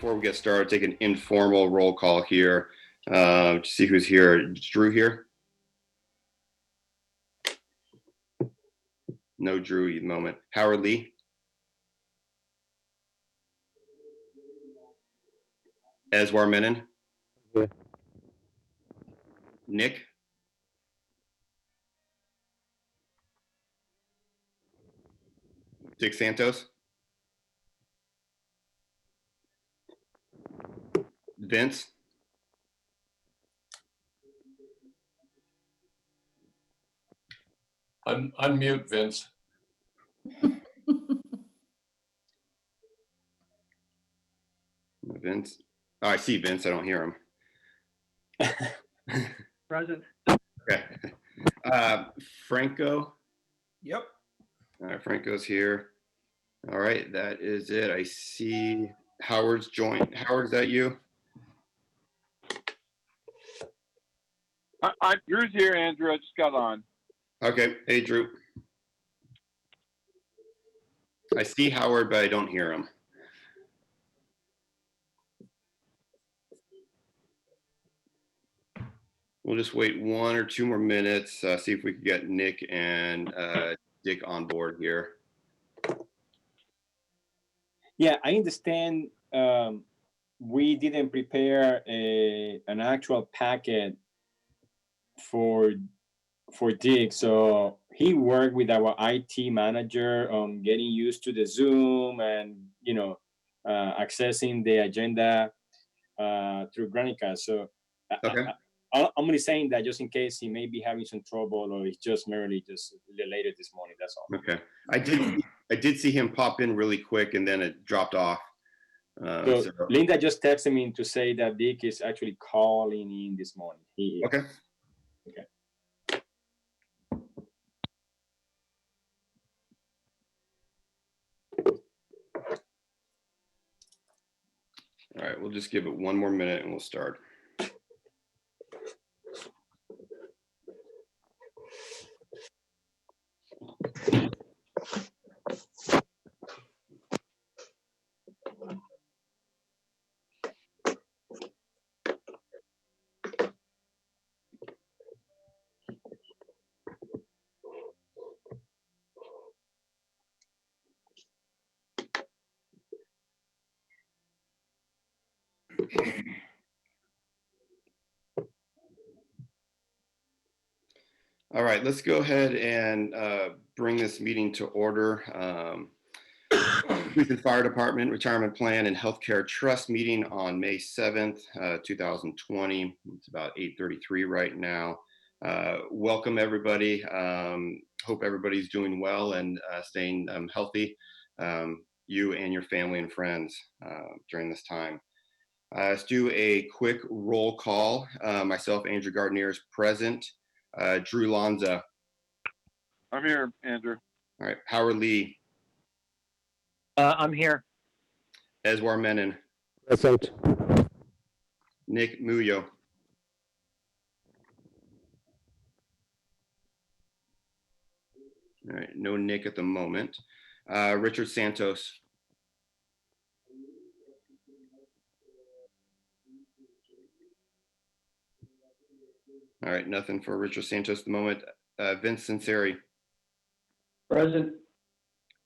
before we get started, take an informal roll call here to see who's here. Is Drew here? No Drew at the moment. Howard Lee? Eswar Menon? Yeah. Nick? Dick Santos? Vince? Unmute Vince. Vince? Oh, I see Vince. I don't hear him. Present. Okay. Franco? Yep. All right, Franco's here. All right, that is it. I see Howard's joined. Howard, is that you? Drew's here, Andrew. I just got on. Okay. Hey, Drew. I see Howard, but I don't hear him. We'll just wait 1 or 2 more minutes, see if we can get Nick and Dick on board here. Yeah, I understand we didn't prepare an actual packet for Dick, so he worked with our IT manager on getting used to the Zoom and accessing the agenda through Granica. So Okay. I'm only saying that just in case he may be having some trouble or it's just merely just later this morning. That's all. Okay. I did see him pop in really quick and then it dropped off. So Linda just texted me to say that Dick is actually calling in this morning. Okay. Okay. All right, we'll just give it 1 more minute and we'll start. All right, let's go ahead and bring this meeting to order. Police and Fire Department Retirement Plan and Healthcare Trust meeting on May 7th, 2020. It's about 8:33 right now. Welcome everybody. Hope everybody's doing well and staying healthy, you and your family and friends during this time. Let's do a quick roll call. Myself, Andrew Gardner, is present. Drew Lanza. I'm here, Andrew. All right. Howard Lee. I'm here. Eswar Menon. Present. Nick Muyo. All right. No Nick at the moment. Richard Santos. All right. Nothing for Richard Santos at the moment. Vince Sinceri. Present.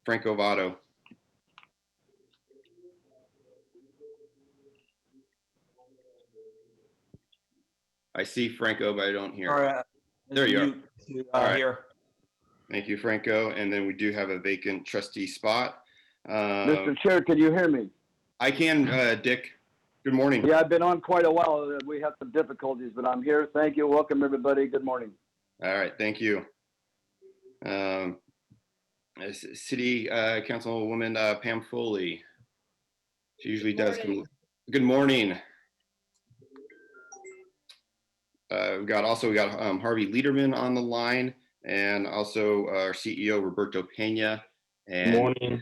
Franco Votto. I see Franco, but I don't hear. All right. There you are. All right. Here. Thank you, Franco. And then we do have a vacant trustee spot. Mr. Chair, can you hear me? I can, Dick. Good morning. Yeah, I've been on quite a while. We have some difficulties, but I'm here. Thank you. Welcome, everybody. Good morning. All right. Thank you. City Councilwoman Pam Foley. She usually does come. Good morning. We got Harvey Liederman on the line, and also our CEO Roberto Peria, and Morning.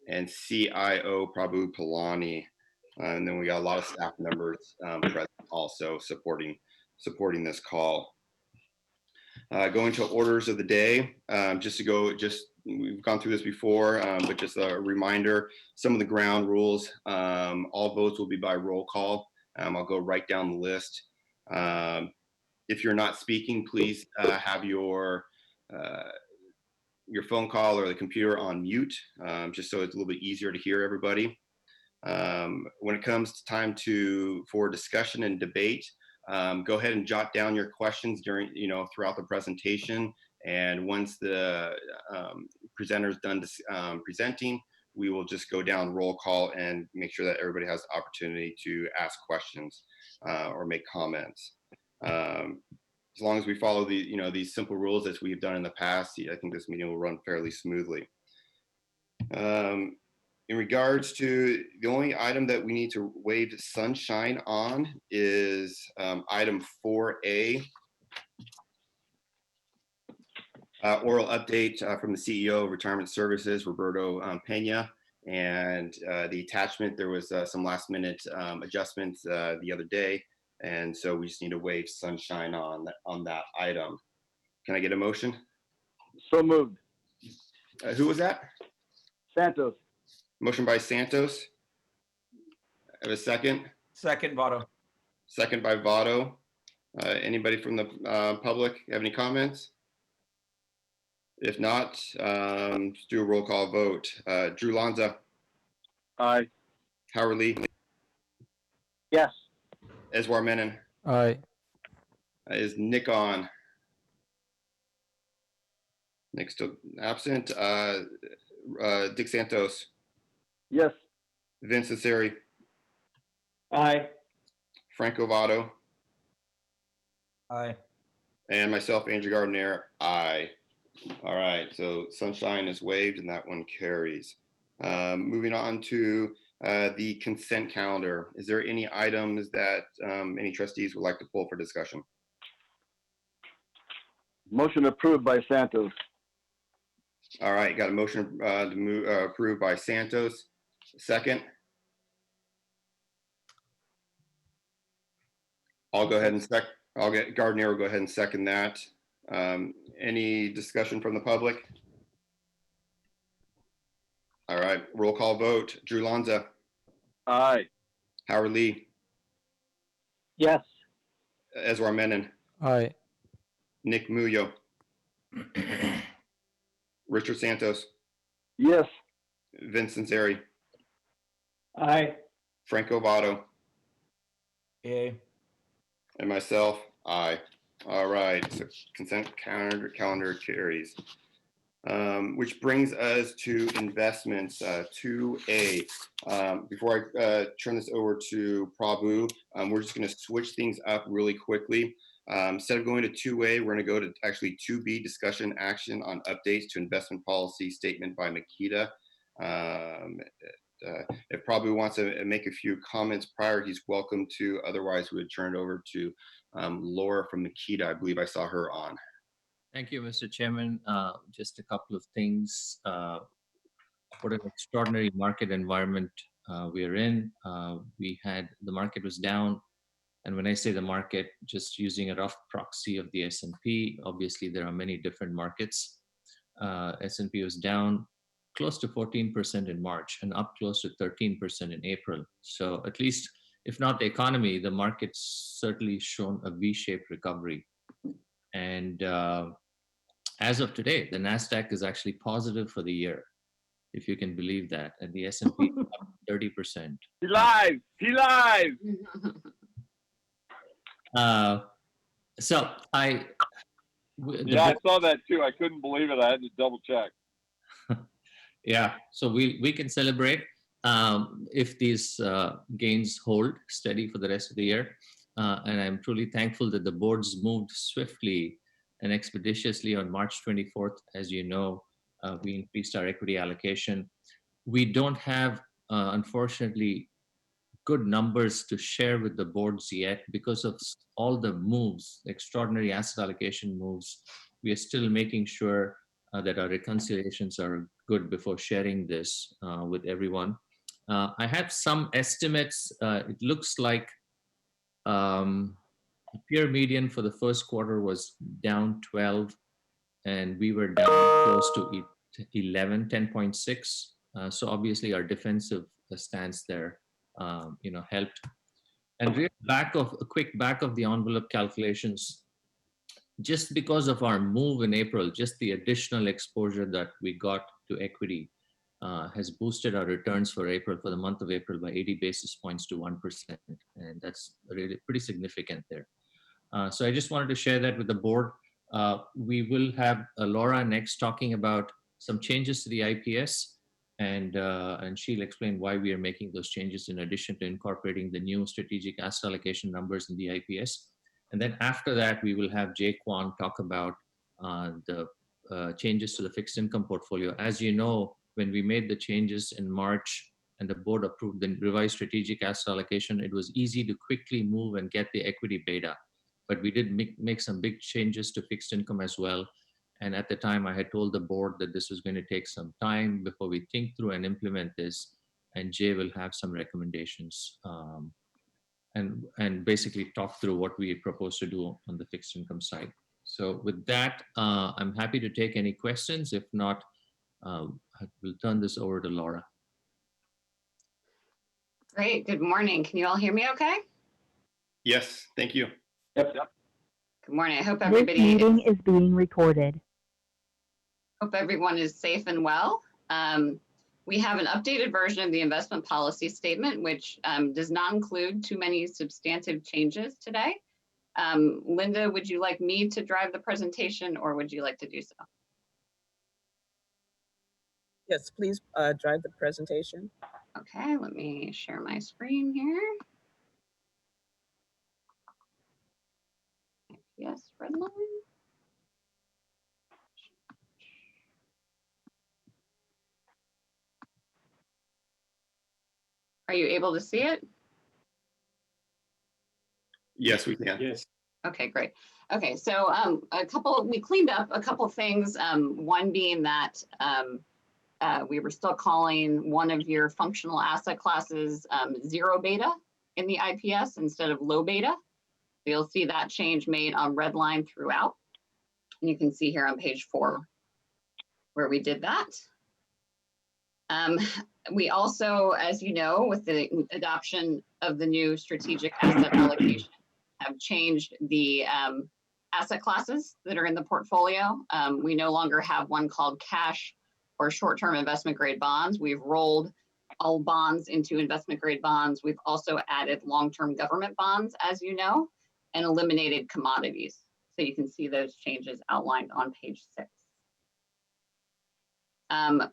And CIO Prabhu Palani, and then we got a lot of staff members present also supporting this call. Going to orders of the day, we've gone through this before, but just a reminder, some of the ground rules. All votes will be by roll call. I'll go right down the list. If you're not speaking, please have your phone call or the computer on mute, just so it's a little bit easier to hear everybody. When it comes to time for discussion and debate, go ahead and jot down your questions throughout the presentation. And once the presenter is done presenting, we will just go down roll call and make sure that everybody has the opportunity to ask questions or make comments. As long as we follow these simple rules as we've done in the past, I think this meeting will run fairly smoothly. In regards to the only item that we need to wave sunshine on is item 4A, oral update from the CEO of Retirement Services, Roberto Peria. And the attachment, there was some last minute adjustments the other day. And so we just need to wave sunshine on that item. Can I get a motion? So moved. Who was that? Santos. Motion by Santos. I have a second. Second, Votto. Second by Votto. Anybody from the public have any comments? If not, let's do a roll call vote. Drew Lanza. Aye. Howard Lee. Yes. Eswar Menon. Aye. Is Nick on? Nick's still absent. Dick Santos. Yes. Vince Cesari. Aye. Franco Votto. Aye. And myself, Andrew Gardner. Aye. All right, so sunshine is waved and that one carries. Moving on to the consent calendar. Is there any items that any trustees would like to pull for discussion? Motion approved by Santos. All right, got a motion to move approved by Santos. Second. I'll go ahead and Gardner will go ahead and second that. Any discussion from the public? All right, roll call vote. Drew Lanza. Aye. Howard Lee. Yes. Eswar Menon. Aye. Nick Muyo. Richard Santos. Yes. Vincent Zeri. Aye. Franco Votto. Aye. And myself, aye. All right, so consent calendar carries. Which brings us to investments, 2A. Before I turn this over to Prabhu, we're just going to switch things up really quickly. Instead of going to 2A, we're going to go to actually 2B, discussion action on updates to investment policy statement by Makita. If Prabhu wants to make a few comments prior, he's welcome to. Otherwise, we would turn it over to Laura from Makita. I believe I saw her on. Thank you, Mr. Chairman. Just a couple of things. What an extraordinary market environment we are in. The market was down. And when I say the market, just using a rough proxy of the S&P, obviously there are many different markets. S&P was down close to 14% in March and up close to 13% in April. So at least, if not the economy, the market's certainly shown a V-shaped recovery. And as of today, the NASDAQ is actually positive for the year, if you can believe that. And the S&P up 30%. He live. He live. So I saw that too. I couldn't believe it. I had to double check. Yeah, so we can celebrate if these gains hold steady for the rest of the year. And I'm truly thankful that the boards moved swiftly and expeditiously on March 24th. As you know, we increased our equity allocation. We don't have, unfortunately, good numbers to share with the boards yet because of all the moves, extraordinary asset allocation moves. We are still making sure that our reconciliations are good before sharing this with everyone. I have some estimates. It looks like Peer median for the first quarter was down 12, and we were down close to 11, 10.6. So obviously our defensive stance there, helped. And really a quick back of the envelope calculations, just because of our move in April, just the additional exposure that we got to equity has boosted our returns for April, for the month of April, by 80 basis points to 1%. And that's really pretty significant there. So I just wanted to share that with the board. We will have Laura next talking about some changes to the IPS, and she'll explain why we are making those changes in addition to incorporating the new strategic asset allocation numbers in the IPS. And then after that, we will have Jay Kwan talk about the changes to the fixed income portfolio. As you know, when we made the changes in March and the board approved the revised strategic asset allocation, it was easy to quickly move and get the equity beta. But we did make some big changes to fixed income as well. And at the time, I had told the board that this was going to take some time before we think through and implement this. And Jay will have some recommendations and basically talk through what we propose to do on the fixed income side. So with that, I'm happy to take any questions. If not, we'll turn this over to Laura. Great. Good morning. Can you all hear me okay? Yes, thank you. Good morning. I hope This everybody meeting is being recorded. hope everyone is safe and well. We have an updated version of the investment policy statement, which does not include too many substantive changes today. Linda, would you like me to drive the presentation, or would you like to do so? Yes, please drive the presentation. Okay, let me share my screen here. Yes, red line. Are you able to see it? Yes, we can. Yes. Okay, great. Okay, so we cleaned up a couple things. One being that we were still calling one of your functional asset classes zero beta in the IPS instead of low beta. You'll see that change made on red line throughout. And you can see here on page 4 where we did that. We also, as you know, with the adoption of the new strategic asset allocation, have changed the asset classes that are in the portfolio. We no longer have one called cash or short-term investment grade bonds. We've rolled all bonds into investment grade bonds. We've also added long-term government bonds, as you know, and eliminated commodities. So you can see those changes outlined on page 6.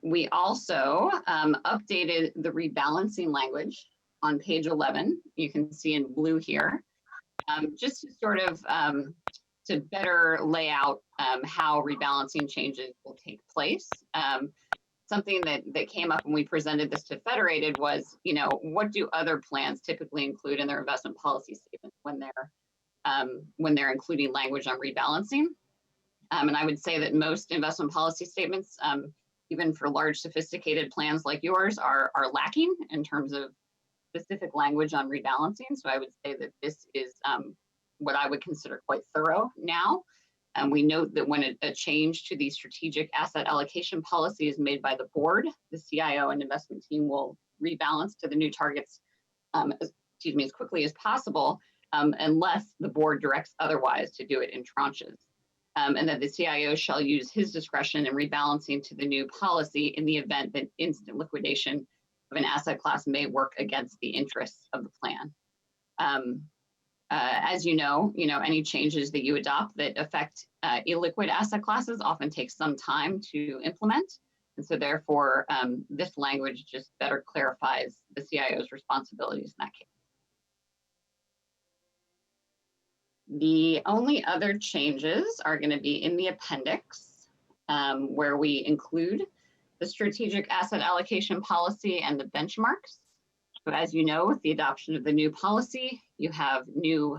We also updated the rebalancing language on page 11. You can see in blue here, just to sort of to better lay out how rebalancing changes will take place. Something that came up when we presented this to Federated was, what do other plans typically include in their investment policy statement when they're including language on rebalancing? And I would say that most investment policy statements, even for large sophisticated plans like yours, are lacking in terms of specific language on rebalancing. So I would say that this is what I would consider quite thorough now. And we note that when a change to the strategic asset allocation policy is made by the board, the CIO and investment team will rebalance to the new targets as quickly as possible, unless the board directs otherwise to do it in tranches. And that the CIO shall use his discretion in rebalancing to the new policy in the event that instant liquidation of an asset class may work against the interests of the plan. As you know, any changes that you adopt that affect illiquid asset classes often take some time to implement. And so therefore, this language just better clarifies the CIO's responsibilities in that case. The only other changes are going to be in the appendix, where we include the strategic asset allocation policy and the benchmarks. So as you know, with the adoption of the new policy, you have new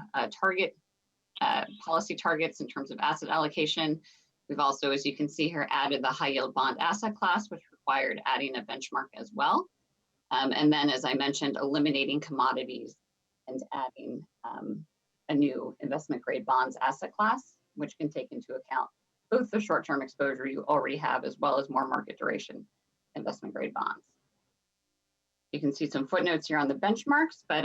policy targets in terms of asset allocation. We've also, as you can see here, added the high yield bond asset class, which required adding a benchmark as well. And then, as I mentioned, eliminating commodities and adding a a new investment grade bonds asset class, which can take into account both the short-term exposure you already have as well as more market duration investment grade bonds. You can see some footnotes here on the benchmarks, but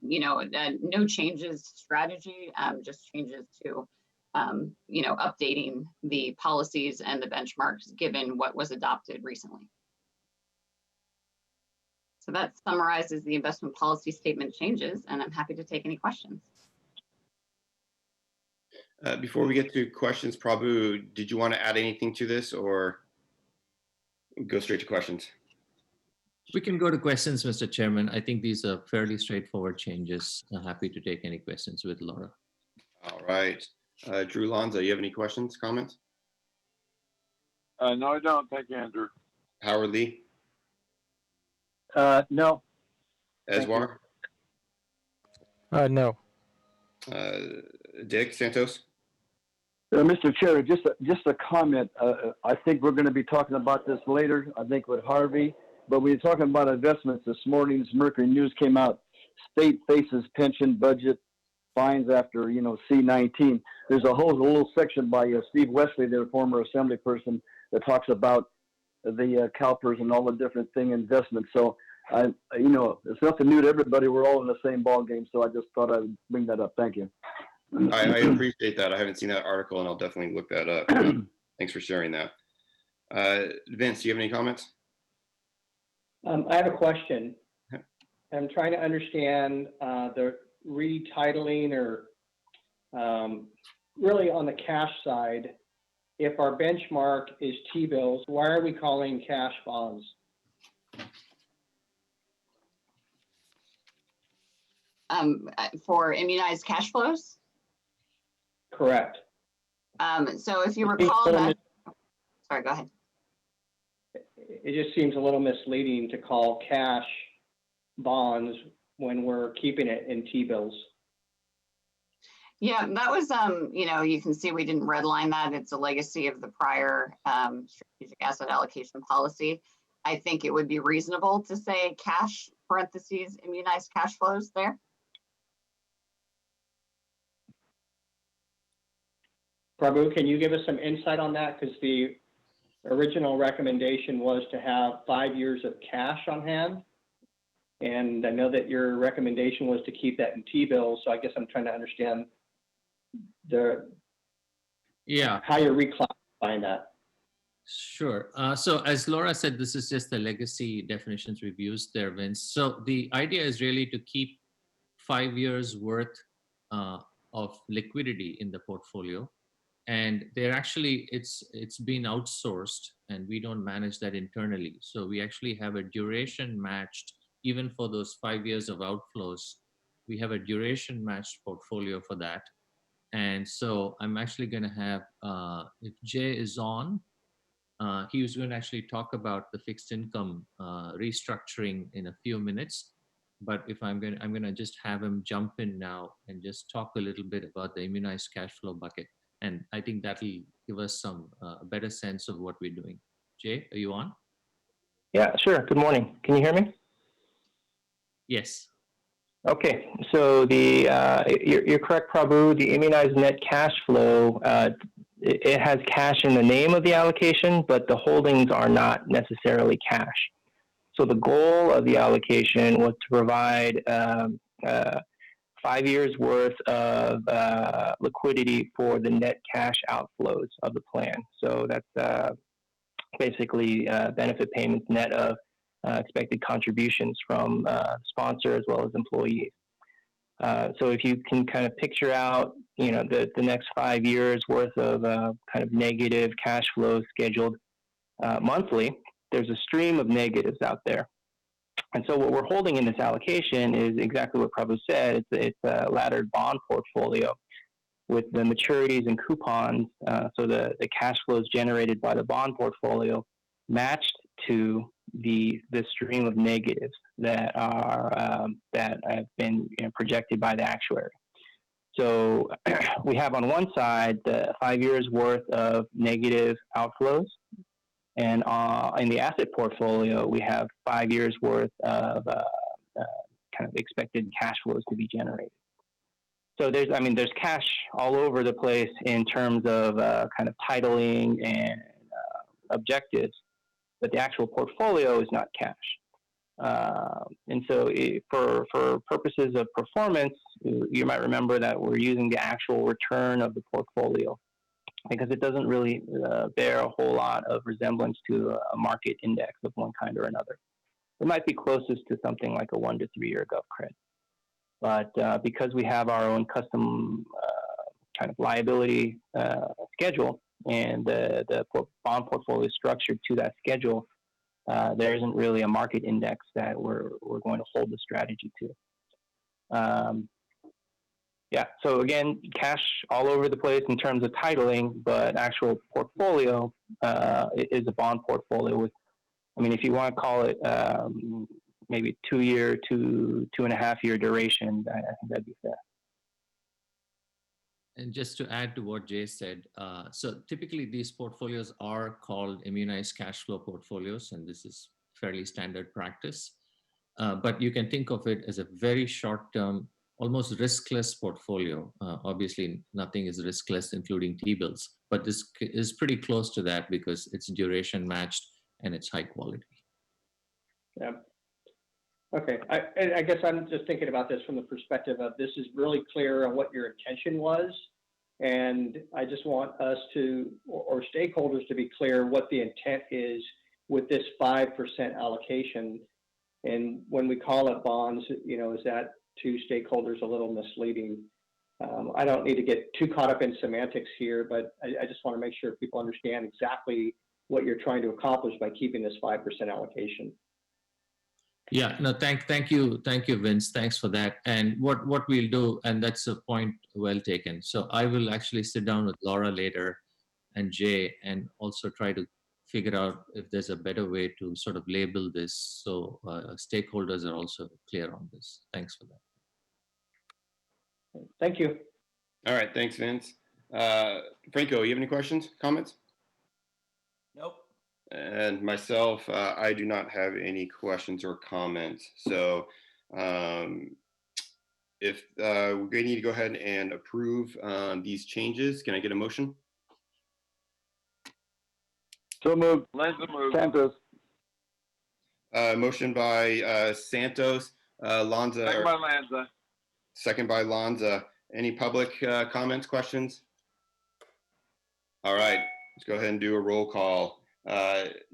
no changes to strategy, just changes to updating the policies and the benchmarks given what was adopted recently. So that summarizes the investment policy statement changes, and I'm happy to take any questions. Before we get to questions, Prabhu, did you want to add anything to this or go straight to questions? We can go to questions, Mr. Chairman. I think these are fairly straightforward changes. I'm happy to take any questions with Laura. All right. Drew Lanza, you have any questions, comments? No, I don't. Thank you, Andrew. Howard Lee? No. Eswar? No. Dick Santos? Mr. Chair, just a comment. I think we're going to be talking about this later, I think with Harvey, but we were talking about investments this morning's Mercury News came out. State faces pension budget fines after, C-19. There's a whole little section by Steve Wesley, their former assembly person, that talks about the CalPERS and all the different investments. So, it's nothing new to everybody. We're all in the same ball game. So I just thought I'd bring that up. Thank you. I appreciate that. I haven't seen that article, and I'll definitely look that up. Thanks for sharing that. Vince, do you have any comments? I have a question. I'm trying to understand the retitling or really on the cash side. If our benchmark is T-bills, why are we calling cash bonds? For immunized cash flows? Correct. So if you recall that, sorry, go ahead. It just seems a little misleading to call cash bonds when we're keeping it in T-bills. Yeah, that was, you can see we didn't redline that. It's a legacy of the prior strategic asset allocation policy. I think it would be reasonable to say cash parentheses immunized cash flows there. Prabhu, can you give us some insight on that? Because the original recommendation was to have 5 years of cash on hand. And I know that your recommendation was to keep that in T-bills. So I guess I'm trying to understand how you're reclassifying that. Sure. So as Laura said, this is just the legacy definitions we've used there, Vince. So the idea is really to keep 5 years worth of liquidity in the portfolio. And they're actually, it's been outsourced and we don't manage that internally. So we actually have a duration matched, even for those 5 years of outflows, we have a duration matched portfolio for that. And so I'm actually going to have, if Jay is on, he was going to actually talk about the fixed income restructuring in a few minutes. But if I'm going to just have him jump in now and just talk a little bit about the immunized cash flow bucket. And I think that'll give us some better sense of what we're doing. Jay, are you on? Yeah, sure. Good morning. Can you hear me? Yes. Okay. So you're correct, Prabhu. The immunized net cash flow, it has cash in the name of the allocation, but the holdings are not necessarily cash. So the goal of the allocation was to provide 5 years worth of liquidity for the net cash outflows of the plan. So that's basically benefit payments net of expected contributions from sponsor as well as employees. So if you can kind of picture out, the next 5 years worth of kind of negative cash flows scheduled monthly, there's a stream of negatives out there. And so what we're holding in this allocation is exactly what Prabhu said. It's a laddered bond portfolio with the maturities and coupons. So the cash flows generated by the bond portfolio matched to the stream of negatives that have been projected by the actuary. So we have on one side the 5 years worth of negative outflows. And in the asset portfolio, we have 5 years worth of kind of expected cash flows to be generated. So there's cash all over the place in terms of kind of titling and objectives, but the actual portfolio is not cash. And so for purposes of performance, you might remember that we're using the actual return of the portfolio because it doesn't really bear a whole lot of resemblance to a market index of one kind or another. It might be closest to something like a 1 to 3 year GovCred. But because we have our own custom kind of liability schedule and the bond portfolio is structured to that schedule, there isn't really a market index that we're going to hold the strategy to. Yeah, so again, cash all over the place in terms of titling, but actual portfolio is a bond portfolio with, if you want to call it maybe 2 year to 2.5 year duration, I think that'd be fair. And just to add to what Jay said, so typically these portfolios are called immunized cash flow portfolios, and this is fairly standard practice. But you can think of it as a very short-term, almost riskless portfolio. Obviously, nothing is riskless, including T-bills, but this is pretty close to that because it's duration matched and it's high quality. Yeah. Okay. I guess I'm just thinking about this from the perspective of this is really clear on what your intention was. And I just want us to, or stakeholders to be clear what the intent is with this 5% allocation. And when we call it bonds, is that to stakeholders a little misleading? I don't need to get too caught up in semantics here, but I just want to make sure people understand exactly what you're trying to accomplish by keeping this 5% allocation. Yeah, no, thank you, Vince. Thanks for that. And what we'll do, and that's a point well taken. So I will actually sit down with Laura later and Jay, and also try to figure out if there's a better way to sort of label this so stakeholders are also clear on this. Thanks for that. Thank you. All right, thanks, Vince. Franco, you have any questions, comments? Nope. And myself, I do not have any questions or comments. So if we need to go ahead and approve these changes, can I get a motion? So moved. Lanza move. Santos. Motion by Santos. Lanza. Second by Lanza. Second by Lanza. Any public comments, questions? All right, let's go ahead and do a roll call.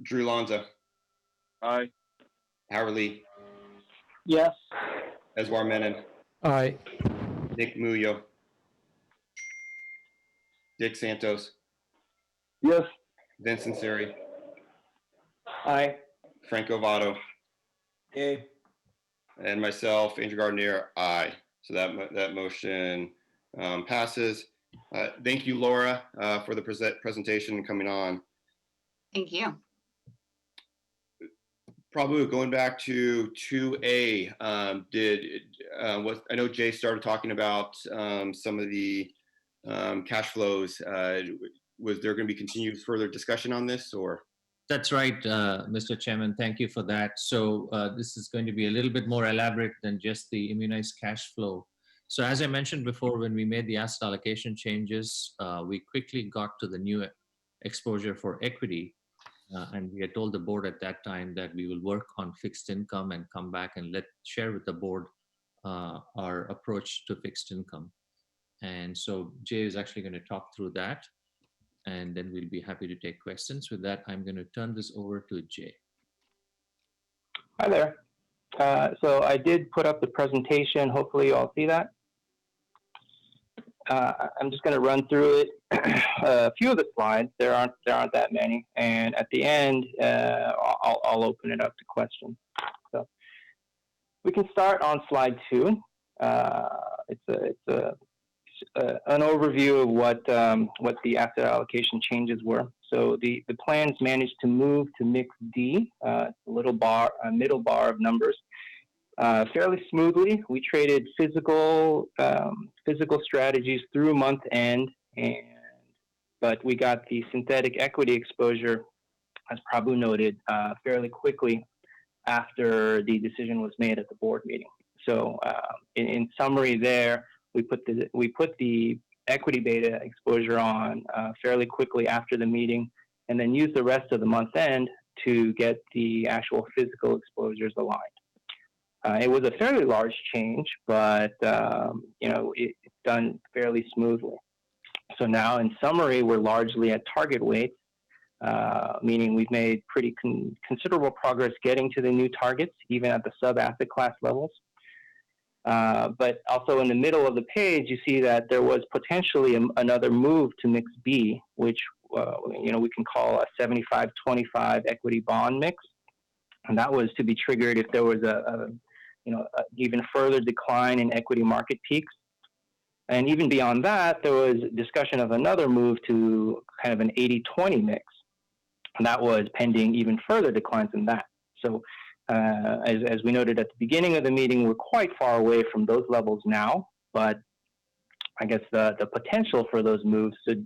Drew Lanza. Aye. Howard Lee. Yes. Eswar Menon. Aye. Nick Muyo. Dick Santos. Yes. Vincent Siri. Aye. Franco Votto. Yay. And myself, Andrew Gardner, aye. So that motion passes. Thank you, Laura, for the presentation and coming on. Thank you. Prabhu, going back to 2A, I know Jay started talking about some of the cash flows. Was there going to be continued further discussion on this, or? That's right, Mr. Chairman. Thank you for that. So this is going to be a little bit more elaborate than just the immunized cash flow. So as I mentioned before, when we made the asset allocation changes, we quickly got to the new exposure for equity. And we had told the board at that time that we will work on fixed income and come back and share with the board our approach to fixed income. And so Jay is actually going to talk through that, and then we'll be happy to take questions. With that, I'm going to turn this over to Jay. Hi there. So I did put up the presentation. Hopefully you all see that. I'm just going to run through it. A few of the slides. There aren't that many, and at the end, I'll open it up to questions. So we can start on slide 2. It's an overview of what the asset allocation changes were. So the plans managed to move to mix D, a middle bar of numbers, fairly smoothly. We traded physical strategies through month end, but we got the synthetic equity exposure, as Prabhu noted, fairly quickly after the decision was made at the board meeting. So in summary there, we put the equity beta exposure on fairly quickly after the meeting, and then used the rest of the month end to get the actual physical exposures aligned. It was a fairly large change, but it's done fairly smoothly. So now, in summary, we're largely at target weights, meaning we've made pretty considerable progress getting to the new targets, even at the sub-asset class levels. But also in the middle of the page, you see that there was potentially another move to mix B, which we can call a 75-25 equity bond mix, and that was to be triggered if there was a even further decline in equity market peaks. And even beyond that, there was discussion of another move to kind of an 80-20 mix, and that was pending even further declines than that. So as we noted at the beginning of the meeting, we're quite far away from those levels now, but I guess the potential for those moves should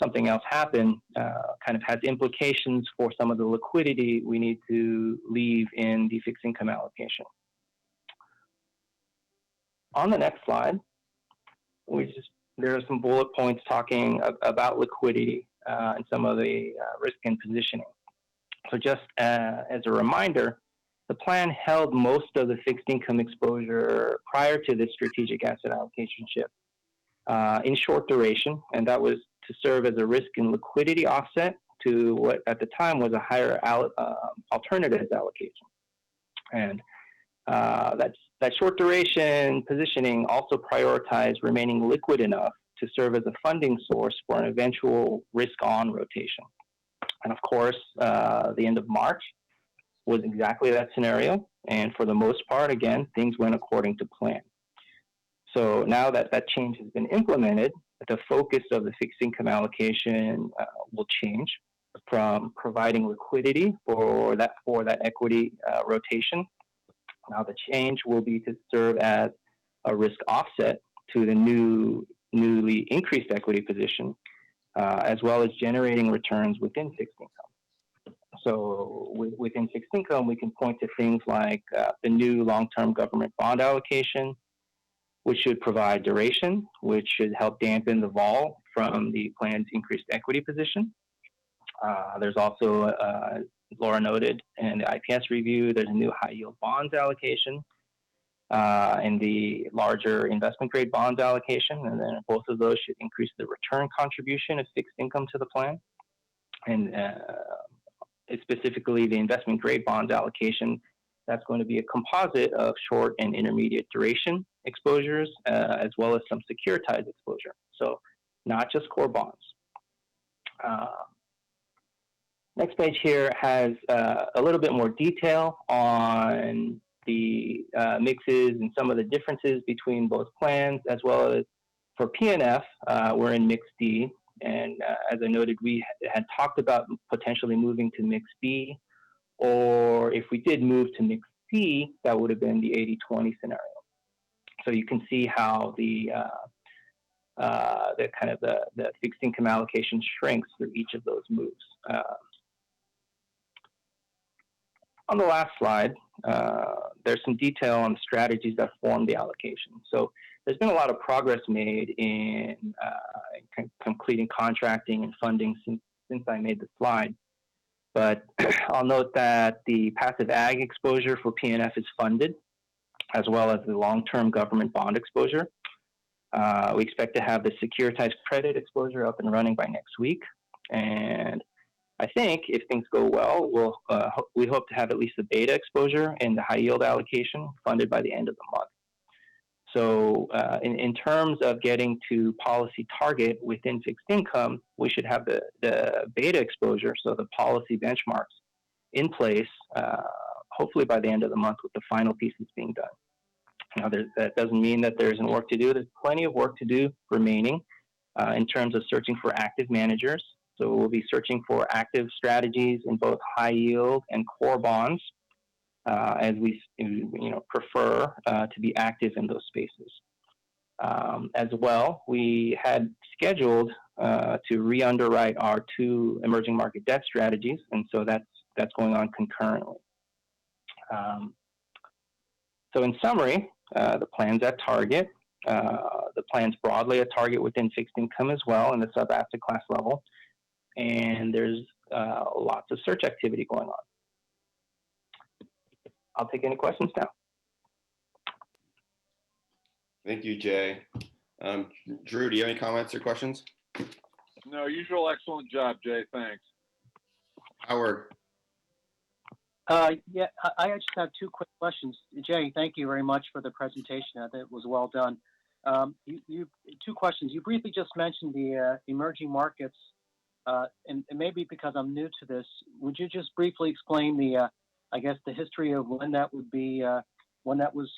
something else happen kind of has implications for some of the liquidity we need to leave in the fixed income allocation. On the next slide, there are some bullet points talking about liquidity and some of the risk and positioning. So just as a reminder, the plan held most of the fixed income exposure prior to the strategic asset allocation shift in short duration, and that was to serve as a risk and liquidity offset to what at the time was a higher alternatives allocation. And that short duration positioning also prioritized remaining liquid enough to serve as a funding source for an eventual risk-on rotation. And of course, the end of March was exactly that scenario. And for the most part, again, things went according to plan. So now that that change has been implemented, the focus of the fixed income allocation will change from providing liquidity for that equity rotation. Now the change will be to serve as a risk offset to the newly increased equity position, as well as generating returns within fixed income. So within fixed income, we can point to things like the new long-term government bond allocation, which should provide duration, which should help dampen the vol from the plan's increased equity position. There's also, Laura noted in the IPS review, there's a new high yield bonds allocation and the larger investment grade bonds allocation. And then both of those should increase the return contribution of fixed income to the plan. And specifically the investment grade bonds allocation, that's going to be a composite of short and intermediate duration exposures, as well as some securitized exposure. So not just core bonds. Next page here has a little bit more detail on the mixes and some of the differences between both plans, as well as for PNF, we're in Mix D. And as I noted, we had talked about potentially moving to Mix B, or if we did move to Mix C, that would have been the 80-20 scenario. So you can see how the fixed income allocation shrinks through each of those moves. On the last slide, there's some detail on the strategies that form the allocation. So there's been a lot of progress made in completing contracting and funding since I made the slide. But I'll note that the passive ag exposure for PNF is funded, as well as the long-term government bond exposure. We expect to have the securitized credit exposure up and running by next week. And I think if things go well, we hope to have at least the beta exposure and the high yield allocation funded by the end of the month. So in terms of getting to policy target within fixed income, we should have the beta exposure, so the policy benchmarks, in place, hopefully by the end of the month with the final pieces being done. Now, that doesn't mean that there isn't work to do. There's plenty of work to do remaining in terms of searching for active managers. So we'll be searching for active strategies in both high yield and core bonds, as we prefer to be active in those spaces. As well, we had scheduled to re-underwrite our 2 emerging market debt strategies, and so that's going on concurrently. So in summary, the plan's at target. The plan's broadly a target within fixed income as well in the sub-asset class level. And there's lots of search activity going on. I'll take any questions now. Thank you, Jay. Drew, do you have any comments or questions? No, usual excellent job, Jay. Thanks. Howard. Yeah, I just have two quick questions. Jay, thank you very much for the presentation. I think it was well done. Two questions. You briefly just mentioned the emerging markets, and maybe because I'm new to this, would you just briefly explain the, I guess, the history of when that would be, when that was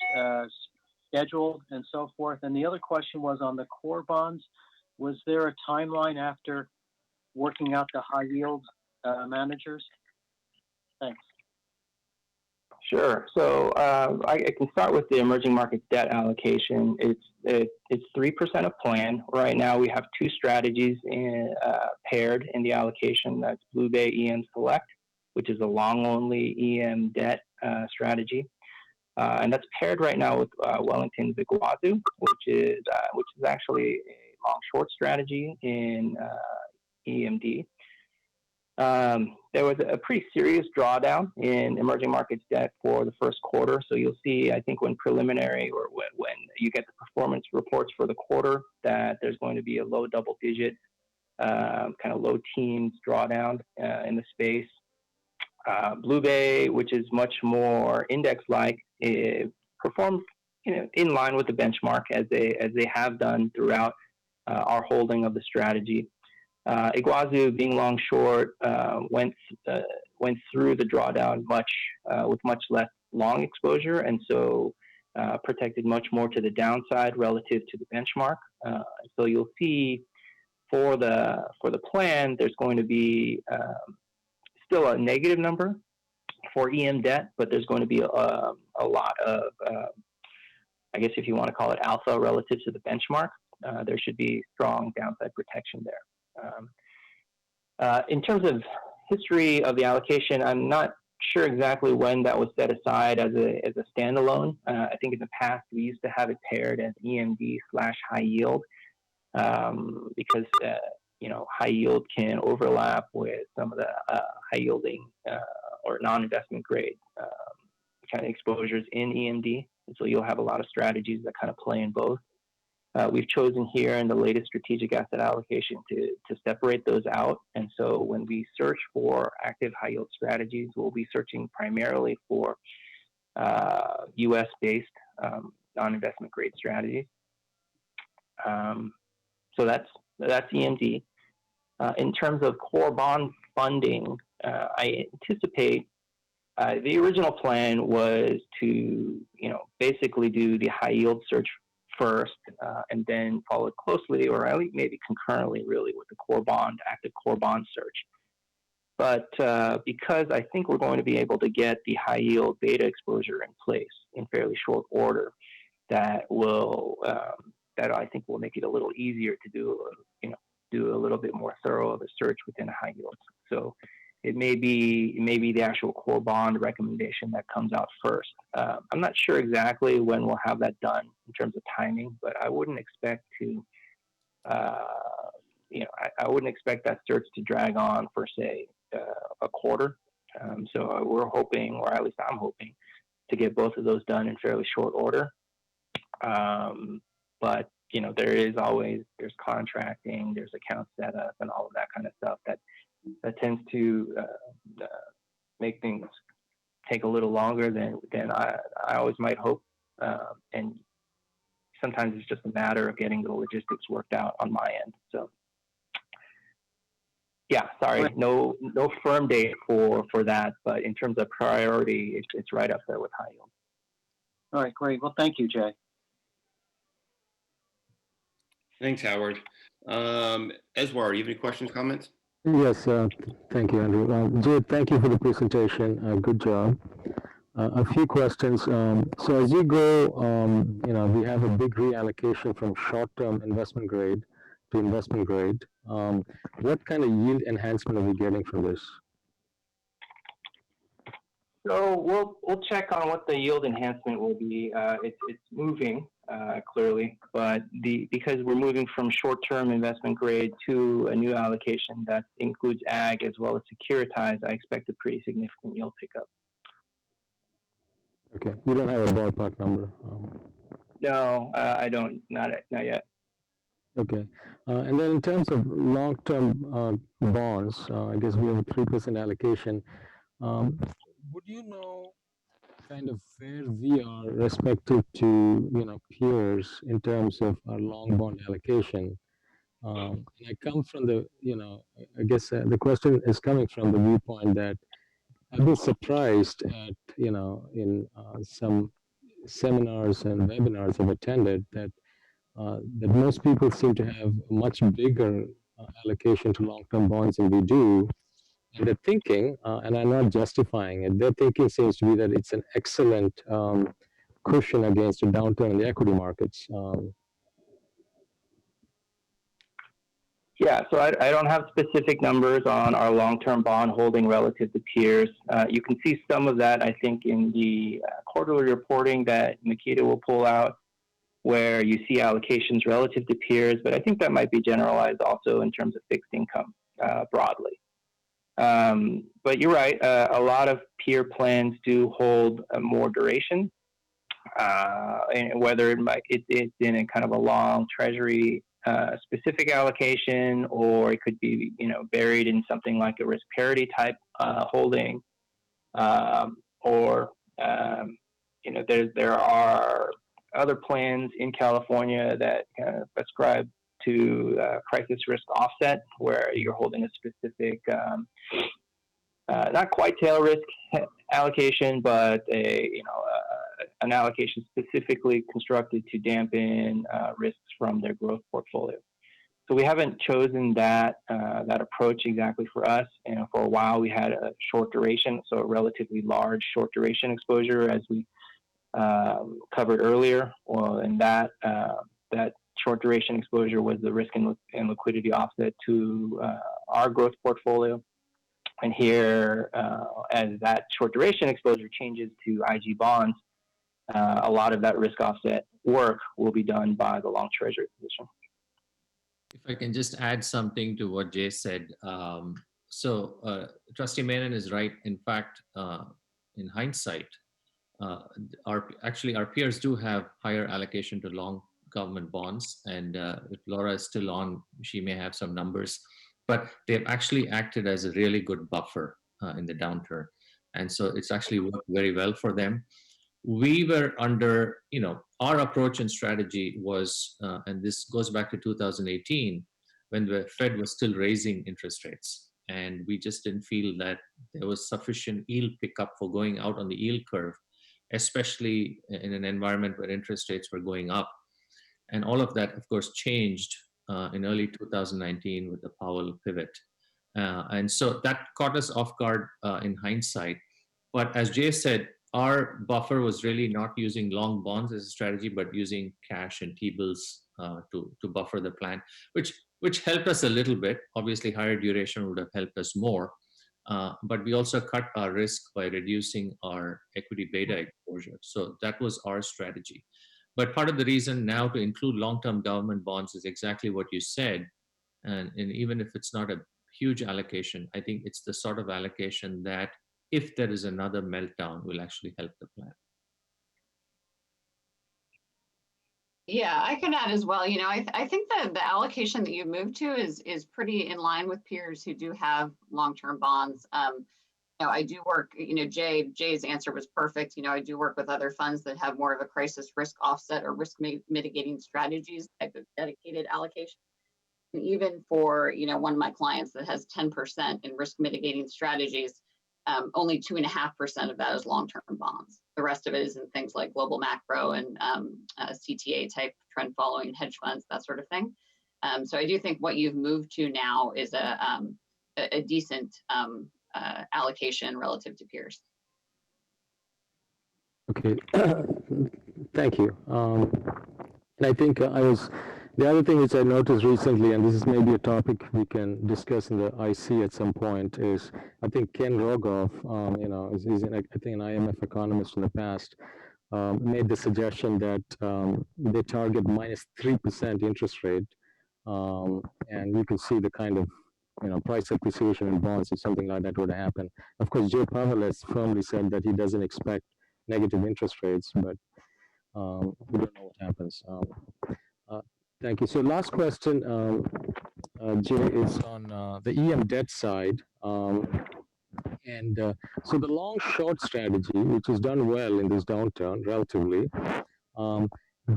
scheduled and so forth? And the other question was on the core bonds. Was there a timeline after working out the high yield managers? Thanks. Sure. So I can start with the emerging market debt allocation. It's 3% of plan. Right now we have two strategies paired in the allocation. That's Blue Bay EM Select, which is a long-only EM debt strategy. And that's paired right now with Wellington's Iguazu, which is actually a long-short strategy in EMD. There was a pretty serious drawdown in emerging markets debt for the first quarter. So you'll see, I think, when preliminary or when you get the performance reports for the quarter, that there's going to be a low double-digit, kind of low teens drawdown in the space. Blue Bay, which is much more index-like, performed in line with the benchmark as they have done throughout our holding of the strategy. Iguazu, being long short, went through the drawdown with much less long exposure, and so protected much more to the downside relative to the benchmark. So you'll see for the plan, there's going to be still a negative number for EM debt, but there's going to be a lot of, I guess if you want to call it alpha relative to the benchmark. There should be strong downside protection there. In terms of history of the allocation, I'm not sure exactly when that was set aside as a standalone. I think in the past we used to have it paired as EMD/high yield because high yield can overlap with some of the high yielding or non-investment grade kind of exposures in EMD, and so you'll have a lot of strategies that kind of play in both. We've chosen here in the latest strategic asset allocation to separate those out. And so when we search for active high yield strategies, we'll be searching primarily for US-based non-investment grade strategies. So that's EMD. In terms of core bond funding, I anticipate the original plan was to basically do the high yield search first, and then followed closely, or at least maybe concurrently, really, with the active core bond search. But because I think we're going to be able to get the high yield beta exposure in place in fairly short order, that I think will make it a little easier to do a little bit more thorough of a search within a high yield. So it may be the actual core bond recommendation that comes out first. I'm not sure exactly when we'll have that done in terms of timing, but I wouldn't expect I wouldn't expect that search to drag on for, say, a quarter. So we're hoping, or at least I'm hoping, to get both of those done in fairly short order. But there's contracting, there's account setup, and all of that kind of stuff that tends to make things take a little longer than I always might hope. And sometimes it's just a matter of getting the logistics worked out on my end. So yeah, sorry, no firm date for that, but in terms of priority, it's right up there with high yield. All right, great. Well, thank you, Jay. Thanks, Howard. Eswar, do you have any questions, comments? Yes, thank you, Andrew. Jay, thank you for the presentation. Good job. A few questions. So as you go, we have a big reallocation from short-term investment grade to investment grade. What kind of yield enhancement are we getting from this? So we'll check on what the yield enhancement will be. It's moving clearly, but because we're moving from short-term investment grade to a new allocation that includes ag as well as securitized, I expect a pretty significant yield pickup. Okay, you don't have a ballpark number. No, I don't. Not yet. Okay, and then in terms of long-term bonds, I guess we have a 3% allocation. Would you know kind of where we are respective to peers in terms of our long bond allocation? And I come from I guess the question is coming from the viewpoint that I've been surprised at in some seminars and webinars I've attended that most people seem to have a much bigger allocation to long-term bonds than we do. And they're thinking, and I'm not justifying it, their thinking seems to be that it's an excellent cushion against a downturn in the equity markets. Yeah, so I don't have specific numbers on our long-term bond holding relative to peers. You can see some of that, I think, in the quarterly reporting that Nikita will pull out, where you see allocations relative to peers, but I think that might be generalized also in terms of fixed income broadly. But you're right, a lot of peer plans do hold more duration, and whether it's in a kind of a long treasury specific allocation, or it could be buried in something like a risk parity type holding, or there are other plans in California that prescribe to crisis risk offset, where you're holding a specific, not quite tail risk allocation, but an allocation specifically constructed to dampen risks from their growth portfolio. So we haven't chosen that approach exactly for us. For a while, we had a short duration, so a relatively large short duration exposure, as we covered earlier. Well, and that short duration exposure was the risk and liquidity offset to our growth portfolio. And here, as that short duration exposure changes to IG bonds, a lot of that risk offset work will be done by the long treasury position. If I can just add something to what Jay said. Trustee Menon is right. In fact, in hindsight, our peers do have higher allocation to long government bonds. And if Laura is still on, she may have some numbers. But they've actually acted as a really good buffer in the downturn. And so it's actually worked very well for them. We were under, our approach and strategy was, and this goes back to 2018, when the Fed was still raising interest rates. And we just didn't feel that there was sufficient yield pickup for going out on the yield curve, especially in an environment where interest rates were going up. And all of that, of course, changed in early 2019 with the Powell pivot. And so that caught us off guard in hindsight. But as Jay said, our buffer was really not using long bonds as a strategy, but using cash and T-bills to buffer the plan, which helped us a little bit. Obviously, higher duration would have helped us more. But we also cut our risk by reducing our equity beta exposure. So that was our strategy. But part of the reason now to include long-term government bonds is exactly what you said. And even if it's not a huge allocation, I think it's the sort of allocation that if there is another meltdown, will actually help the plan. Yeah, I can add as well. I think that the allocation that you moved to is pretty in line with peers who do have long-term bonds. I do work, Jay's answer was perfect. I do work with other funds that have more of a crisis risk offset or risk mitigating strategies type of dedicated allocation. And even for, one of my clients that has 10% in risk mitigating strategies, only 2.5% of that is long-term bonds. The rest of it is in things like global macro and CTA type trend following hedge funds, that sort of thing. So I do think what you've moved to now is a decent allocation relative to peers. Okay, thank you. And I think I was The other thing which I noticed recently, and this is maybe a topic we can discuss in the IC at some point, is I think Ken Rogoff, he's I think an IMF economist in the past, made the suggestion that they target -3% interest rate, and you can see the kind of price appreciation in bonds if something like that were to happen. Of course, Joe Powell has firmly said that he doesn't expect negative interest rates, but we don't know what happens. Thank you. So last question, Jay, is on the EM debt side. So the long-short strategy, which has done well in this downturn relatively,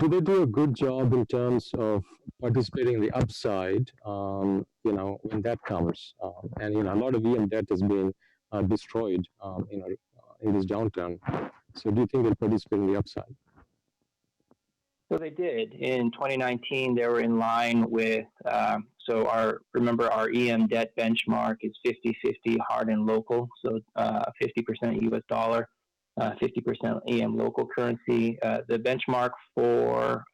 do they do a good job in terms of participating in the upside, when that comes? And a lot of EM debt has been destroyed, in this downturn. So do you think they'll participate in the upside? So they did. In 2019, they were in line with, remember our EM debt benchmark is 50-50 hard and local, so 50% US dollar, 50% EM local currency. The benchmark for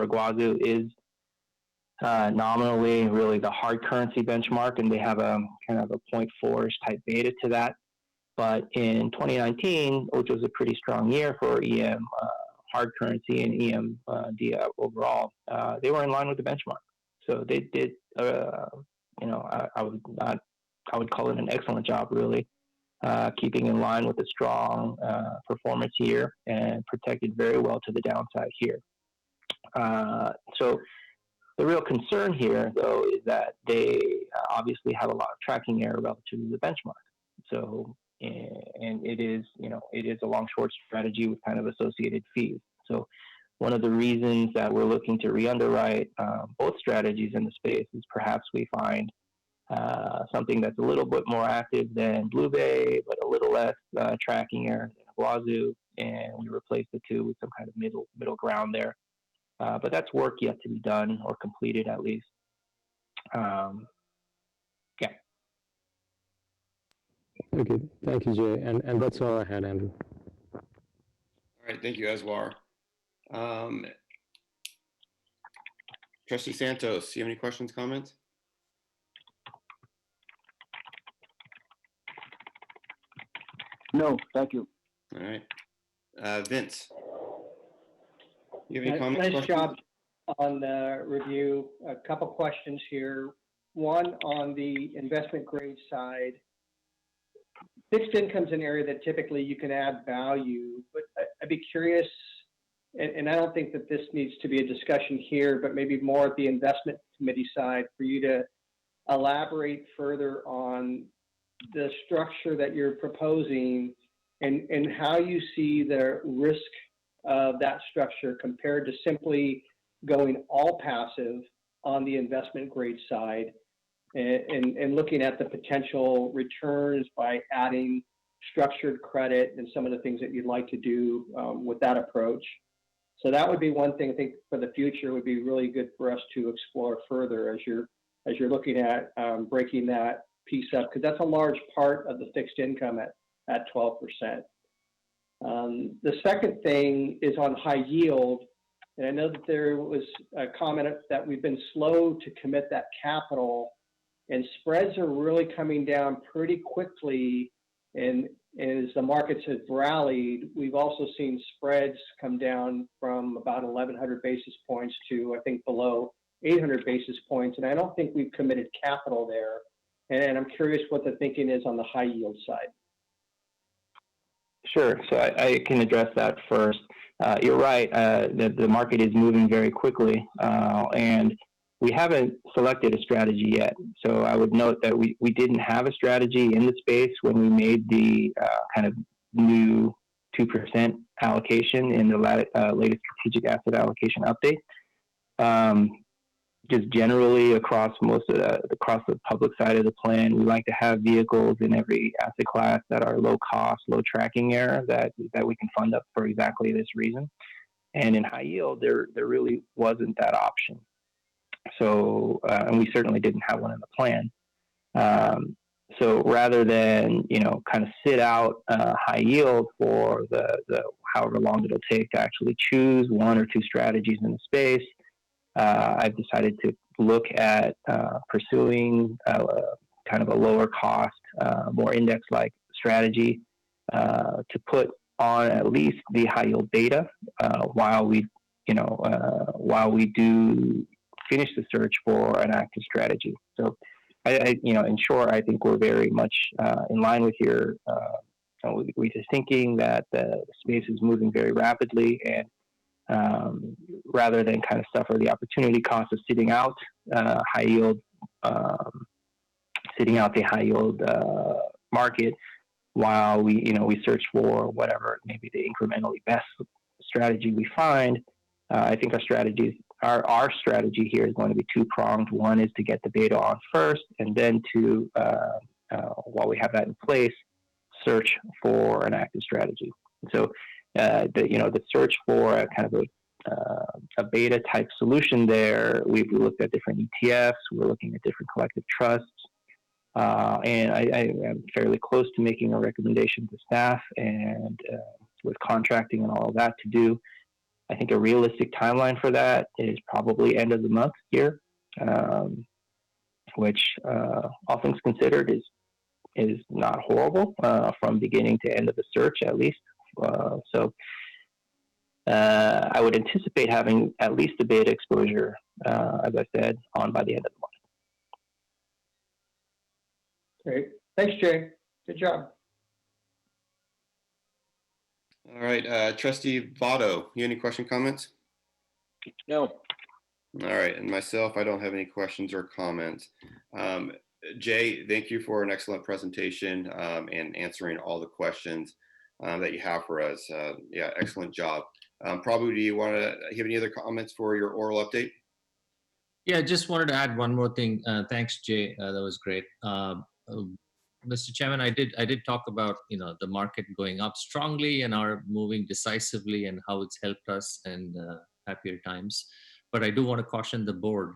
Iguazu is nominally really the hard currency benchmark, and they have a kind of a 0.4-ish type beta to that. But in 2019, which was a pretty strong year for EM hard currency and EM DIA overall, they were in line with the benchmark. So they did, I would call it an excellent job, really, keeping in line with a strong performance year and protected very well to the downside here. So the real concern here, though, is that they obviously have a lot of tracking error relative to the benchmark. So, and it is a long-short strategy with kind of associated fees. So one of the reasons that we're looking to re-underwrite both strategies in the space is perhaps we find something that's a little bit more active than Blue Bay, but a little less tracking error than Iguazu, and we replace the two with some kind of middle ground there. But that's work yet to be done or completed at least. Okay, thank you, Jay. And that's all I had, Andrew. All right, thank you, Eswar. Trustee Santos, do you have any questions, comments? No, thank you. All right. Vince, you have any comments? Nice questions? job on the review. A couple questions here. One on the investment grade side. Fixed income's an area that typically you can add value, but I'd be curious, and I don't think that this needs to be a discussion here, but maybe more at the investment committee side for you to elaborate further on the structure that you're proposing and how you see the risk of that structure compared to simply going all passive on the investment grade side and looking at the potential returns by adding structured credit and some of the things that you'd like to do with that approach. So that would be one thing I think for the future would be really good for us to explore further as you're looking at breaking that piece up, because that's a large part of the fixed income at 12%. The second thing is on high yield. And I know that there was a comment that we've been slow to commit that capital, and spreads are really coming down pretty quickly. And as the markets have rallied, we've also seen spreads come down from about 1,100 basis points to, I think, below 800 basis points. And I don't think we've committed capital there. And I'm curious what the thinking is on the high yield side. Sure. So I can address that first. You're right. The market is moving very quickly, and we haven't selected a strategy yet. So I would note that we didn't have a strategy in the space when we made the kind of new 2% allocation in the latest strategic asset allocation update. Just generally across across the public side of the plan, we like to have vehicles in every asset class that are low cost, low tracking error that we can fund up for exactly this reason. And in high yield, there really wasn't that option. So, and we certainly didn't have one in the plan. So rather than, kind of sit out high yield for the however long it'll take to actually choose one or two strategies in the space, I've decided to look at pursuing kind of a lower cost, more index-like strategy to put on at least the high yield beta while we do finish the search for an active strategy. So, in short, I think we're very much in line with your with your thinking that the space is moving very rapidly, and rather than kind of suffer the opportunity cost of sitting out high yield, sitting out the high yield market while we search for whatever maybe the incrementally best strategy we find. I think our strategy here is going to be two-pronged. One is to get the beta on first, and then to, while we have that in place, search for an active strategy. So, the search for a kind of a beta type solution there, we've looked at different ETFs, we're looking at different collective trusts, and I am fairly close to making a recommendation to staff, and with contracting and all of that to do. I think a realistic timeline for that is probably end of the month here, which, all things considered, is not horrible from beginning to end of the search, at least. So I would anticipate having at least a beta exposure, as I said, on by the end of the month. Great. Thanks, Jay. Good job. All right, Trustee Votto, you any comments? No. All right, and myself, I don't have any questions or comments. Jay, thank you for an excellent presentation and answering all the questions that you have for us. Yeah, excellent job. Prabhu, do you want to have any other comments for your oral update? Yeah, just wanted to add one more thing. Thanks, Jay. That was great. Mr. Chairman, I did talk about the market going up strongly and our moving decisively and how it's helped us and happier times. But I do want to caution the board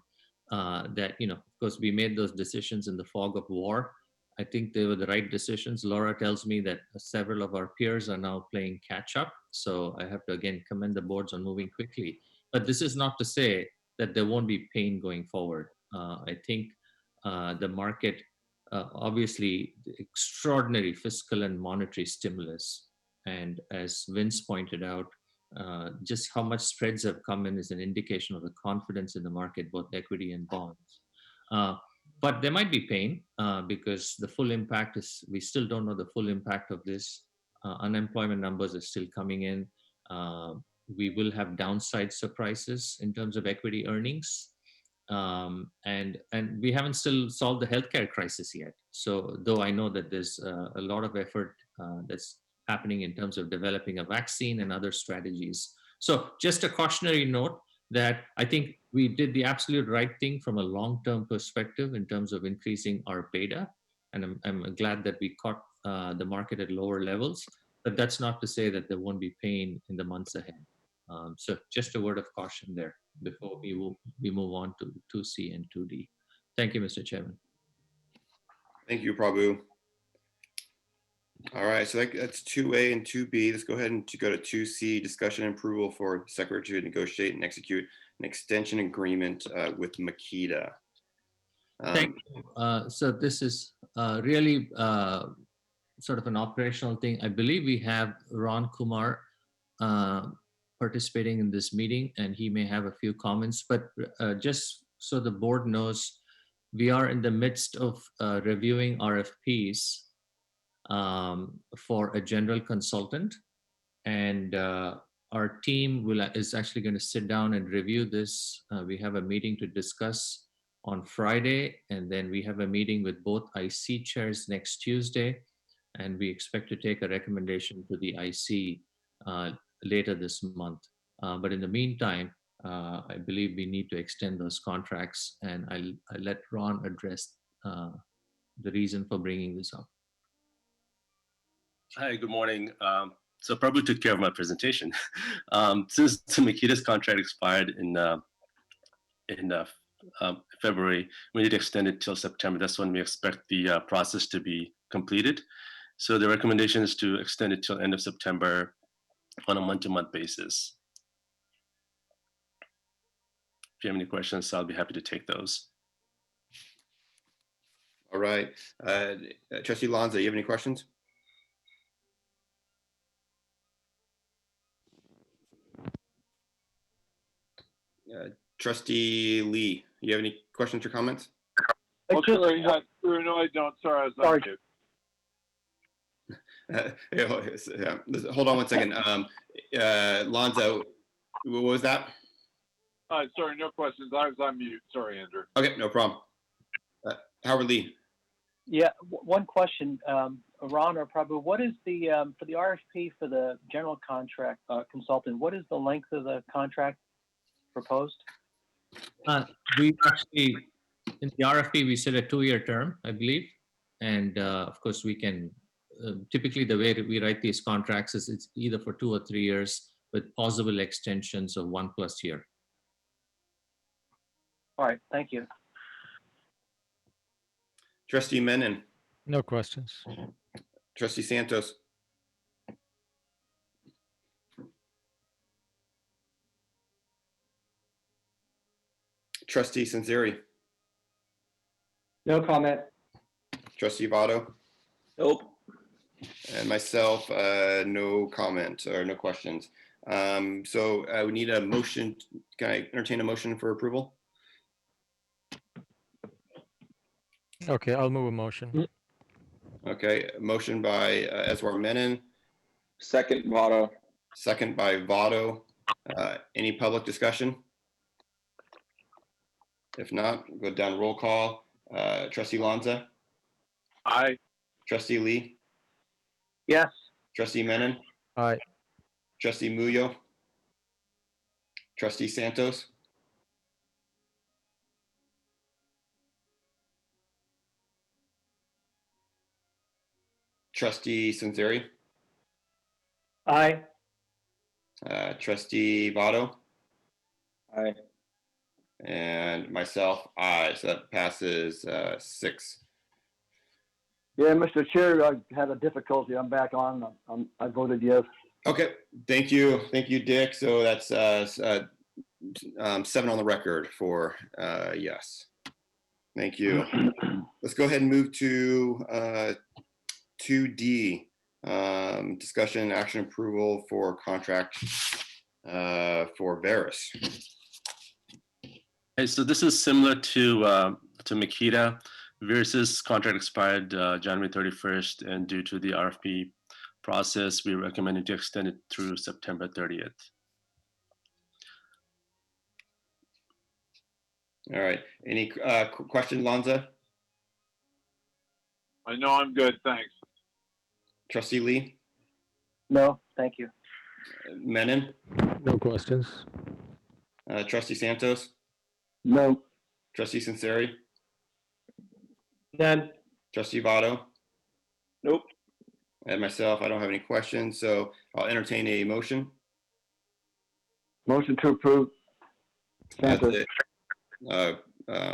that of course we made those decisions in the fog of war. I think they were the right decisions. Laura tells me that several of our peers are now playing catch up. So I have to again commend the boards on moving quickly. But this is not to say that there won't be pain going forward. I think the market. Obviously, the extraordinary fiscal and monetary stimulus, and as Vince pointed out, just how much spreads have come in is an indication of the confidence in the market, both equity and bonds. But there might be pain because the full impact is, we still don't know the full impact of this. Unemployment numbers are still coming in. We will have downside surprises in terms of equity earnings. And we haven't still solved the healthcare crisis yet. So though I know that there's a lot of effort that's happening in terms of developing a vaccine and other strategies. So just a cautionary note that I think we did the absolute right thing from a long-term perspective in terms of increasing our beta. And I'm glad that we caught the market at lower levels, but that's not to say that there won't be pain in the months ahead. So just a word of caution there before we move on to 2C and 2D. Thank you, Mr. Chairman. Thank you, Prabhu. All right, so that's 2A and 2B. Let's go ahead and go to 2C, discussion and approval for Secretary to negotiate and execute an extension agreement with Makita. Thank you. So this is really sort of an operational thing. I believe we have Ron Kumar participating in this meeting, and he may have a few comments, but just so the board knows, we are in the midst of reviewing RFPs for a general consultant, and our team is actually going to sit down and review this. We have a meeting to discuss on Friday, and then we have a meeting with both IC chairs next Tuesday, and we expect to take a recommendation to the IC later this month. But in the meantime, I believe we need to extend those contracts, and I'll let Ron address the reason for bringing this up. Hi, good morning. So Prabhu took care of my presentation. Since Makita's contract expired in February, we need to extend it till September. That's when we expect the process to be completed. So the recommendation is to extend it till end of September. on a month-to-month basis. If you have any questions, I'll be happy to take those. All right. Trustee Lanza, you have any questions? Trustee Lee, you have any questions or comments? Oh, sorry, no, I don't. Sorry, I was on mute. Hold on one second. Lonzo, what was that? Sorry, no questions. I was on mute. Sorry, Andrew. Okay, no problem. Howard Lee. Yeah, one question, Ron or Prabhu, what is the, for the RFP for the general contract consultant, what is the length of the contract proposed? We actually, in the RFP, we said a 2-year term, I believe. And of course, we can, typically the way we write these contracts is it's either for 2 or 3 years with possible extensions of 1+ year. All right, thank you. Trustee Menon. No questions. Trustee Santos. Trustee Sanseri. No comment. Trustee Votto. Nope. And myself, no comment or no questions. So we need a motion. Can I entertain a motion for approval? Okay, I'll move a motion. Okay, motion by Eswar Menon. Second, Votto. Second by Votto. Any public discussion? If not, go down roll call. Trustee Lanza. Aye. Trustee Lee. Yes. Trustee Menon. Aye. Trustee Muyo. Trustee Santos. Trustee Sanseri. Aye. Trustee Votto. Aye. And myself, aye. So that passes 6. Yeah, Mr. Chair, I had a difficulty. I'm back on. I voted yes. Okay, thank you. Thank you, Dick. So that's 7 on the record for yes. Thank you. Let's go ahead and move to 2D, discussion and action approval for contract for Veris. Okay, so this is similar to Makita. Veris's contract expired January 31st, and due to the RFP process, we recommended to extend it through September 30th. All right. Any question, Lanza? I know I'm good, thanks. Trustee Lee? No, thank you. Menon? No questions. Trustee Santos? No. Trustee Sanseri? None. Trustee Votto? Nope. And myself, I don't have any questions, so I'll entertain a motion. Motion to approve. Santos. That's it.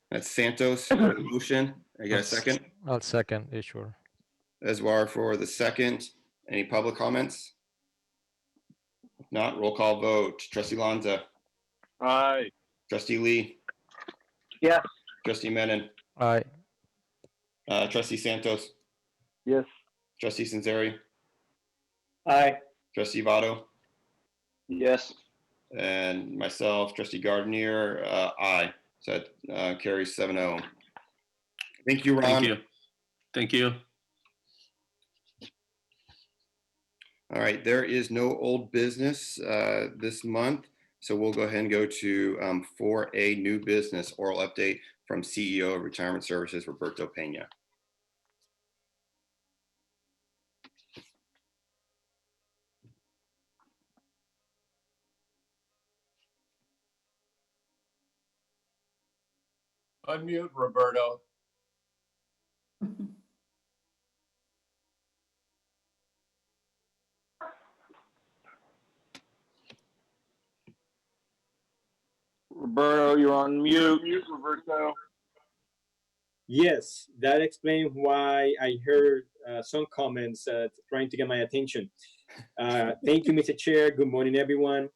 That's Santos for the motion. I get a second. I'll second, sure. Eswar for the second. Any public comments? If not, roll call vote. Trustee Lanza. Aye. Trustee Lee. Yes. Trustee Menon. Aye. Trustee Santos. Yes. Trustee Sanseri. Aye. Trustee Votto. Yes. And myself, Trustee Gardner, aye. So that carries 7-0. Thank you, Ron. Thank you. Thank you. All right, there is no old business this month, so we'll go ahead and go to 4A, new business, oral update from CEO of Retirement Services, Roberto Peria. Unmute Roberto. Roberto, you're on mute. Mute Roberto. Yes, that explains why I heard some comments trying to get my attention. Thank you, Mr. Chair. Good morning, everyone.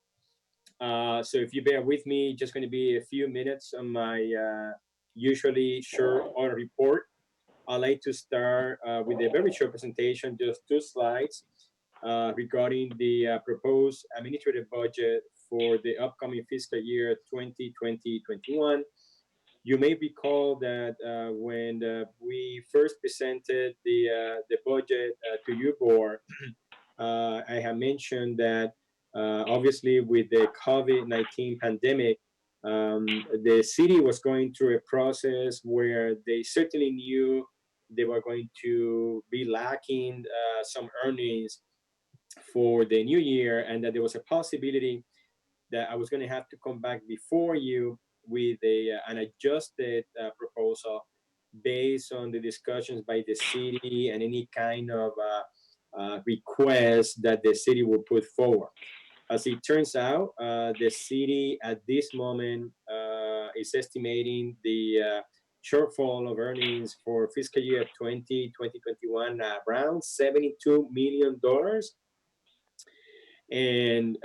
So if you bear with me, just going to be a few minutes on my usually short audit report. I'd like to start with a very short presentation, just 2 slides regarding the proposed administrative budget for the upcoming fiscal year 2020-21. You may recall that when we first presented the budget to your board, I have mentioned that obviously with the COVID-19 pandemic, the city was going through a process where they certainly knew they were going to be lacking some earnings for the new year, and that there was a possibility that I was going to have to come back before you with an adjusted proposal based on the discussions by the city and any kind of request that the city will put forward. As it turns out, the city at this moment is estimating the shortfall of earnings for fiscal year 2021 around $72 million. And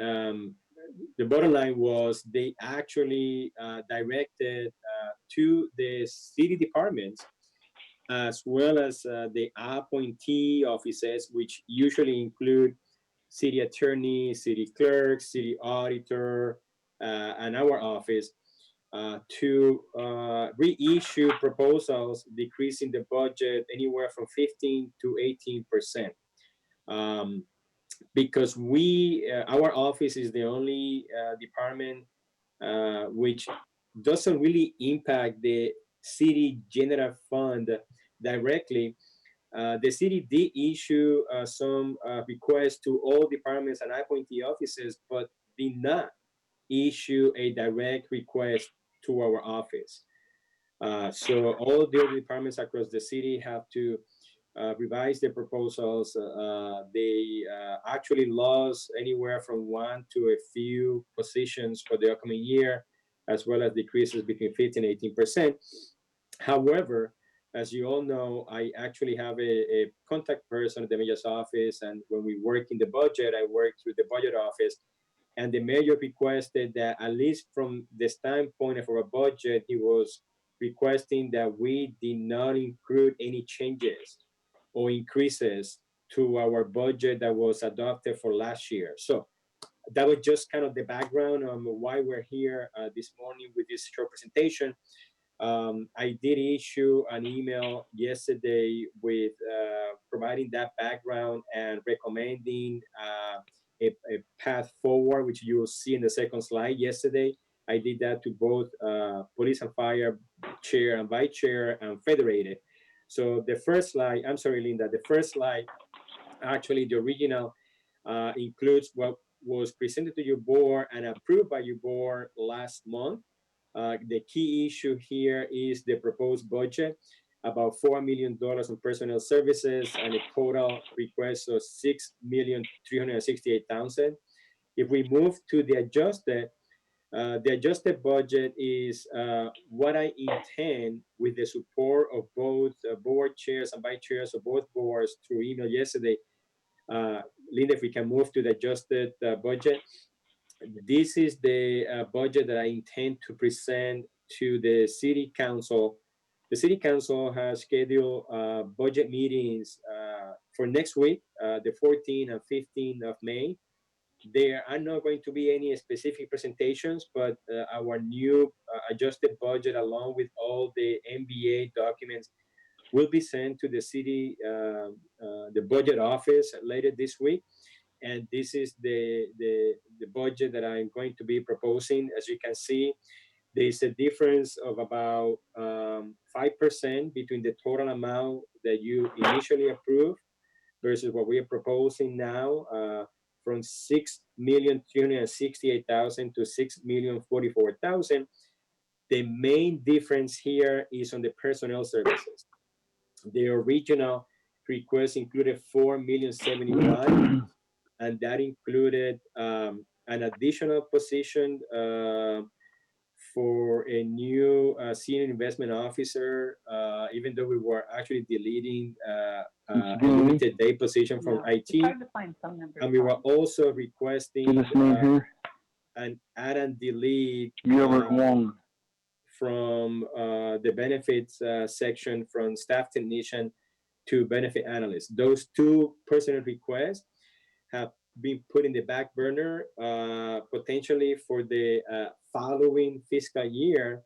the bottom line was they actually directed to the city departments as well as the appointee offices, which usually include city attorney, city clerk, city auditor, and our office, to reissue proposals decreasing the budget anywhere from 15 to 18%. Because our office is the only department which doesn't really impact the city general fund directly. The city did issue some requests to all departments and appointee offices, but did not issue a direct request to our office. So all the other departments across the city have to revise their proposals. They actually lost anywhere from 1 to a few positions for the upcoming year, as well as decreases between 15 and 18%. However, as you all know, I actually have a contact person at the mayor's office, and when we work in the budget, I work through the budget office. And the mayor requested that, at least from the standpoint of our budget, he was requesting that we did not include any changes or increases to our budget that was adopted for last year. So that was just kind of the background on why we're here this morning with this short presentation. I did issue an email yesterday with providing that background and recommending a path forward, which you will see in the second slide. Yesterday, I did that to both Police and Fire Chair and Vice Chair and Federated. So the first slide, I'm sorry, Linda, the first slide, actually the original includes what was presented to your board and approved by your board last month. The key issue here is the proposed budget, about $4 million on personnel services and a total request of $6,368,000. If we move to the adjusted budget is what I intend, with the support of both board chairs and vice chairs of both boards through email yesterday. Linda, if we can move to the adjusted budget. This is the budget that I intend to present to the City Council. The City Council has scheduled budget meetings for next week, the 14th and 15th of May. There are not going to be any specific presentations, but our new adjusted budget, along with all the MBA documents, will be sent to the city, the budget office later this week. And this is the budget that I'm going to be proposing. As you can see, there's a difference of about 5% between the total amount that you initially approved versus what we are proposing now, from $6,368,000 to $6,044,000. The main difference here is on the personnel services. The original request included $4,071,000. And that included an additional position for a new senior investment officer, even though we were actually deleting a limited day position from IT. And we were also requesting an add and delete from the benefits section from staff technician to benefit analyst. Those two personal requests have been put in the back burner potentially for the following fiscal year.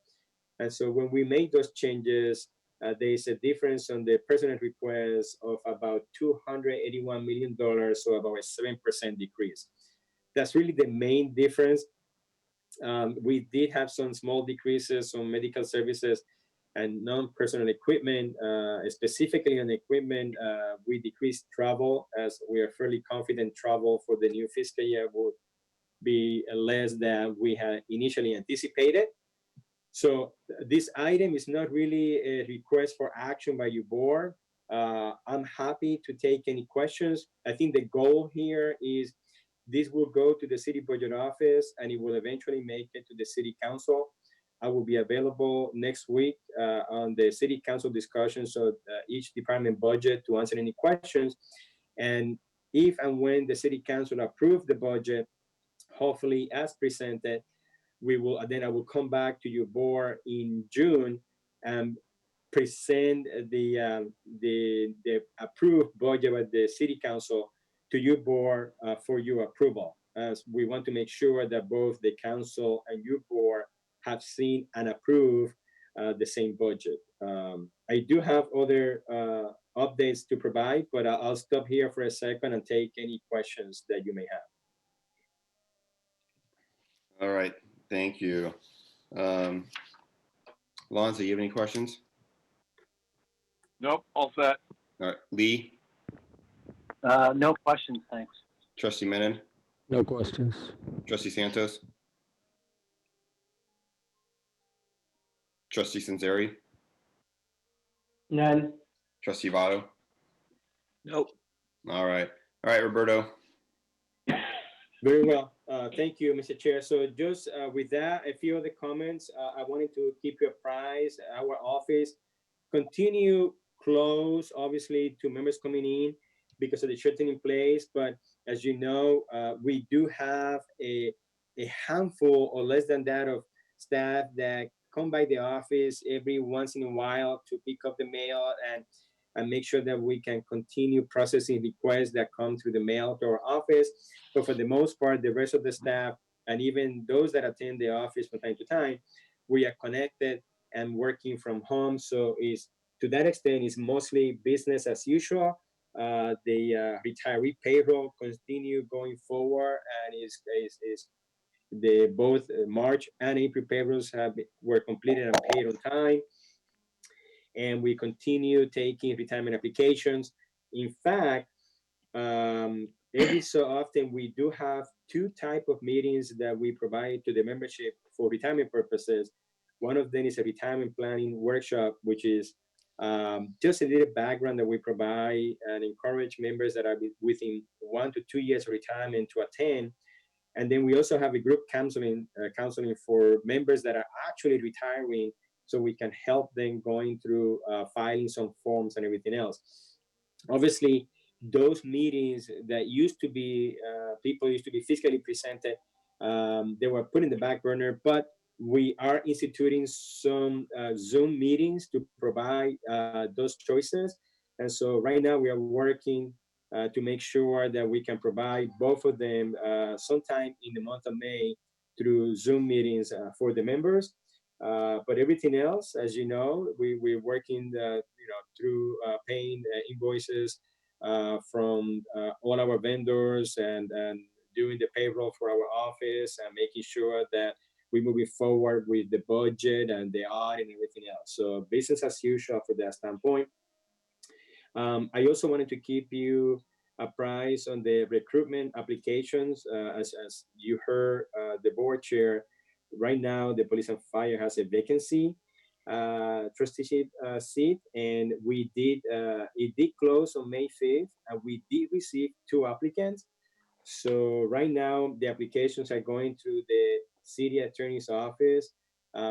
And so when we make those changes, there is a difference on the personal request of about $281 million, so about a 7% decrease. That's really the main difference. We did have some small decreases on medical services and non-personal equipment. Specifically on equipment, we decreased travel, as we are fairly confident travel for the new fiscal year will be less than we had initially anticipated. So this item is not really a request for action by your board. I'm happy to take any questions. I think the goal here is this will go to the city budget office and it will eventually make it to the city council. I will be available next week on the city council discussions of each department budget to answer any questions. And if and when the city council approves the budget, hopefully as presented, we will then I will come back to your board in June and present the approved budget by the city council to your board for your approval, as we want to make sure that both the council and your board have seen and approved the same budget. I do have other updates to provide, but I'll stop here for a second and take any questions that you may have. All right, thank you. Lonzo, you have any questions? Nope, all set. All right, Lee? No questions, thanks. Trustee Menon? No questions. Trustee Santos? Trustee Sanzeri? None. Trustee Votto? Nope. All right, Roberto. Very well. Thank you, Mr. Chair. So just with that, a few other comments. I wanted to keep you apprised. Our office continue close, obviously, to members coming in because of the shelter in place. But as you know, we do have a handful or less than that of staff that come by the office every once in a while to pick up the mail and make sure that we can continue processing requests that come through the mail to our office. But for the most part, the rest of the staff and even those that attend the office from time to time, we are connected and working from home. So is to that extent, it's mostly business as usual. The retiree payroll continue going forward, and is the both March and April payrolls were completed and paid on time. And we continue taking retirement applications. In fact, every so often we do have two types of meetings that we provide to the membership for retirement purposes. One of them is a retirement planning workshop, which is just a little background that we provide and encourage members that are within 1 to 2 years of retirement to attend. And then we also have a group counseling for members that are actually retiring, so we can help them going through filing some forms and everything else. Obviously, those meetings that used to be, people used to be physically presented, they were put in the back burner, but we are instituting some Zoom meetings to provide those choices. And so right now we are working to make sure that we can provide both of them sometime in the month of May through Zoom meetings for the members. But everything else, as you know, we're working through paying invoices from all our vendors and doing the payroll for our office and making sure that we're moving forward with the budget and the audit and everything else. So business as usual for that standpoint. I also wanted to keep you apprised on the recruitment applications. As you heard the board chair, right now the police and fire has a vacancy trusteeship seat, and it did close on May 5th, and we did receive 2 applicants. So right now the applications are going to the city attorney's office.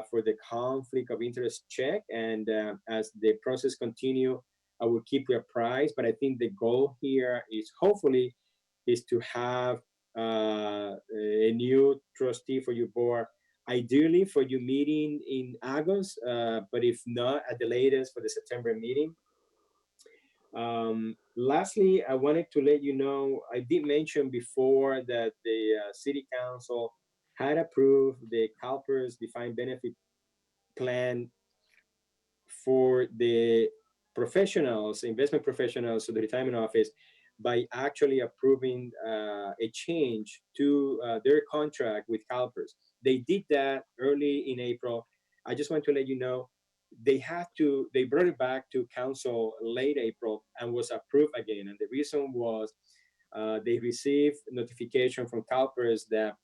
for the conflict of interest check. And as the process continue, I will keep you apprised. But I think the goal here is hopefully is to have a new trustee for your board, ideally for your meeting in August, but if not, at the latest for the September meeting. Lastly, I wanted to let you know, I did mention before that the City Council had approved the CalPERS defined benefit plan for the professionals, investment professionals, so the retirement office, by actually approving a change to their contract with CalPERS. They did that early in April. I just want to let you know, they brought it back to council late April and was approved again. And the reason was they received notification from CalPERS that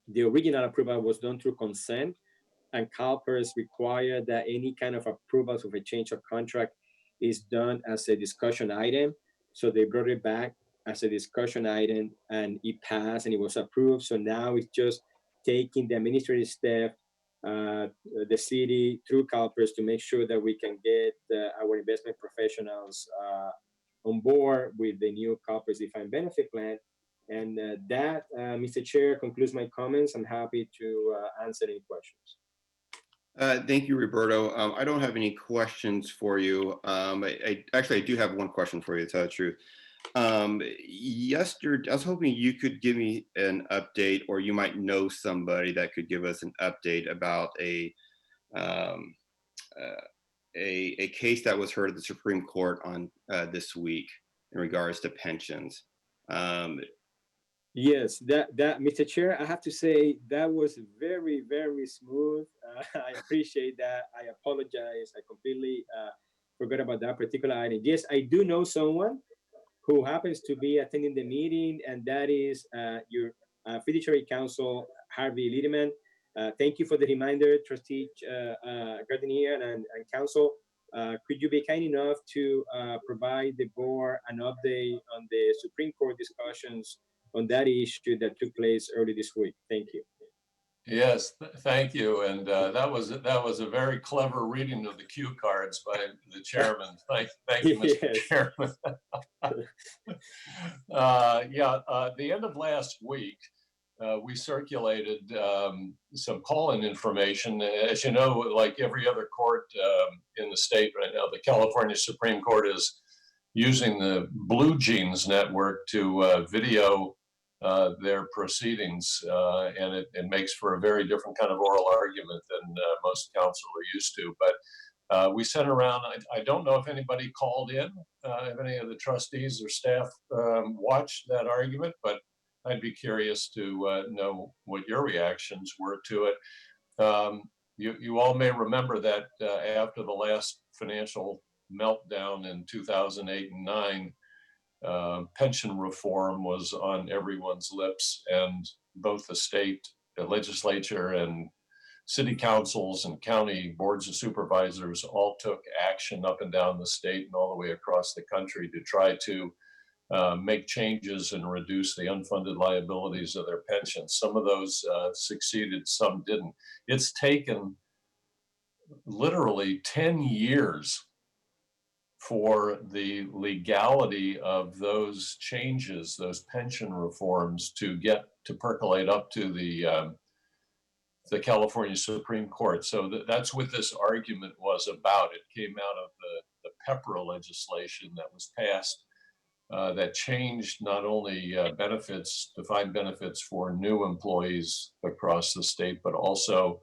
the original approval was done through consent, and CalPERS required that any kind of approvals of a change of contract is done as a discussion item. So they brought it back as a discussion item, and it passed and it was approved. So now it's just taking the administrative step, the city through CalPERS, to make sure that we can get our investment professionals on board with the new CalPERS defined benefit plan. And that, Mr. Chair, concludes my comments. I'm happy to answer any questions. Thank you, Roberto. I don't have any questions for you. Actually, I do have one question for you, to tell the truth. Yesterday, I was hoping you could give me an update, or you might know somebody that could give us an update about a case that was heard at the Supreme Court on this week in regards to pensions. Yes, that Mr. Chair, I have to say that was very, very smooth. I appreciate that. I apologize. I completely forgot about that particular item. Yes, I do know someone who happens to be attending the meeting, and that is your fiduciary counsel, Harvey Liederman. Thank you for the reminder, Trustee Gardenier and counsel. Could you be kind enough to provide the board an update on the Supreme Court discussions on that issue that took place early this week? Thank you. Yes, thank you. And that was a very clever reading of the cue cards by the chairman. Thank you, Mr. Yes. Chairman. The end of last week, we circulated some call-in information. As you know, like every other court in the state right now, the California Supreme Court is using the Blue Jeans network to video their proceedings, and it makes for a very different kind of oral argument than most counsel are used to. But we sent around, I don't know if anybody called in, if any of the trustees or staff watched that argument, but I'd be curious to know what your reactions were to it. You all may remember that after the last financial meltdown in 2008 and 9, pension reform was on everyone's lips, and both the state legislature and city councils and county boards of supervisors all took action up and down the state and all the way across the country to try to make changes and reduce the unfunded liabilities of their pensions. Some of those succeeded, some didn't. It's taken literally 10 years for the legality of those changes, those pension reforms, to get to percolate up to the California Supreme Court. So that's what this argument was about. It came out of the PEPRA legislation that was passed that changed not only benefits, defined benefits for new employees across the state, but also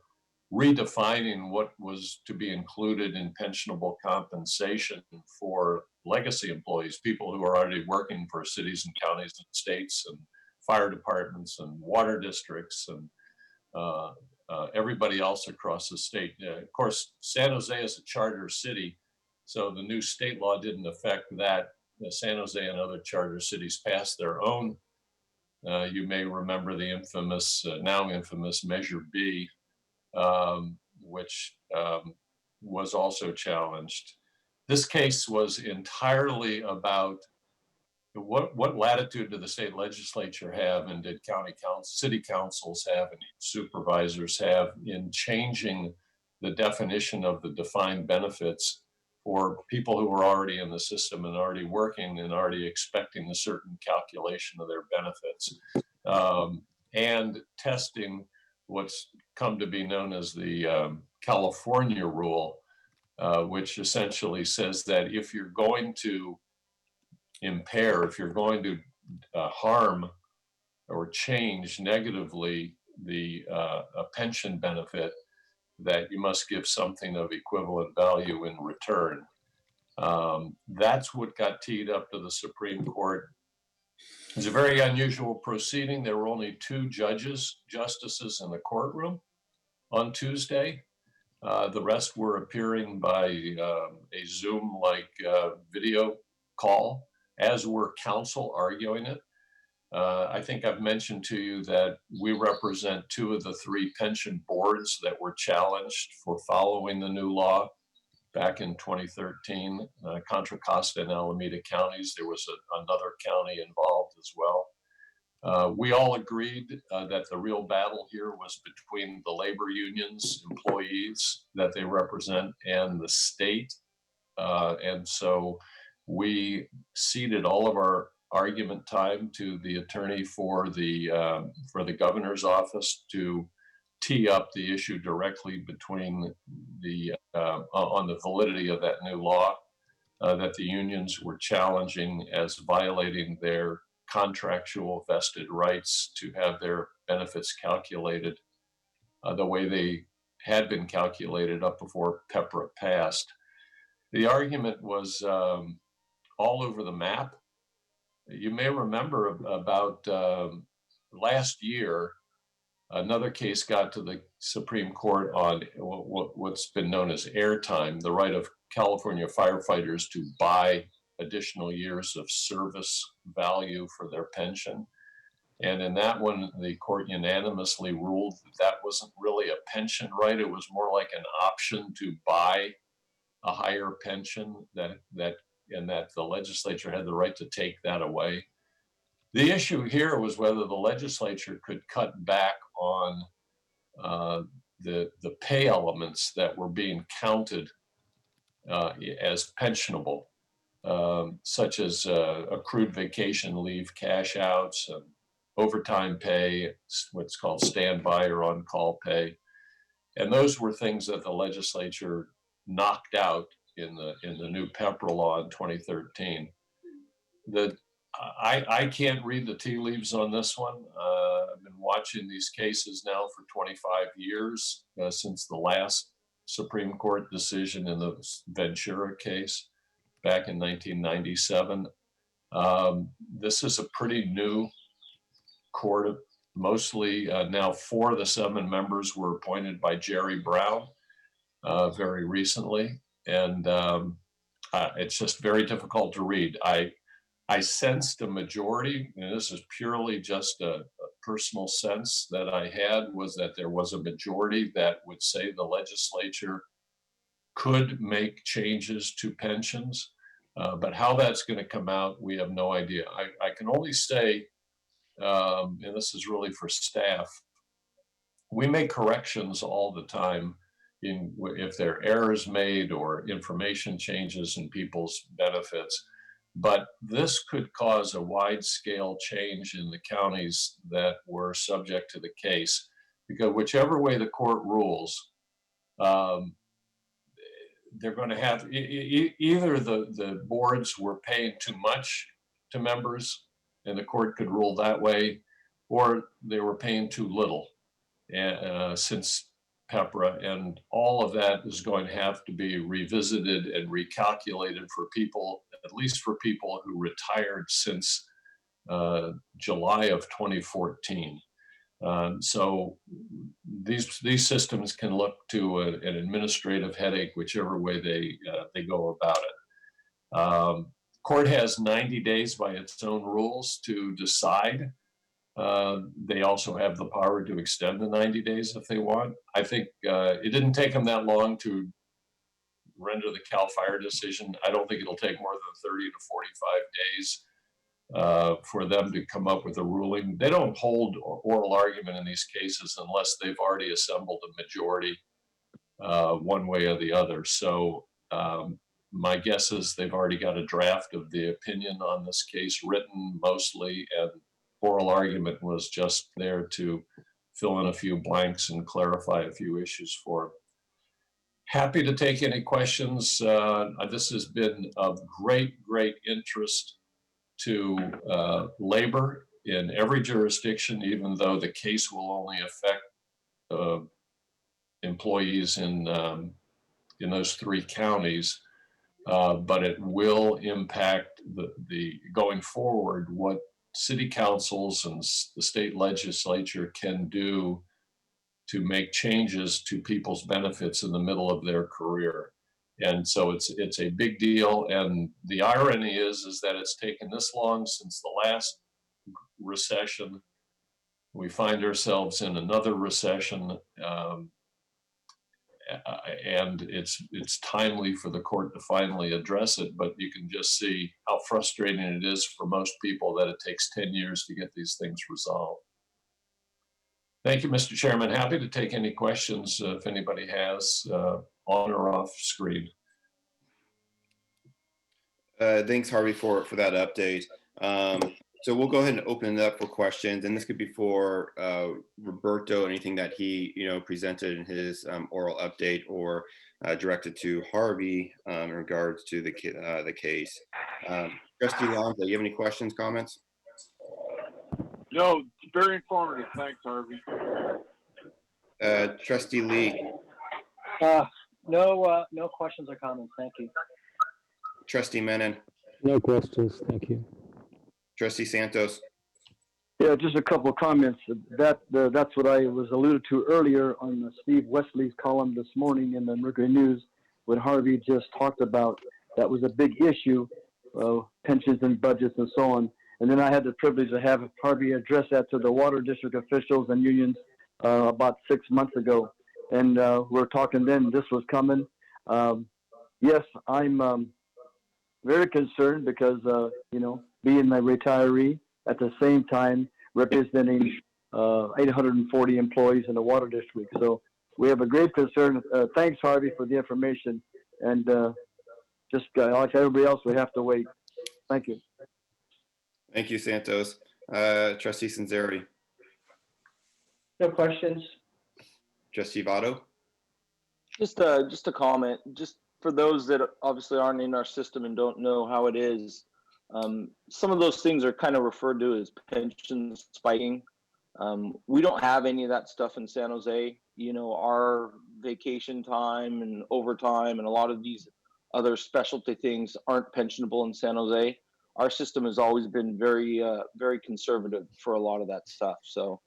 redefining what was to be included in pensionable compensation for legacy employees, people who are already working for cities and counties and states and fire departments and water districts and everybody else across the state. Of course, San Jose is a charter city, so the new state law didn't affect that. San Jose and other charter cities passed their own. You may remember the infamous, now infamous Measure B, which was also challenged. This case was entirely about what latitude do the state legislature have, and did county council, city councils have, and supervisors have in changing the definition of the defined benefits for people who are already in the system and already working and already expecting a certain calculation of their benefits, and testing what's come to be known as the California rule, which essentially says that if you're going to impair, if you're going to harm or change negatively a pension benefit, that you must give something of equivalent value in return. That's what got teed up to the Supreme Court. It's a very unusual proceeding. There were only 2 justices in the courtroom on Tuesday. The rest were appearing by a Zoom-like video call, as were counsel arguing it. I think I've mentioned to you that we represent 2 of the 3 pension boards that were challenged for following the new law back in 2013. Contra Costa and Alameda counties, there was another county involved as well. We all agreed that the real battle here was between the labor unions, employees that they represent, and the state. And so we ceded all of our argument time to the attorney for the governor's office to tee up the issue directly between on the validity of that new law that the unions were challenging as violating their contractual vested rights to have their benefits calculated the way they had been calculated up before PEPRA passed. The argument was all over the map. You may remember about last year, another case got to the Supreme Court on what's been known as airtime, the right of California firefighters to buy additional years of service value for their pension. And in that one, the court unanimously ruled that that wasn't really a pension right. It was more like an option to buy a higher pension, and that the legislature had the right to take that away. The issue here was whether the legislature could cut back on the pay elements that were being counted as pensionable, such as accrued vacation leave cash outs, overtime pay, what's called standby or on-call pay. And those were things that the legislature knocked out in the new PEPRA law in 2013. I can't read the tea leaves on this one. I've been watching these cases now for 25 years, since the last Supreme Court decision in the Ventura case back in 1997. This is a pretty new court. Mostly now 4 of the 7 members were appointed by Jerry Brown very recently. And it's just very difficult to read. I sensed a majority, and this is purely just a personal sense that I had, was that there was a majority that would say the legislature could make changes to pensions. But how that's going to come out, we have no idea. I can only say, and this is really for staff, we make corrections all the time if there are errors made or information changes in people's benefits. But this could cause a wide-scale change in the counties that were subject to the case, because whichever way the court rules, they're going to have either the boards were paying too much to members, and the court could rule that way, or they were paying too little since PEPRA, and all of that is going to have to be revisited and recalculated for people, at least for people who retired since July of 2014. So these systems can look to an administrative headache, whichever way they go about it. Court has 90 days by its own rules to decide. They also have the power to extend the 90 days if they want. I think it didn't take them that long to render the CAL FIRE decision. I don't think it'll take more than 30 to 45 days for them to come up with a ruling. They don't hold oral argument in these cases unless they've already assembled a majority one way or the other. So my guess is they've already got a draft of the opinion on this case written mostly, and oral argument was just there to fill in a few blanks and clarify a few issues for them. Happy to take any questions. This has been of great interest to labor in every jurisdiction, even though the case will only affect employees in those 3 counties. But it will impact the going forward what city councils and the state legislature can do to make changes to people's benefits in the middle of their career. And so it's a big deal. And the irony is that it's taken this long since the last recession. We find ourselves in another recession. And it's timely for the court to finally address it, but you can just see how frustrating it is for most people that it takes 10 years to get these things resolved. Thank you, Mr. Chairman. Happy to take any questions if anybody has on or off screen. Thanks, Harvey, for that update. So we'll go ahead and open it up for questions, and this could be for Roberto, anything that he presented in his oral update, or directed to Harvey in regards to the case. Trustee Lonza, do you have any questions, comments? No, very informative. Thanks, Harvey. Trustee Lee. No questions or comments. Thank you. Trustee Menon. No questions. Thank you. Trustee Santos. Yeah, just a couple of comments. That's what I was alluded to earlier on Steve Wesley's column this morning in the Mercury News, what Harvey just talked about. That was a big issue, pensions and budgets and so on. And then I had the privilege to have Harvey address that to the water district officials and unions about 6 months ago. And we're talking then, this was coming. Yes, I'm very concerned because, being a retiree, at the same time representing 840 employees in the water district. So we have a great concern. Thanks, Harvey, for the information. And just like everybody else, we have to wait. Thank you. Thank you, Santos. Trustee Sanzeri. No questions. Trustee Votto. Just a comment. Just for those that obviously aren't in our system and don't know how it is, some of those things are kind of referred to as pension spiking. We don't have any of that stuff in San Jose. Our vacation time and overtime and a lot of these other specialty things aren't pensionable in San Jose. Our system has always been very, very conservative for a lot of that stuff. So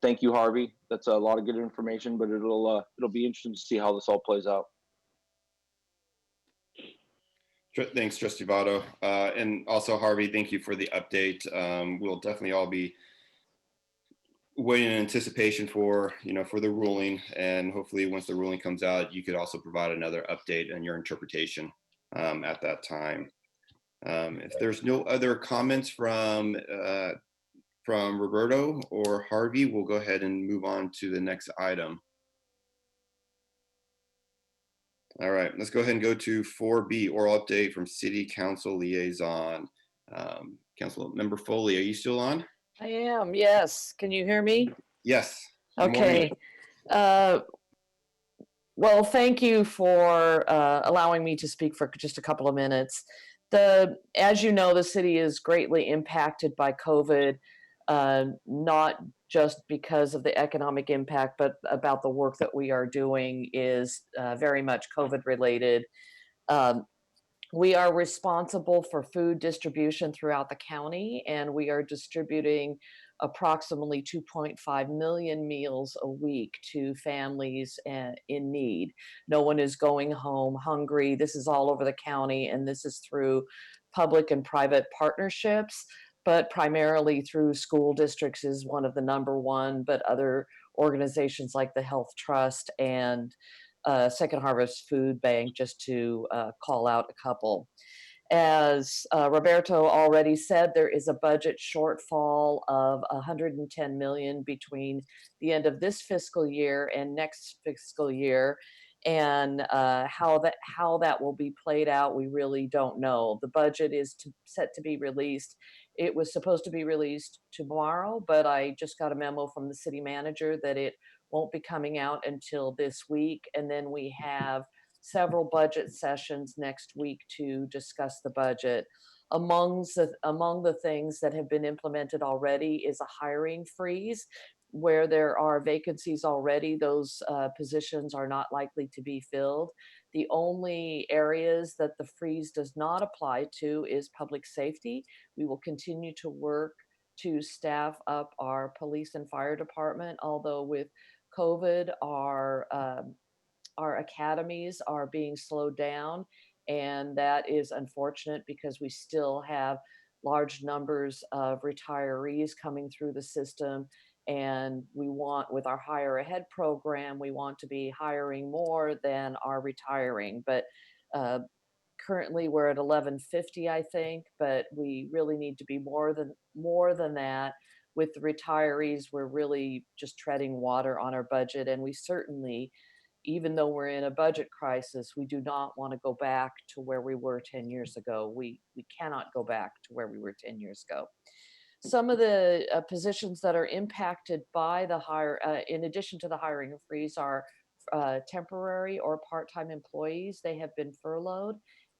thank you, Harvey. That's a lot of good information, but it'll be interesting to see how this all plays out. Thanks, Trustee Votto. And also, Harvey, thank you for the update. We'll definitely all be waiting in anticipation for the ruling. And hopefully once the ruling comes out, you could also provide another update on your interpretation at that time. If there's no other comments from Roberto or Harvey, we'll go ahead and move on to the next item. All right, let's go ahead and go to 4B, oral update from City Council Liaison. Council Member Foley, are you still on? I am, yes. Can you hear me? Yes. Okay. Well, thank you for allowing me to speak for just a couple of minutes. As you know, the city is greatly impacted by COVID, not just because of the economic impact, but about the work that we are doing is very much COVID related. We are responsible for food distribution throughout the county, and we are distributing approximately 2.5 million meals a week to families in need. No one is going home hungry. This is all over the county, and this is through public and private partnerships, but primarily through school districts is one of the number one, but other organizations like the Health Trust and Second Harvest Food Bank, just to call out a couple. As Roberto already said, there is a budget shortfall of 110 million between the end of this fiscal year and next fiscal year. And how that will be played out, we really don't know. The budget is set to be released. It was supposed to be released tomorrow, but I just got a memo from the city manager that it won't be coming out until this week. And then we have several budget sessions next week to discuss the budget. Among the things that have been implemented already is a hiring freeze. Where there are vacancies already, those positions are not likely to be filled. The only areas that the freeze does not apply to is public safety. We will continue to work to staff up our police and fire department, although with COVID, our academies are being slowed down, and that is unfortunate because we still have large numbers of retirees coming through the system. And we want, with our Hire Ahead program, we want to be hiring more than are retiring. But currently we're at 1150, I think, but we really need to be more than that. With the retirees, we're really just treading water on our budget, and we certainly, even though we're in a budget crisis, we do not want to go back to where we were 10 years ago. We cannot go back to where we were 10 years ago. Some of the positions that are impacted by the in addition to the hiring freeze, are temporary or part-time employees. They have been furloughed,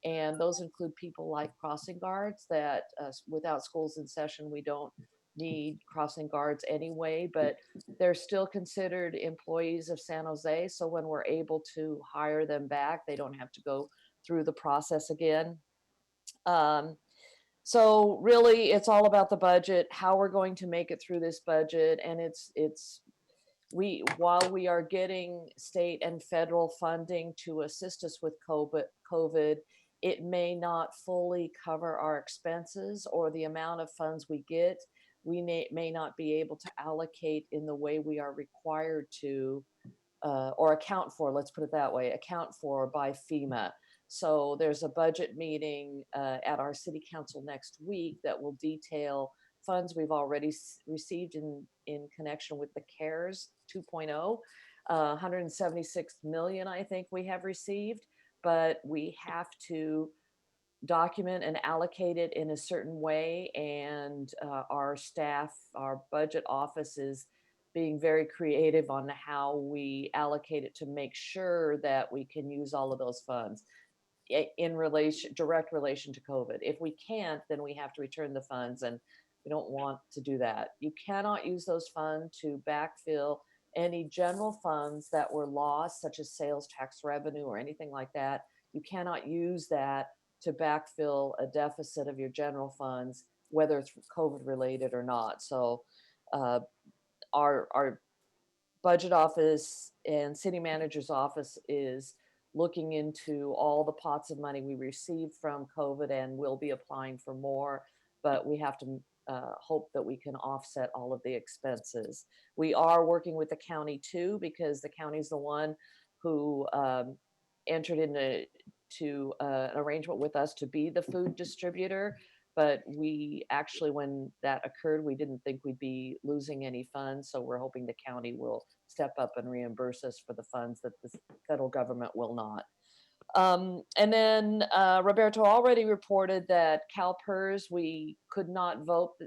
and those include people like crossing guards that without schools in session, we don't need crossing guards anyway, but they're still considered employees of San Jose. So when we're able to hire them back, they don't have to go through the process again. So really, it's all about the budget, how we're going to make it through this budget. And while we are getting state and federal funding to assist us with COVID, it may not fully cover our expenses or the amount of funds we get. We may not be able to allocate in the way we are required to, or account for, let's put it that way, account for by FEMA. So there's a budget meeting at our city council next week that will detail funds we've already received in connection with the CARES 2.0. 176 million, I think we have received, but we have to document and allocate it in a certain way. And our staff, our budget office is being very creative on how we allocate it to make sure that we can use all of those funds in direct relation to COVID. If we can't, then we have to return the funds, and we don't want to do that. You cannot use those funds to backfill any general funds that were lost, such as sales tax revenue or anything like that. You cannot use that to backfill a deficit of your general funds, whether it's COVID related or not. So our budget office and city manager's office is looking into all the pots of money we received from COVID, and we'll be applying for more, but we have to hope that we can offset all of the expenses. We are working with the county too, because the county is the one who entered into an arrangement with us to be the food distributor. But we actually, when that occurred, we didn't think we'd be losing any funds. So we're hoping the county will step up and reimburse us for the funds that the federal government will not. And then Roberto already reported that CalPERS, we could not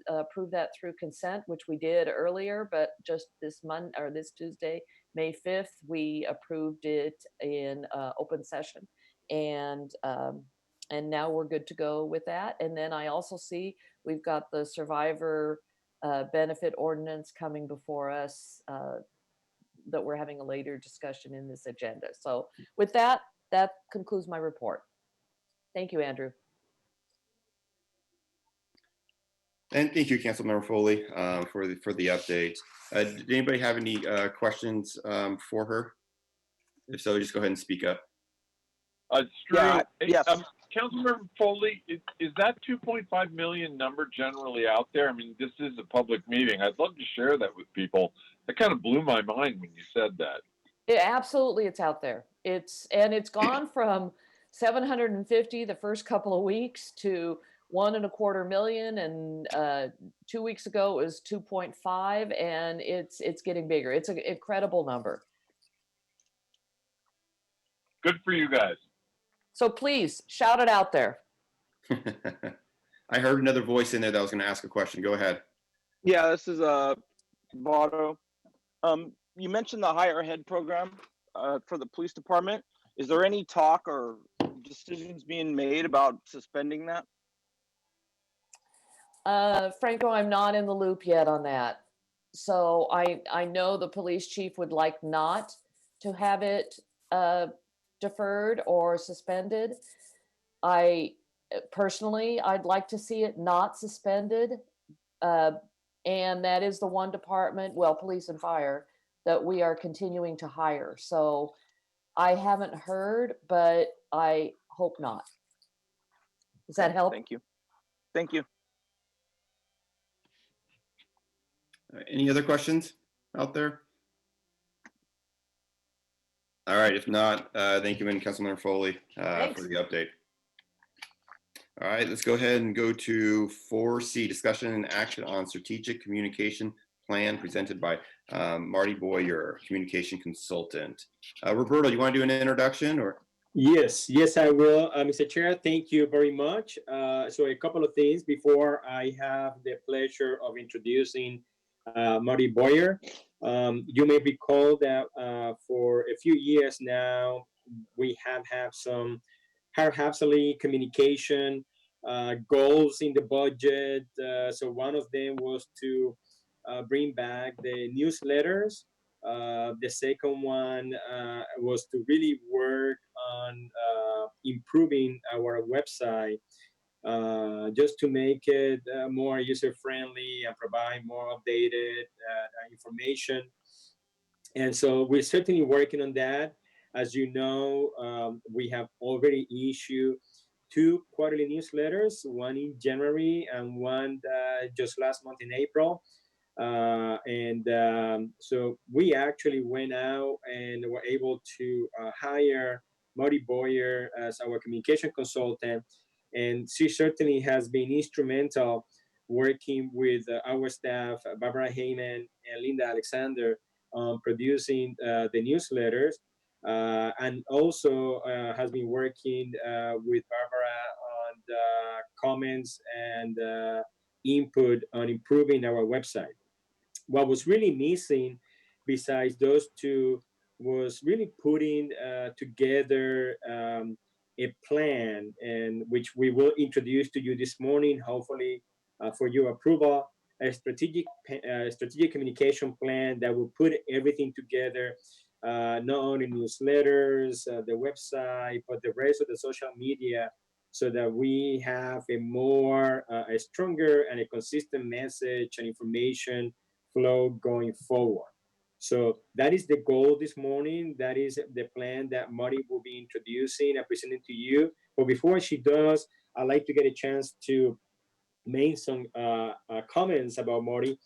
approve that through consent, which we did earlier, but just this Tuesday, May 5th, we approved it in open session. And now we're good to go with that. And then I also see we've got the survivor benefit ordinance coming before us that we're having a later discussion in this agenda. So with that, that concludes my report. Thank you, Andrew. And thank you, Councilmember Foley, for the update. Did anybody have any questions for her? If so, just go ahead and speak up. It's true. Yeah, yes. Councilmember Foley, is that 2.5 million number generally out there? I mean, this is a public meeting. I'd love to share that with people. That kind of blew my mind when you said that. Absolutely, it's out there. It's gone from 750 the first couple of weeks to 1.25 million, and 2 weeks ago it was 2.5, and it's getting bigger. It's an incredible number. Good for you guys. So please shout it out there. I heard another voice in there that was going to ask a question. Go ahead. Yeah, this is Votto. You mentioned the hire ahead program for the police department. Is there any talk or decisions being made about suspending that? Franco, I'm not in the loop yet on that. So I know the police chief would like not to have it deferred or suspended. Personally, I'd like to see it not suspended. And that is the one department, well, police and fire, that we are continuing to hire. So I haven't heard, but I hope not. Does that help? Thank you. Thank you. Any other questions out there? All right, if not, thank you, Councilmember Foley, for the update. All right, let's go ahead and go to 4C, discussion and action on strategic communication plan presented by Marty Boyer, communication consultant. Roberto, you want to do an introduction or? Yes, I will. Mr. Chair, thank you very much. So a couple of things before I have the pleasure of introducing Marty Boyer. You may recall that for a few years now, we have had some haphazardly communication goals in the budget. So one of them was to bring back the newsletters. The second one was to really work on improving our website just to make it more user-friendly and provide more updated information. And so we're certainly working on that. As you know, we have already issued 2 quarterly newsletters, one in January and one just last month in April. So we actually went out and were able to hire Marty Boyer as our communication consultant. And she certainly has been instrumental working with our staff, Barbara Heyman and Linda Alexander, on producing the newsletters. And also has been working with Barbara on the comments and input on improving our website. What was really missing besides those 2 was really putting together a plan, and which we will introduce to you this morning, hopefully for your approval, a strategic communication plan that will put everything together, not only newsletters, the website, but the rest of the social media, so that we have a stronger and a consistent message and information flow going forward. So that is the goal this morning. That is the plan that Marty will be introducing and presenting to you. But before she does, I'd like to get a chance to make some comments about Marty.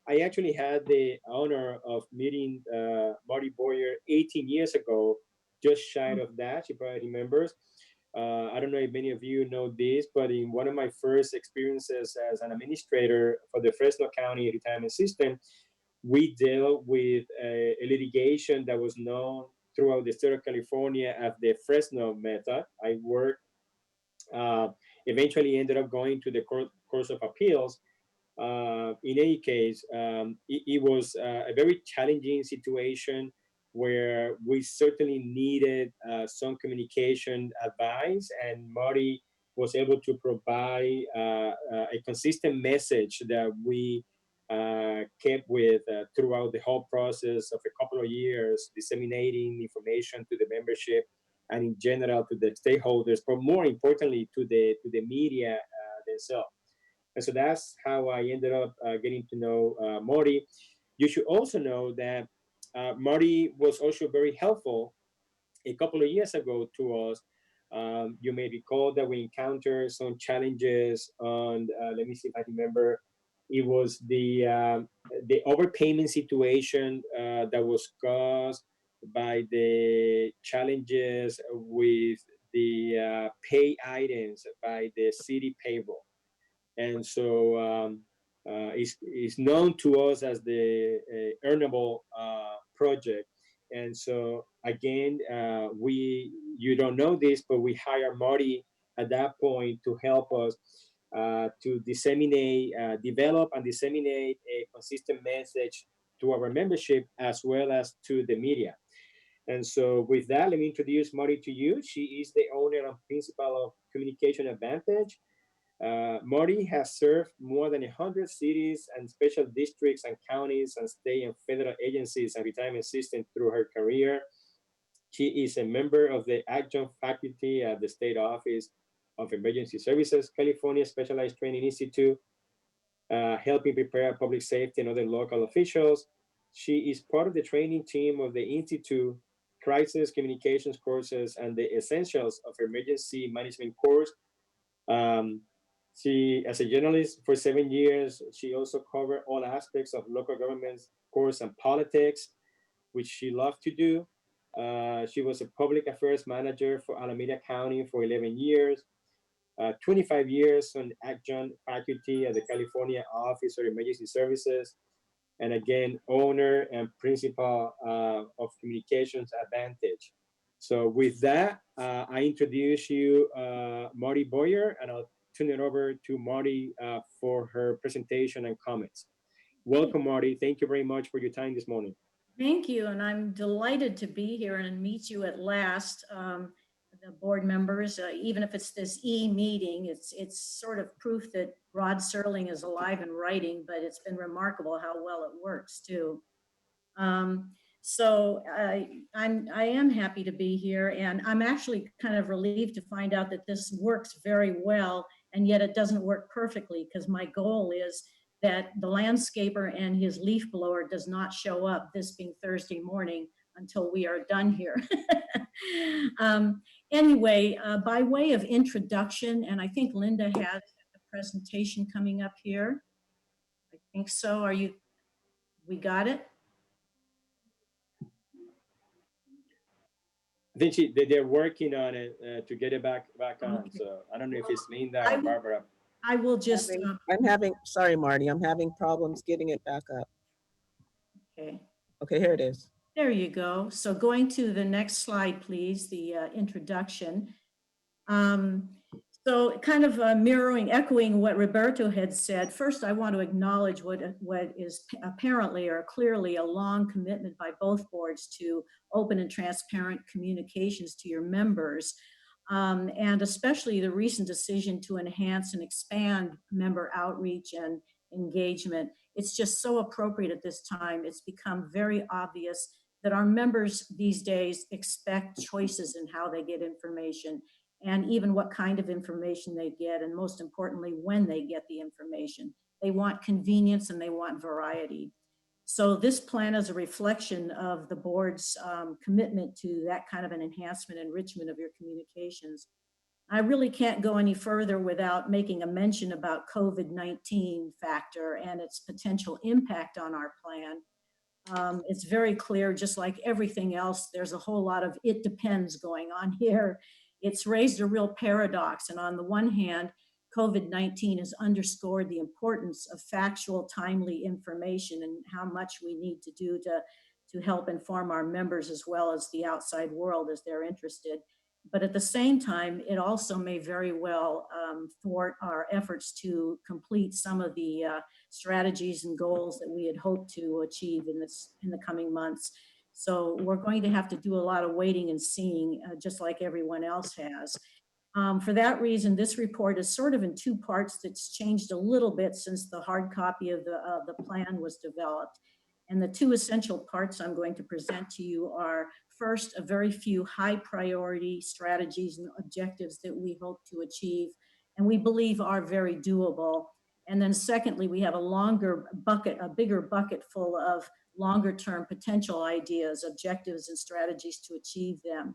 I actually had the honor of meeting Marty Boyer 18 years ago, just shy of that, she probably remembers. I don't know if many of you know this, but in one of my first experiences as an administrator for the Fresno County retirement system, we dealt with a litigation that was known throughout the state of California as the Fresno method. I worked, eventually ended up going to the Court of Appeals. In any case, it was a very challenging situation where we certainly needed some communication advice, and Marty was able to provide a consistent message that we kept with throughout the whole process of a couple of years, disseminating information to the membership and in general to the stakeholders, but more importantly to the media themselves. And so that's how I ended up getting to know Marty. You should also know that Marty was also very helpful a couple of years ago to us. You may recall that we encountered some challenges on, let me see if I remember, it was the overpayment situation that was caused by the challenges with the pay items by the city payroll. And so it's known to us as the earnable project. And so again, you don't know this, but we hire Marty at that point to help us to develop and disseminate a consistent message to our membership as well as to the media. And so with that, let me introduce Marty to you. She is the owner and principal of Communication Advantage. Marty has served more than 100 cities and special districts and counties and state and federal agencies and retirement systems through her career. She is a member of the adjunct faculty at the State Office of Emergency Services, California Specialized Training Institute, helping prepare public safety and other local officials. She is part of the training team of the Institute Crisis Communications courses and the Essentials of Emergency Management course. She, as a journalist for 7 years, she also covered all aspects of local government's course and politics, which she loved to do. She was a public affairs manager for Alameda County for 11 years, 25 years on adjunct faculty at the California Office of Emergency Services, and again, owner and principal of Communications Advantage. So with that, I introduce you Marty Boyer, and I'll turn it over to Marty for her presentation and comments. Welcome, Marty. Thank you very much for your time this morning. Thank you, and I'm delighted to be here and meet you at last, the board members. Even if it's this e-meeting, it's sort of proof that Rod Serling is alive and writing, but it's been remarkable how well it works too. So I am happy to be here, and I'm actually kind of relieved to find out that this works very well, and yet it doesn't work perfectly, because my goal is that the landscaper and his leaf blower does not show up, this being Thursday morning, until we are done here. Anyway, by way of introduction, and I think Linda has a presentation coming up here. I think so. We got it? I think they're working on it to get it back on. Okay. So I don't know if it's Linda or Barbara. I will just. Sorry, Marty, I'm having problems getting it back up. Okay. Okay, here it is. There you go. So going to the next slide, please, the introduction. So kind of echoing what Roberto had said, first I want to acknowledge what is apparently or clearly a long commitment by both boards to open and transparent communications to your members, and especially the recent decision to enhance and expand member outreach and engagement. It's just so appropriate at this time. It's become very obvious that our members these days expect choices in how they get information, and even what kind of information they get, and most importantly, when they get the information. They want convenience and they want variety. So this plan is a reflection of the board's commitment to that kind of an enhancement, enrichment of your communications. I really can't go any further without making a mention about COVID-19 factor and its potential impact on our plan. It's very clear, just like everything else, there's a whole lot of it depends going on here. It's raised a real paradox. And on the one hand, COVID-19 has underscored the importance of factual, timely information and how much we need to do to help inform our members as well as the outside world as they're interested. But at the same time, it also may very well thwart our efforts to complete some of the strategies and goals that we had hoped to achieve in the coming months. So we're going to have to do a lot of waiting and seeing, just like everyone else has. For that reason, this report is sort of in two parts. That's changed a little bit since the hard copy of the plan was developed. And the two essential parts I'm going to present to you are, first, a very few high priority strategies and objectives that we hope to achieve and we believe are very doable. And then secondly, we have a bigger bucket full of longer term potential ideas, objectives, and strategies to achieve them.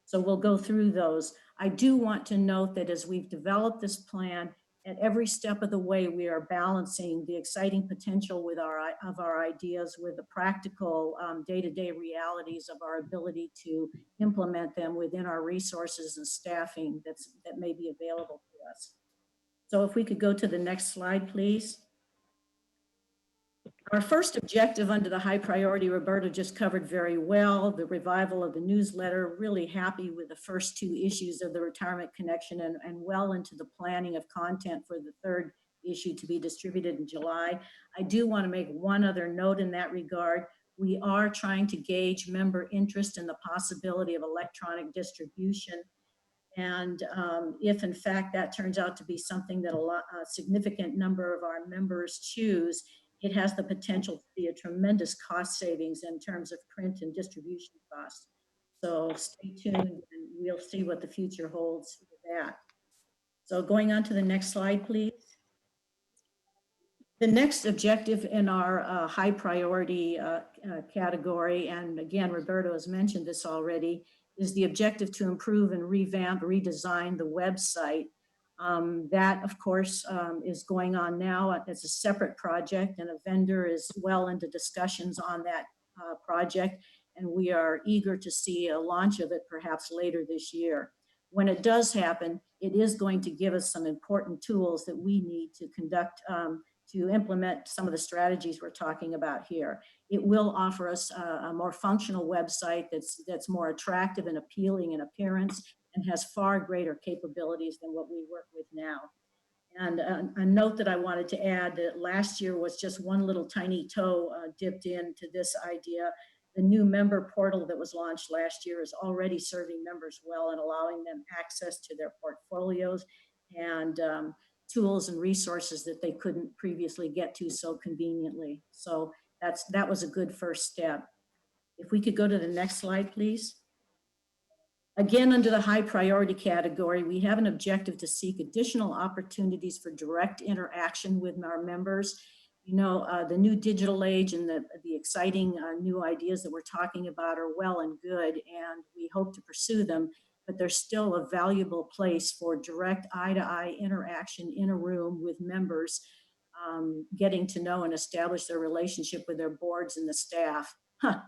So we'll go through those. I do want to note that as we've developed this plan, At every step of the way, we are balancing the exciting potential of our ideas with the practical day-to-day realities of our ability to implement them within our resources and staffing that may be available to us. So if we could go to the next slide, please. Our first objective under the high priority, Roberto just covered very well, the revival of the newsletter. Really happy with the first two issues of the Retirement Connection and well into the planning of content for the third issue to be distributed in July. I do want to make one other note in that regard. We are trying to gauge member interest in the possibility of electronic distribution. And if in fact that turns out to be something that a significant number of our members choose, it has the potential to be a tremendous cost savings in terms of print and distribution costs. So stay tuned and we'll see what the future holds with that. So going on to the next slide, please. The next objective in our high priority category, and again, Roberto has mentioned this already, is the objective to improve and revamp, redesign the website. That, of course, is going on now as a separate project, and a vendor is well into discussions on that project, and we are eager to see a launch of it perhaps later this year. When it does happen, it is going to give us some important tools that we need to conduct, to implement some of the strategies we're talking about here. It will offer us a more functional website that's more attractive and appealing in appearance, and has far greater capabilities than what we work with now. And a note that I wanted to add, that last year was just one little tiny toe dipped into this idea. The new member portal that was launched last year is already serving members well and allowing them access to their portfolios and tools and resources that they couldn't previously get to so conveniently. So that was a good first step. If we could go to the next slide, please. Again, under the high priority category, we have an objective to seek additional opportunities for direct interaction with our members. You know, the new digital age and the exciting new ideas that we're talking about are well and good, and we hope to pursue them, but there's still a valuable place for direct eye-to-eye interaction in a room with members, getting to know and establish their relationship with their boards and the staff.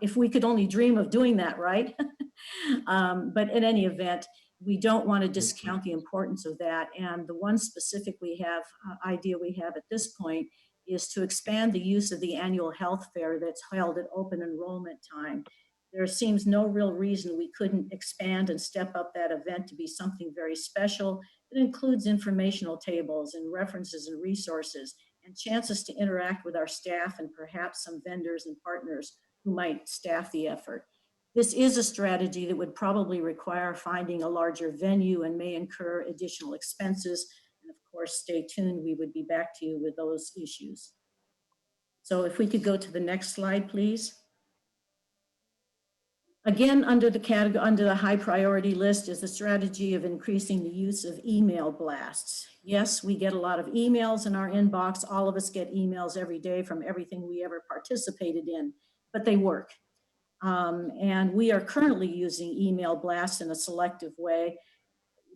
If we could only dream of doing that, right? But in any event, we don't want to discount the importance of that. And the one specific idea we have at this point is to expand the use of the annual health fair that's held at open enrollment time. There seems no real reason we couldn't expand and step up that event to be something very special that includes informational tables and references and resources and chances to interact with our staff and perhaps some vendors and partners who might staff the effort. This is a strategy that would probably require finding a larger venue and may incur additional expenses. And of course, stay tuned. We would be back to you with those issues. So if we could go to the next slide, please. Again, under the high priority list is the strategy of increasing the use of email blasts. Yes, we get a lot of emails in our inbox. All of us get emails every day from everything we ever participated in, but they work. And we are currently using email blasts in a selective way,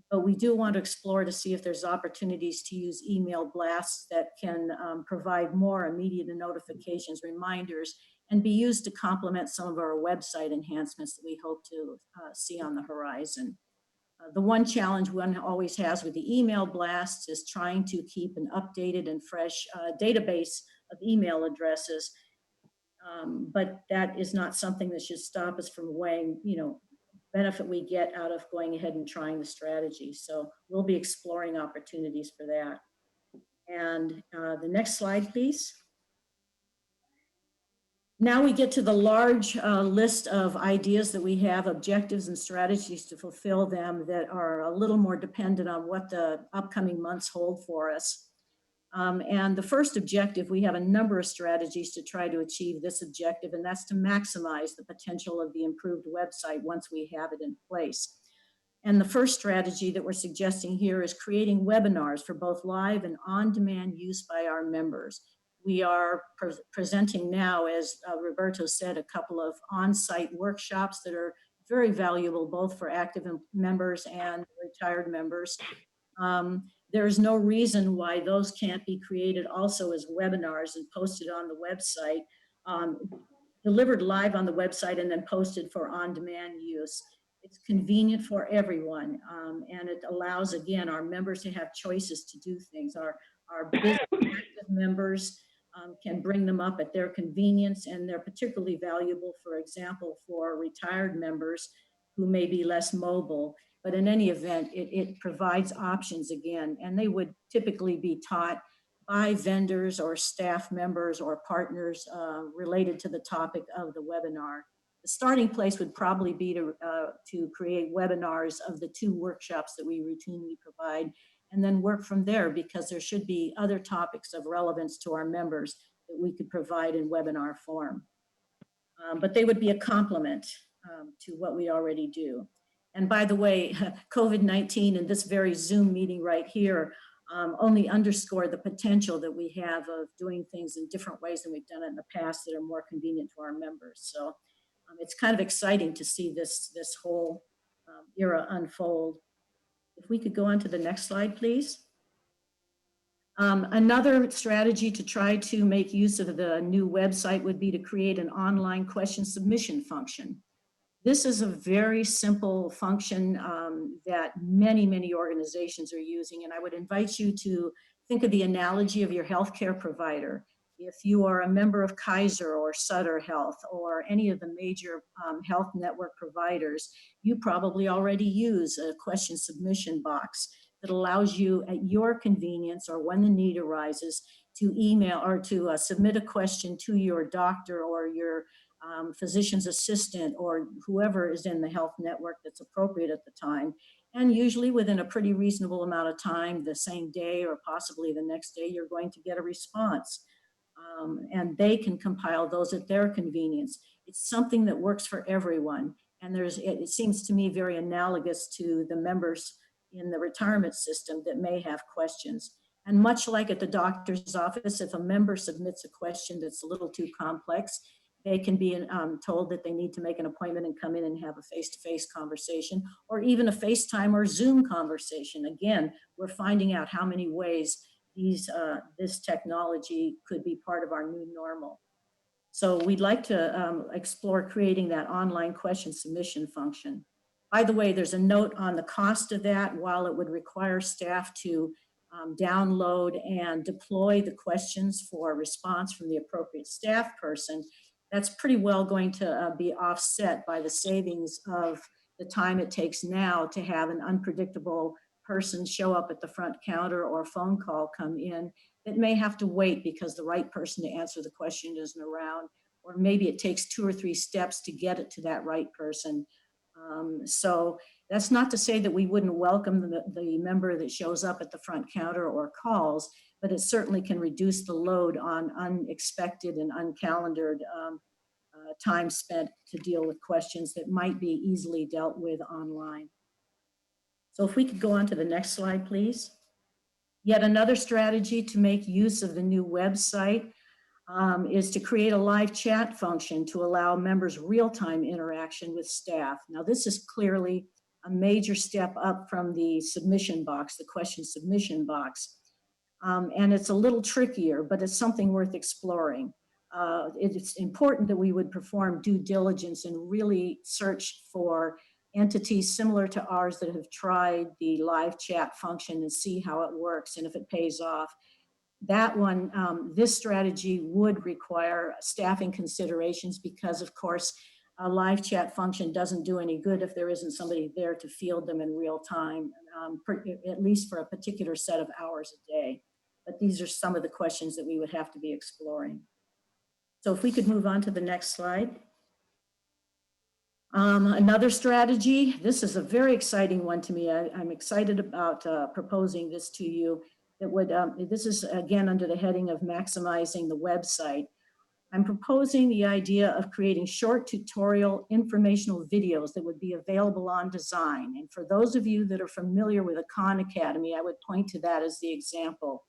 but we do want to explore to see if there's opportunities to use email blasts that can provide more immediate notifications, reminders, and be used to complement some of our website enhancements that we hope to see on the horizon. The one challenge one always has with the email blasts is trying to keep an updated and fresh database of email addresses. But that is not something that should stop us from weighing, benefit we get out of going ahead and trying the strategy. So we'll be exploring opportunities for that. And the next slide, please. Now we get to the large list of ideas that we have, objectives and strategies to fulfill them that are a little more dependent on what the upcoming months hold for us. And the first objective, we have a number of strategies to try to achieve this objective, and that's to maximize the potential of the improved website once we have it in place. And the first strategy that we're suggesting here is creating webinars for both live and on-demand use by our members. We are presenting now, as Roberto said, a couple of on-site workshops that are very valuable both for active members and retired members. there is no reason why those can't be created also as webinars and posted on the website, delivered live on the website and then posted for on-demand use. It's convenient for everyone, and it allows, again, our members to have choices to do things. Our business active members can bring them up at their convenience, and they're particularly valuable, for example, for retired members who may be less mobile. But in any event, it provides options again, and they would typically be taught by vendors or staff members or partners related to the topic of the webinar. The starting place would probably be to create webinars of the 2 workshops that we routinely provide, and then work from there, because there should be other topics of relevance to our members that we could provide in webinar form. But they would be a complement to what we already do. And by the way, COVID-19 and this very Zoom meeting right here only underscore the potential that we have of doing things in different ways than we've done it in the past that are more convenient to our members. So it's kind of exciting to see this whole era unfold. If we could go on to the next slide, please. Another strategy to try to make use of the new website would be to create an online question submission function. This is a very simple function that many organizations are using, and I would invite you to think of the analogy of your healthcare provider. If you are a member of Kaiser or Sutter Health or any of the major health network providers, you probably already use a question submission box that allows you at your convenience or when the need arises to email or to submit a question to your doctor or your physician's assistant or whoever is in the health network that's appropriate at the time. And usually within a pretty reasonable amount of time, the same day or possibly the next day, you're going to get a response. And they can compile those at their convenience. It's something that works for everyone. And it seems to me very analogous to the members in the retirement system that may have questions. And much like at the doctor's office, if a member submits a question that's a little too complex, they can be told that they need to make an appointment and come in and have a face-to-face conversation, or even a FaceTime or Zoom conversation. Again, we're finding out how many ways this technology could be part of our new normal. So we'd like to explore creating that online question submission function. By the way, there's a note on the cost of that. While it would require staff to download and deploy the questions for response from the appropriate staff person, that's pretty well going to be offset by the savings of the time it takes now to have an unpredictable person show up at the front counter or a phone call come in that may have to wait because the right person to answer the question isn't around, or maybe it takes 2 or 3 steps to get it to that right person. So that's not to say that we wouldn't welcome the member that shows up at the front counter or calls, but it certainly can reduce the load on unexpected and uncalendared time spent to deal with questions that might be easily dealt with online. So if we could go on to the next slide, please. Yet another strategy to make use of the new website is to create a live chat function to allow members real-time interaction with staff. Now, this is clearly a major step up from the submission box, the question submission box. And it's a little trickier, but it's something worth exploring. It's important that we would perform due diligence and really search for entities similar to ours that have tried the live chat function and see how it works and if it pays off. That one, this strategy would require staffing considerations because, of course, a live chat function doesn't do any good if there isn't somebody there to field them in real time, at least for a particular set of hours a day. But these are some of the questions that we would have to be exploring. So if we could move on to the next slide. Another strategy, this is a very exciting one to me. I'm excited about proposing this to you. This is again under the heading of maximizing the website. I'm proposing the idea of creating short tutorial informational videos that would be available on design. And for those of you that are familiar with a Khan Academy, I would point to that as the example.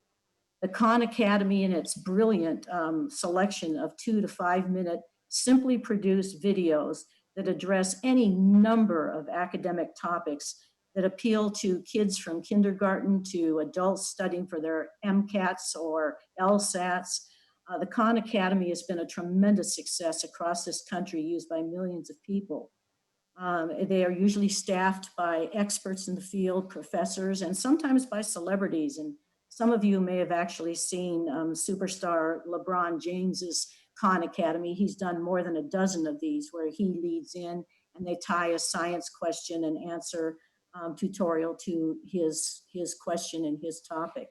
The Khan Academy in its brilliant selection of 2 to 5 minute simply produced videos that address any number of academic topics that appeal to kids from kindergarten to adults studying for their MCATs or LSATs. The Khan Academy has been a tremendous success across this country, used by millions of people. They are usually staffed by experts in the field, professors, and sometimes by celebrities. And some of you may have actually seen superstar LeBron James's Khan Academy. He's done more than a dozen of these where he leads in and they tie a science question and answer tutorial to his question and his topic.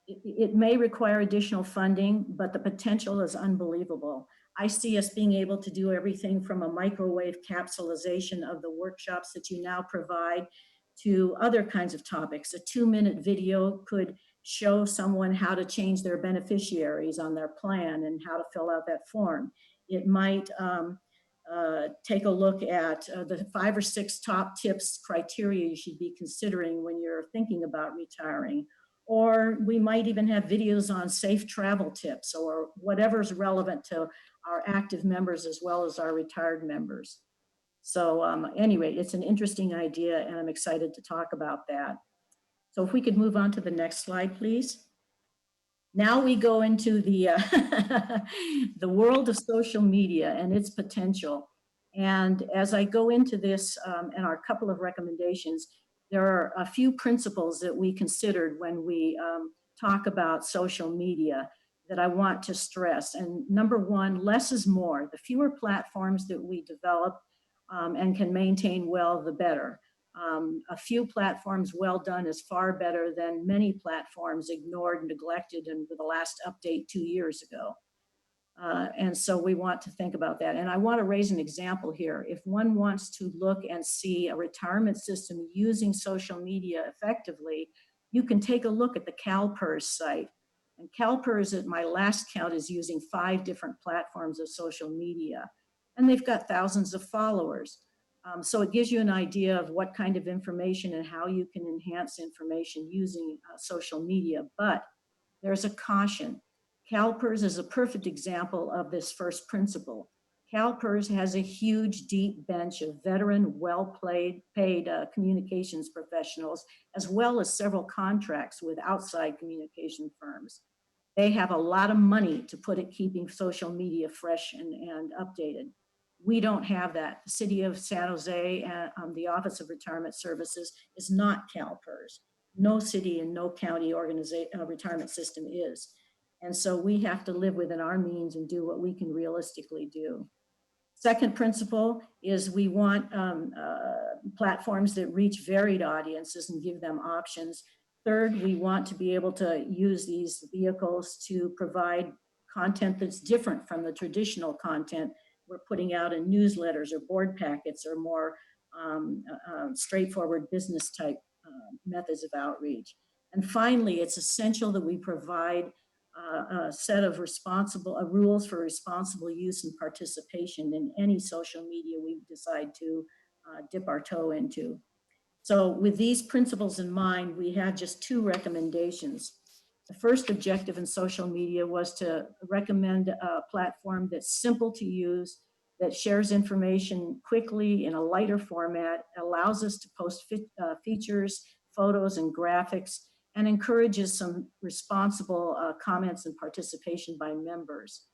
It may require additional funding, but the potential is unbelievable. I see us being able to do everything from a microwave capsulization of the workshops that you now provide to other kinds of topics. A 2-minute video could show someone how to change their beneficiaries on their plan and how to fill out that form. It might take a look at the 5 or 6 top tips, criteria you should be considering when you're thinking about retiring. Or we might even have videos on safe travel tips or whatever's relevant to our active members as well as our retired members. So anyway, it's an interesting idea and I'm excited to talk about that. So if we could move on to the next slide, please. Now we go into the, the world of social media and its potential. And as I go into this and our couple of recommendations, there are a few principles that we considered when we talk about social media that I want to stress. And number one, less is more. The fewer platforms that we develop and can maintain well, the better. A few platforms well done is far better than many platforms ignored, neglected, and with the last update 2 years ago. And so we want to think about that. And I want to raise an example here. If one wants to look and see a retirement system using social media effectively, you can take a look at the CalPERS site. And CalPERS, at my last count, is using 5 different platforms of social media. And they've got thousands of followers. So it gives you an idea of what kind of information and how you can enhance information using social media. But there's a caution. CalPERS is a perfect example of this first principle. CalPERS has a huge, deep bench of veteran, well-paid communications professionals, as well as several contracts with outside communication firms. They have a lot of money to put at keeping social media fresh and updated. We don't have that. The City of San Jose and the Office of Retirement Services is not CalPERS. No city and no county retirement system is. And so we have to live within our means and do what we can realistically do. Second principle is we want platforms that reach varied audiences and give them options. Third, we want to be able to use these vehicles to provide content that's different from the traditional content we're putting out in newsletters or board packets or more straightforward business type methods of outreach. And finally, it's essential that we provide a set of rules for responsible use and participation in any social media we decide to dip our toe into. So with these principles in mind, we had just 2 recommendations. The first objective in social media was to recommend a platform that's simple to use, that shares information quickly in a lighter format, allows us to post features, photos, and graphics, and encourages some responsible comments and participation by members.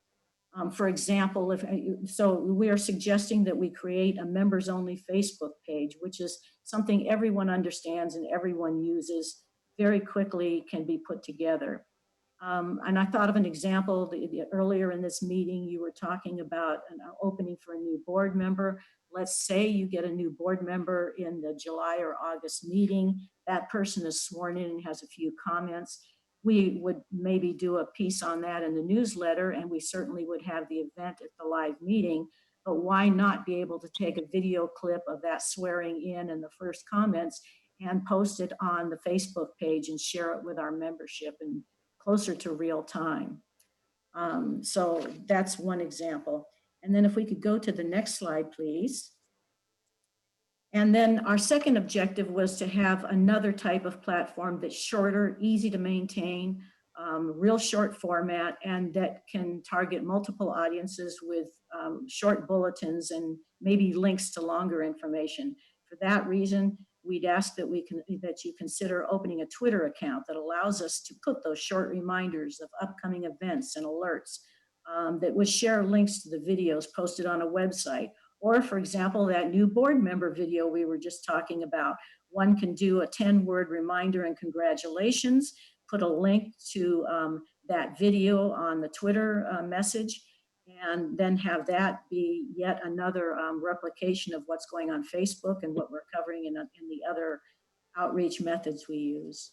For example, we are suggesting that we create a members-only Facebook page, which is something everyone understands and everyone uses, very quickly can be put together. And I thought of an example earlier in this meeting, you were talking about an opening for a new board member. Let's say you get a new board member in the July or August meeting. That person is sworn in and has a few comments. We would maybe do a piece on that in the newsletter, and we certainly would have the event at the live meeting. But why not be able to take a video clip of that swearing in and the first comments and post it on the Facebook page and share it with our membership and closer to real time. So that's one example. And then if we could go to the next slide, please. And then our second objective was to have another type of platform that's shorter, easy to maintain, real short format, and that can target multiple audiences with short bulletins and maybe links to longer information. For that reason, we'd ask that that you consider opening a Twitter account that allows us to put those short reminders of upcoming events and alerts that would share links to the videos posted on a website. Or, for example, that new board member video we were just talking about. One can do a 10-word reminder and congratulations, put a link to that video on the Twitter message, and then have that be yet another replication of what's going on Facebook and what we're covering in the other outreach methods we use.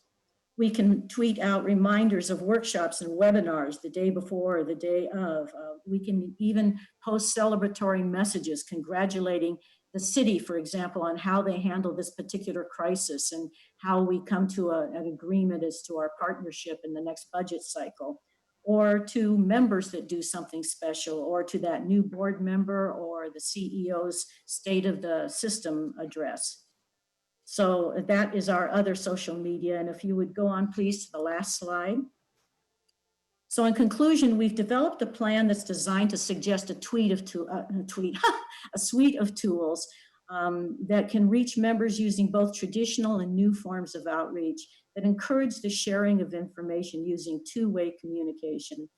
We can tweet out reminders of workshops and webinars the day before or the day of. We can even post celebratory messages congratulating the city, for example, on how they handle this particular crisis and how we come to an agreement as to our partnership in the next budget cycle, or to members that do something special, or to that new board member or the CEO's State of the System address. So that is our other social media. And if you would go on, please, to the last slide. So in conclusion, we've developed a plan that's designed to suggest a suite of tools that can reach members using both traditional and new forms of outreach that encourage the sharing of information using two-way communication.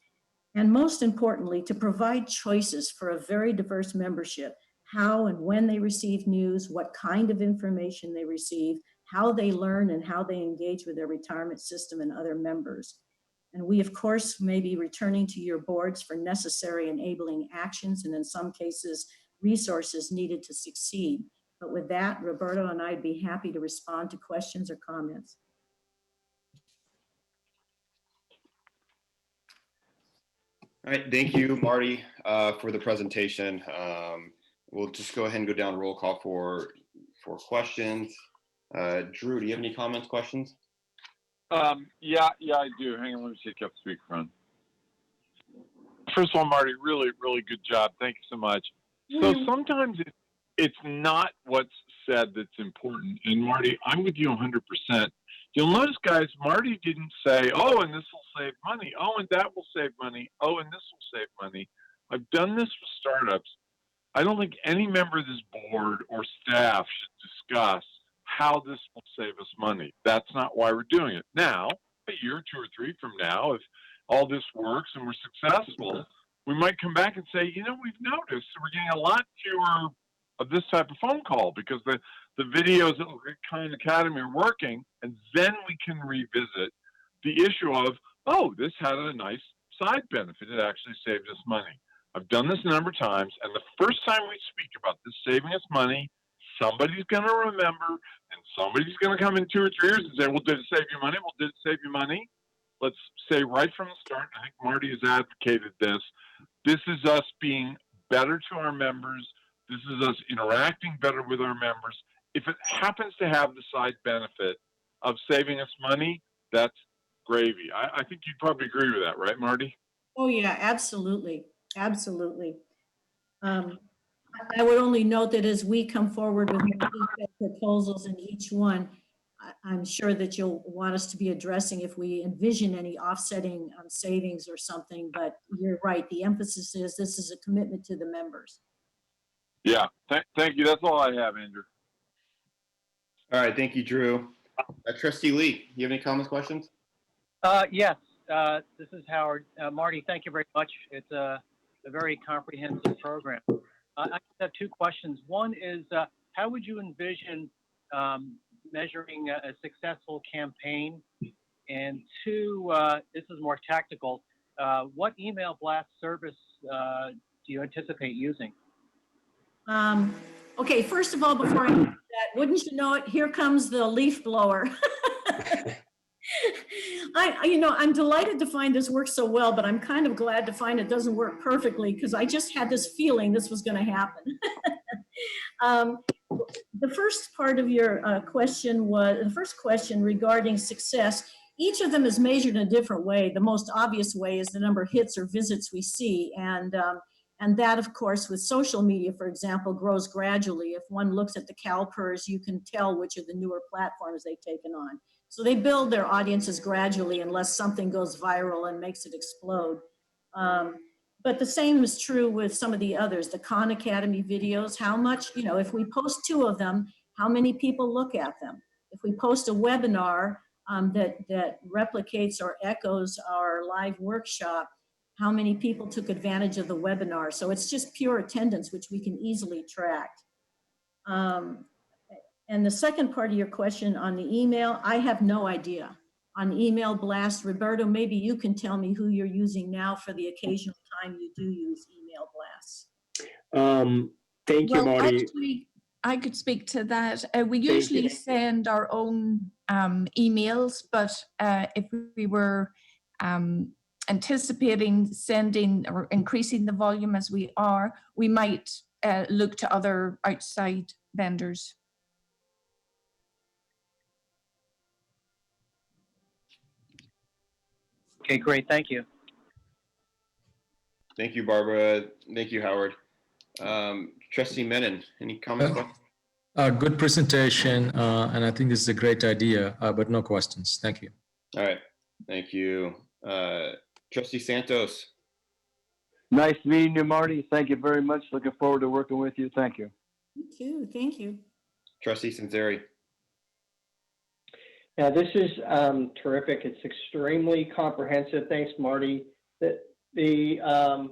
And most importantly, to provide choices for a very diverse membership, how and when they receive news, what kind of information they receive, how they learn, and how they engage with their retirement system and other members. And we, of course, may be returning to your boards for necessary enabling actions and in some cases, resources needed to succeed. But with that, Roberto and I'd be happy to respond to questions or comments. All right, thank you, Marty, for the presentation. We'll just go ahead and go down roll call for questions. Drew, do you have any comments, questions? Yeah, I do. Hang on, let me take up speakerphone. First of all, Marty, really, really good job. Thank you so much. So sometimes it's not what's said that's important. And Marty, I'm with you 100%. You'll notice, guys, Marty didn't say, oh, and this will save money. Oh, and that will save money. Oh, and this will save money. I've done this with startups. I don't think any member of this board or staff should discuss how this will save us money. That's not why we're doing it. Now, a year, 2 or 3 from now, if all this works and we're successful, we might come back and say, you know, we've noticed we're getting a lot fewer of this type of phone call because the videos at Khan Academy are working, and then we can revisit the issue of, oh, this had a nice side benefit. It actually saved us money. I've done this a number of times, and the first time we speak about this saving us money, somebody's going to remember, and somebody's going to come in 2 or 3 years and say, well, did it save you money? Well, did it save you money? Let's say right from the start, I think Marty has advocated this. This is us being better to our members. This is us interacting better with our members. If it happens to have the side benefit of saving us money, that's gravy. I think you'd probably agree with that, right, Marty? Oh, yeah, absolutely. Absolutely. I would only note that as we come forward with more detailed proposals in each one, I'm sure that you'll want us to be addressing if we envision any offsetting savings or something, but you're right. The emphasis is this is a commitment to the members. Yeah, thank you. That's all I have, Andrew. All right, thank you, Drew. Trustee Lee, you have any comments, questions? Yes, this is Howard. Marty, thank you very much. It's a very comprehensive program. I just have 2 questions. One is, how would you envision measuring a successful campaign? And 2, this is more tactical. What email blast service do you anticipate using? Okay, first of all, before I do that, wouldn't you know it, here comes the leaf blower. I'm delighted to find this works so well, but I'm kind of glad to find it doesn't work perfectly because I just had this feeling this was going to happen. The first part of your question was, the first question regarding success, each of them is measured in a different way. The most obvious way is the number of hits or visits we see. And that, of course, with social media, for example, grows gradually. If one looks at the CalPERS, you can tell which of the newer platforms they've taken on. So they build their audiences gradually unless something goes viral and makes it explode. But the same is true with some of the others, the Khan Academy videos, how much, if we post 2 of them How many people look at them? If we post a webinar that replicates or echoes our live workshop, how many people took advantage of the webinar? So it's just pure attendance, which we can easily track. And the second part of your question on the email, I have no idea. On email blast, Roberto, maybe you can tell me who you're using now for the occasional time you do use email blasts. Thank you, Well, Marty. actually, I could speak to that. We Thank usually you. send our own emails, but if we were anticipating sending or increasing the volume as we are, we might look to other outside vendors. Okay, great. Thank you. Thank you, Barbara. Thank you, Howard. Trustee Menon, any comments? Good presentation, and I think this is a great idea, but no questions. Thank you. All right, thank you. Trustee Santos. Nice meeting you, Marty. Thank you very much. Looking forward to working with you. Thank you. Thank you. Thank you. Trustee Sanseri. Yeah, this is terrific. It's extremely comprehensive. Thanks, Marty. The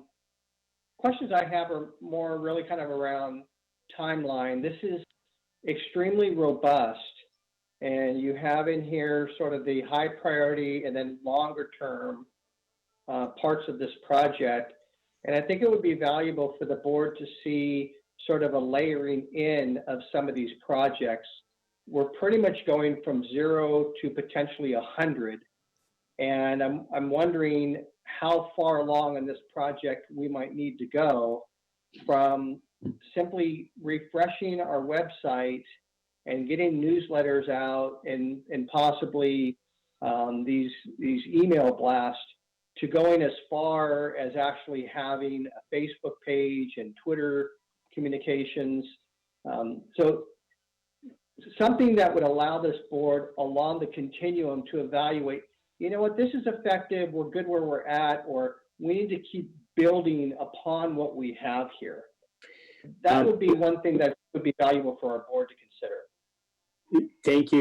questions I have are more really kind of around timeline. This is extremely robust, and you have in here sort of the high priority and then longer term parts of this project. And I think it would be valuable for the board to see sort of a layering in of some of these projects. We're pretty much going from 0 to potentially 100. And I'm wondering how far along in this project we might need to go from simply refreshing our website and getting newsletters out and possibly these email blasts to going as far as actually having a Facebook page and Twitter communications. So something that would allow this board along the continuum to evaluate, you know what, this is effective, we're good where we're at, or we need to keep building upon what we have here. That would be one thing that would be valuable for our board to consider. Thank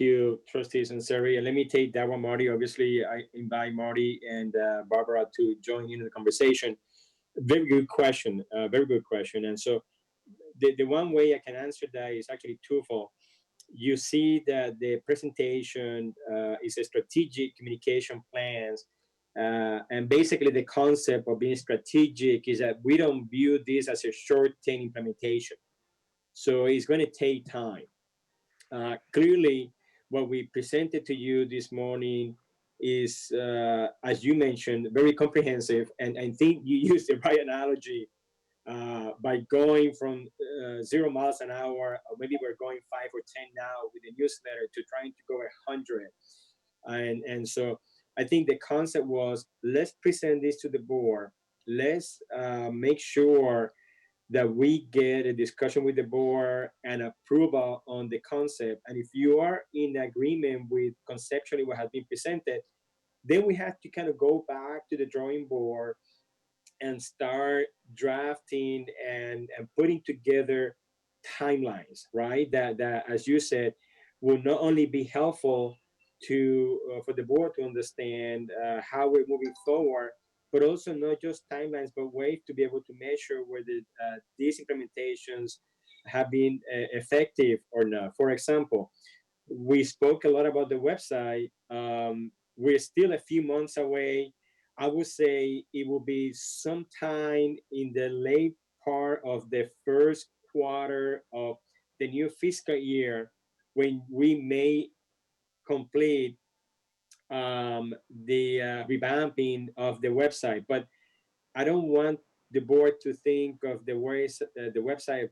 you, trustees and Sari. And let me take that one, Marty. Obviously, I invite Marty and Barbara to join in the conversation. Very good question. Very good question. And so the one way I can answer that is actually twofold. You see that the presentation is a strategic communication plans. And basically the concept of being strategic is that we don't view this as a short-term implementation. So it's going to take time. Clearly, what we presented to you this morning is, as you mentioned, very comprehensive. And I think you used the right analogy by going from 0 miles an hour, or maybe we're going 5 or 10 now with the newsletter, to trying to go 100. And so I think the concept was, let's present this to the board. Let's make sure that we get a discussion with the board and approval on the concept. And if you are in agreement with conceptually what has been presented, then we have to kind of go back to the drawing board and start drafting and putting together timelines, right? That as you said, will not only be helpful to for the board to understand how we're moving forward, but also not just timelines, but ways to be able to measure whether these implementations have been effective or not. For example, we spoke a lot about the website. We're still a few months away. I would say it will be sometime in the late part of the first quarter of the new fiscal year when we may complete the revamping of the website. But I don't want the board to think of the ways the website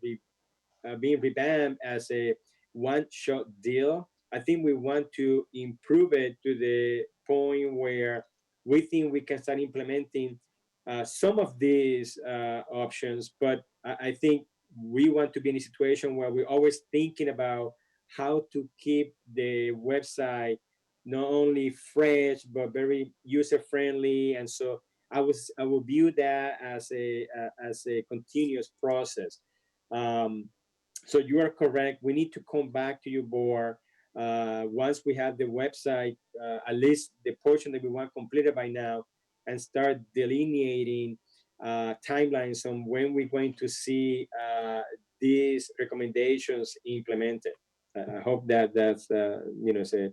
being revamped as a one-shot deal. I think we want to improve it to the point where we think we can start implementing some of these options, but I think we want to be in a situation where we're always thinking about how to keep the website not only fresh but very user-friendly. And so I will view that as a continuous process. So you are correct. We need to come back to your board once we have the website, at least the portion that we want completed by now, and start delineating timelines on when we're going to see these recommendations implemented. I hope that that's say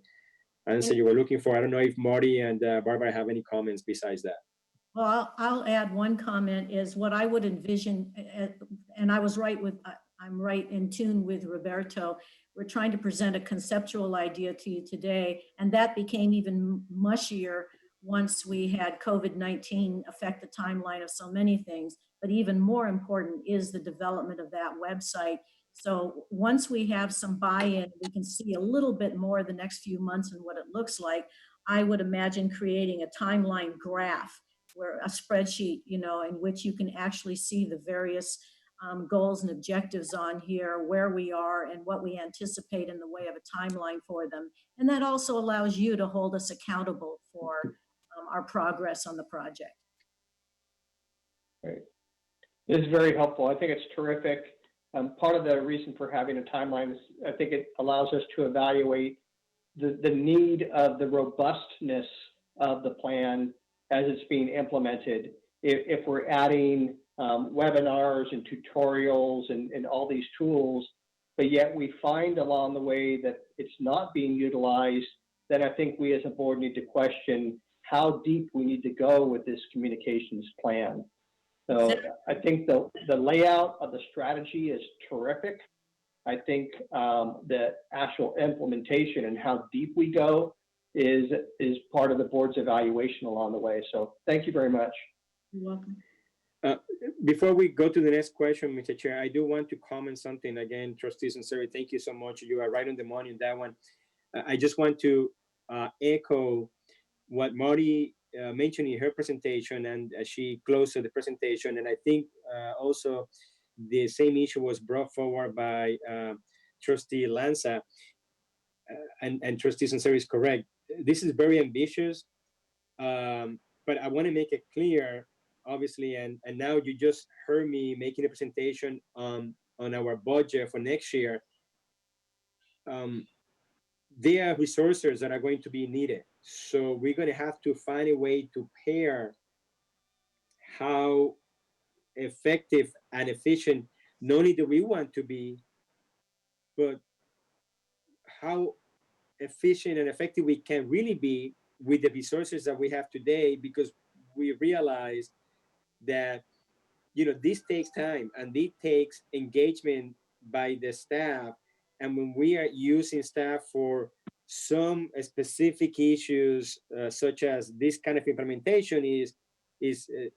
answer you were looking for. I don't know if Marty and Barbara have any comments besides that. Well, I'll add one comment is what I would envision, and I was right with, I'm right in tune with Roberto. We're trying to present a conceptual idea to you today, and that became even mushier once we had COVID-19 affect the timeline of so many things. But even more important is the development of that website. So once we have some buy-in, we can see a little bit more the next few months and what it looks like. I would imagine creating a timeline graph where a spreadsheet, in which you can actually see the various goals and objectives on here, where we are and what we anticipate in the way of a timeline for them. And that also allows you to hold us accountable for our progress on the project. Great. This is very helpful. I think it's terrific. Part of the reason for having a timeline is I think it allows us to evaluate the need of the robustness of the plan as it's being implemented. If we're adding webinars and tutorials and all these tools, but yet we find along the way that it's not being utilized, then I think we as a board need to question how deep we need to go with this communications plan. So I think the layout of the strategy is terrific. I think the actual implementation and how deep we go is part of the board's evaluation along the way. So thank you very much. You're welcome. Before we go to the next question, Mr. Chair, I do want to comment something again, trustees and Siri, thank you so much. You are right on the money on that one. I just want to echo what Marty mentioned in her presentation, and she closed the presentation. And I think also the same issue was brought forward by Trustee Lanza, and Trustee Sanseri is correct. This is very ambitious, but I want to make it clear, obviously, and now you just heard me making a presentation on our budget for next year. There are resources that are going to be needed. So we're going to have to find a way to pair how effective and efficient not only do we want to be, but how efficient and effective we can really be with the resources that we have today, because we realize that this takes time and it takes engagement by the staff. And when we are using staff for some specific issues, such as this kind of implementation is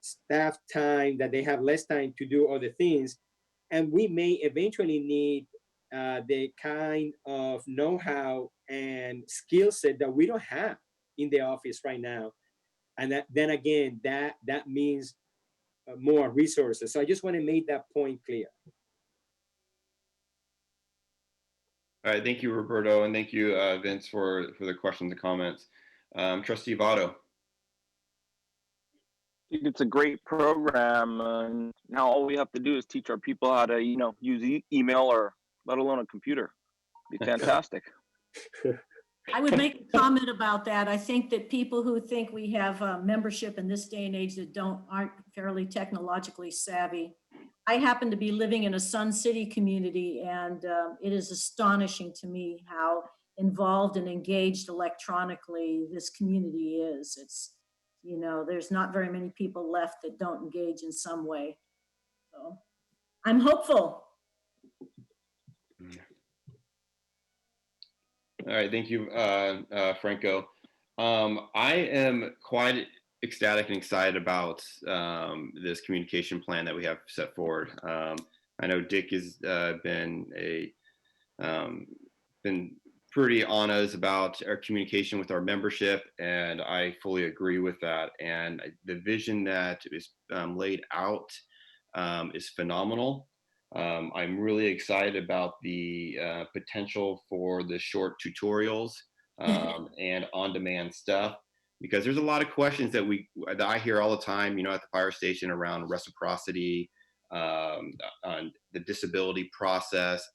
staff time that they have less time to do other things. And we may eventually need the kind of know-how and skill set that we don't have in the office right now. And then again, that means more resources. So I just want to make that point clear. All right, thank you, Roberto, and thank you, Vince, for the questions and comments. Trustee Votto. I think it's a great program. And now all we have to do is teach our people how to, use email or let alone a computer. It'd be fantastic. I would make a comment about that. I think that people who think we have membership in this day and age that aren't fairly technologically savvy. I happen to be living in a Sun City community, and it is astonishing to me how involved and engaged electronically this community is. It's, there's not very many people left that don't engage in some way. So I'm hopeful. All right, thank you, Franco. I am quite ecstatic and excited about this communication plan that we have set forward. I know Dick has been pretty on us about our communication with our membership, and I fully agree with that. And the vision that is laid out is phenomenal. I'm really excited about the potential for the short tutorials and on-demand stuff, because there's a lot of questions that I hear all the time, at the fire station around reciprocity, on the disability process.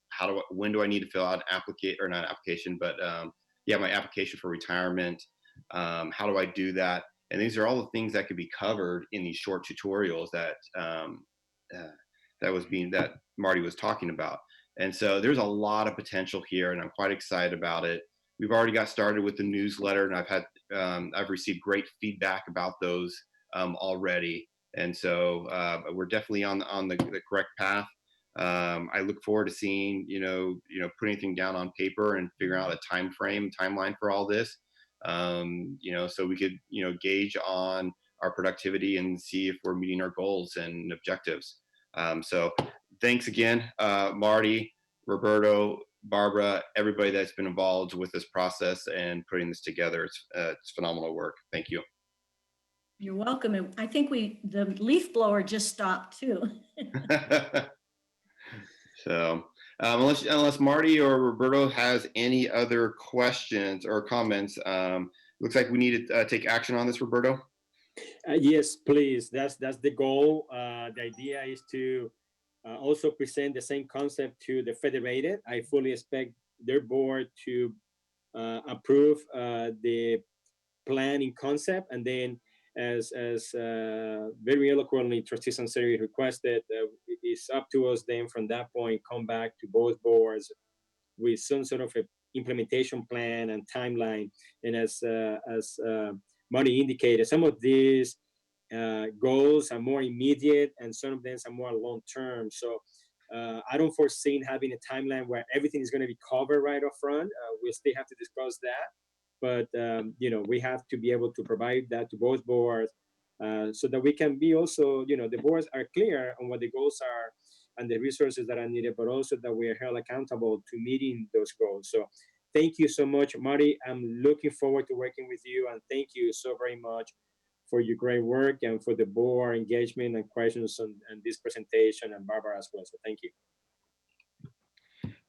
When do I need to fill out an application, but my application for retirement. How do I do that? And these are all the things that could be covered in these short tutorials that Marty was talking about. And so there's a lot of potential here, and I'm quite excited about it. We've already got started with the newsletter, and I've received great feedback about those already. And so we're definitely on the correct path. I look forward to seeing, put anything down on paper and figuring out a timeline for all this. So we could, gauge on our productivity and see if we're meeting our goals and objectives. So thanks again, Marty, Roberto, Barbara, everybody that's been involved with this process and putting this together. It's phenomenal work. Thank you. You're welcome. And I think the leaf blower just stopped too. So unless Marty or Roberto has any other questions or comments, looks like we need to take action on this, Roberto. Yes, please. That's the goal. The idea is to also present the same concept to the federated. I fully expect their board to approve the plan in concept, and then as very eloquently Trustee Sanseri requested, it's up to us then from that point come back to both boards with some sort of a implementation plan and timeline. And as Marty indicated, some of these goals are more immediate and some of them are more long-term. So I don't foresee having a timeline where everything is going to be covered right up front. We still have to discuss that. But, we have to be able to provide that to both boards so that we can be also, the boards are clear on what the goals are and the resources that are needed, but also that we are held accountable to meeting those goals. So thank you so much, Marty. I'm looking forward to working with you, and thank you so very much for your great work and for the board engagement and questions on this presentation, and Barbara as well. So thank you.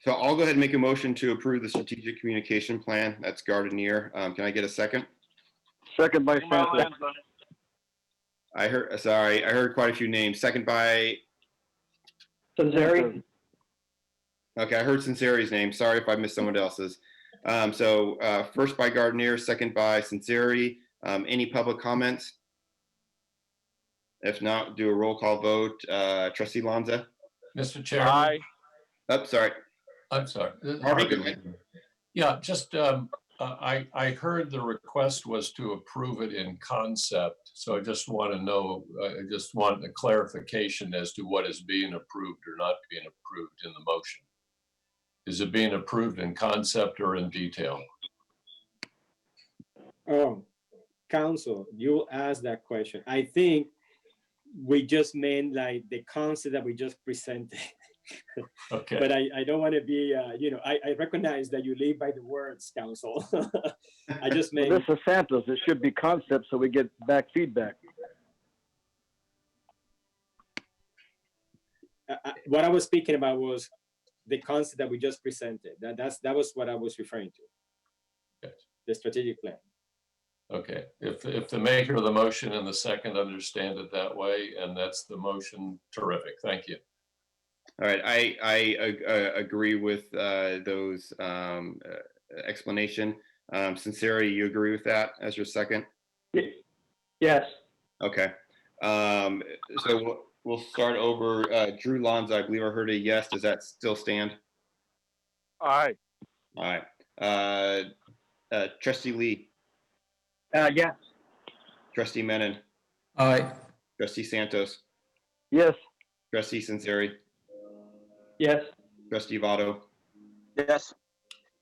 So I'll go ahead and make a motion to approve the strategic communication plan. That's Gardenier. Can I get a second? Second by Santos. I heard quite a few names. Second by Sanseri. Okay, I heard Sanseri's name. Sorry if I missed someone else's. So first by Gardenier, second by Sanseri. Any public comments? If not, do a roll call vote. Trustee Lanza? Mr. Chairman. Aye. Oh, sorry. I'm sorry. Harvey, go ahead. Yeah, just I heard the request was to approve it in concept. So I just want to know, I just want a clarification as to what is being approved or not being approved in the motion. Is it being approved in concept or in detail? Oh, Council, you asked that question. I think we just meant like the concept that we just presented. Okay. But I don't want to be, I recognize that you live by the words, Council. I just meant. Well, this is Santos. It should be concept so we get back feedback. What I was speaking about was the concept that we just presented. That was what I was referring to. Okay. The strategic plan. Okay. If the maker of the motion and the second understand it that way, and that's the motion, terrific. Thank you. All right, I agree with those explanation. Sincerity, you agree with that as your second? Yes. Okay. So we'll start over. Drew Lanza, I believe I heard a yes. Does that still stand? Aye. All right. Trustee Lee. Yes. Trustee Menon. Aye. Trustee Santos. Yes. Trustee Sinceri. Yes. Trustee Votto. Yes.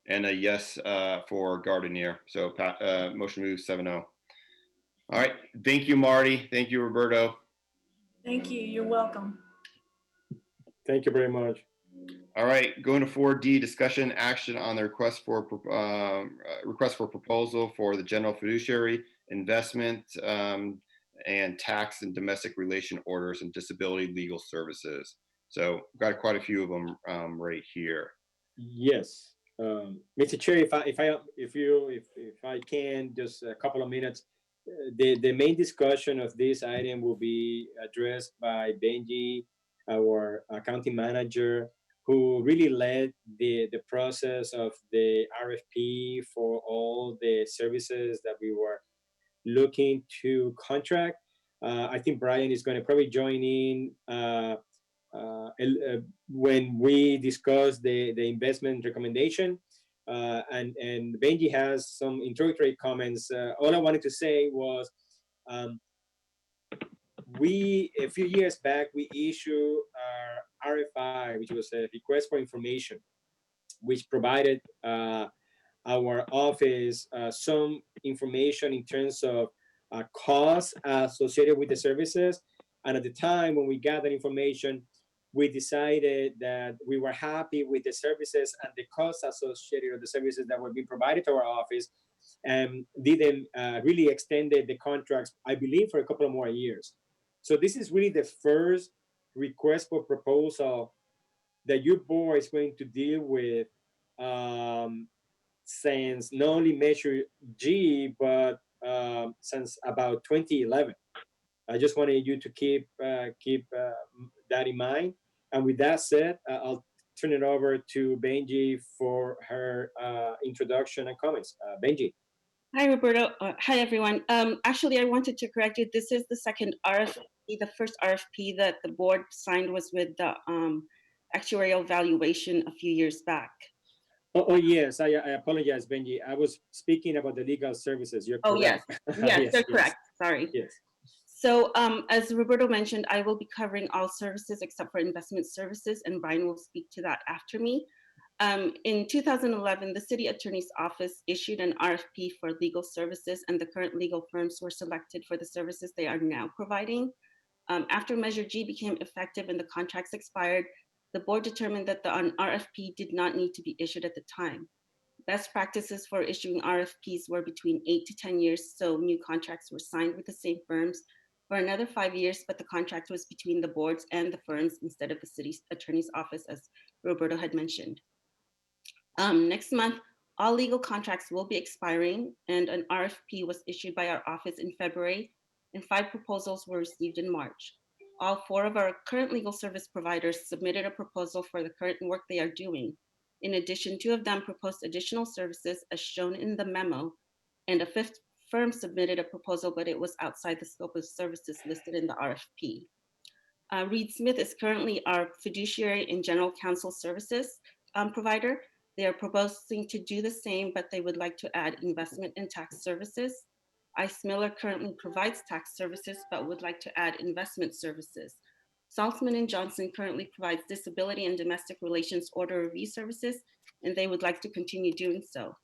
And a yes for Gardenier. So motion moves 7-0. All right. Thank you, Marty. Thank you, Roberto. Thank you. You're welcome. Thank you very much. All right. Going to 4D, discussion action on the request for proposal for the general fiduciary investment and tax and domestic relation orders and disability legal services. So got quite a few of them right here. Yes, Mr. Chair, if I can, just a couple of minutes. The main discussion of this item will be addressed by Benji our accounting manager, who really led the process of the RFP for all the services that we were looking to contract. I think Brian is going to probably join in when we discuss the investment recommendation. And Benji has some introductory comments. All I wanted to say was, a few years back, we issued our RFI, which was a request for information, which provided our office some information in terms of costs associated with the services. And at the time when we got that information, we decided that we were happy with the services and the costs associated with the services that were being provided to our office, and didn't really extended the contracts, I believe, for a couple of more years. So this is really the first request for proposal that your board is going to deal with since not only Measure G, but since about 2011. I just wanted you to keep that in mind. And with that said, I'll turn it over to Benji for her introduction and comments. Benji. Hi, Roberto. Hi, everyone. Actually, I wanted to correct you. This is the second RFP. The first RFP that the board signed was with the actuarial valuation a few years back. Oh yes, I apologize, Benji. I was speaking about the legal services. You're correct. Oh, yes. Yes, they're correct. Sorry. Yes. So as Roberto mentioned, I will be covering all services except for investment services, and Brian will speak to that after me. In 2011, the city attorney's office issued an RFP for legal services, and the current legal firms were selected for the services they are now providing. After Measure G became effective and the contracts expired, the board determined that the RFP did not need to be issued at the time. Best practices for issuing RFPs were between 8 to 10 years, so new contracts were signed with the same firms for another 5 years, but the contract was between the boards and the firms instead of the city attorney's office, as Roberto had mentioned. Next month, all legal contracts will be expiring, and an RFP was issued by our office in February, and 5 proposals were received in March. All 4 of our current legal service providers submitted a proposal for the current work they are doing. In addition, 2 of them proposed additional services as shown in the memo, and a 5th firm submitted a proposal, but it was outside the scope of services listed in the RFP. Reed Smith is currently our fiduciary and general counsel services provider. They are proposing to do the same, but they would like to add investment and tax services. Ice Miller currently provides tax services, but would like to add investment services. Saltzman & Johnson currently provides disability and domestic relations order review services, and they would like to continue doing so.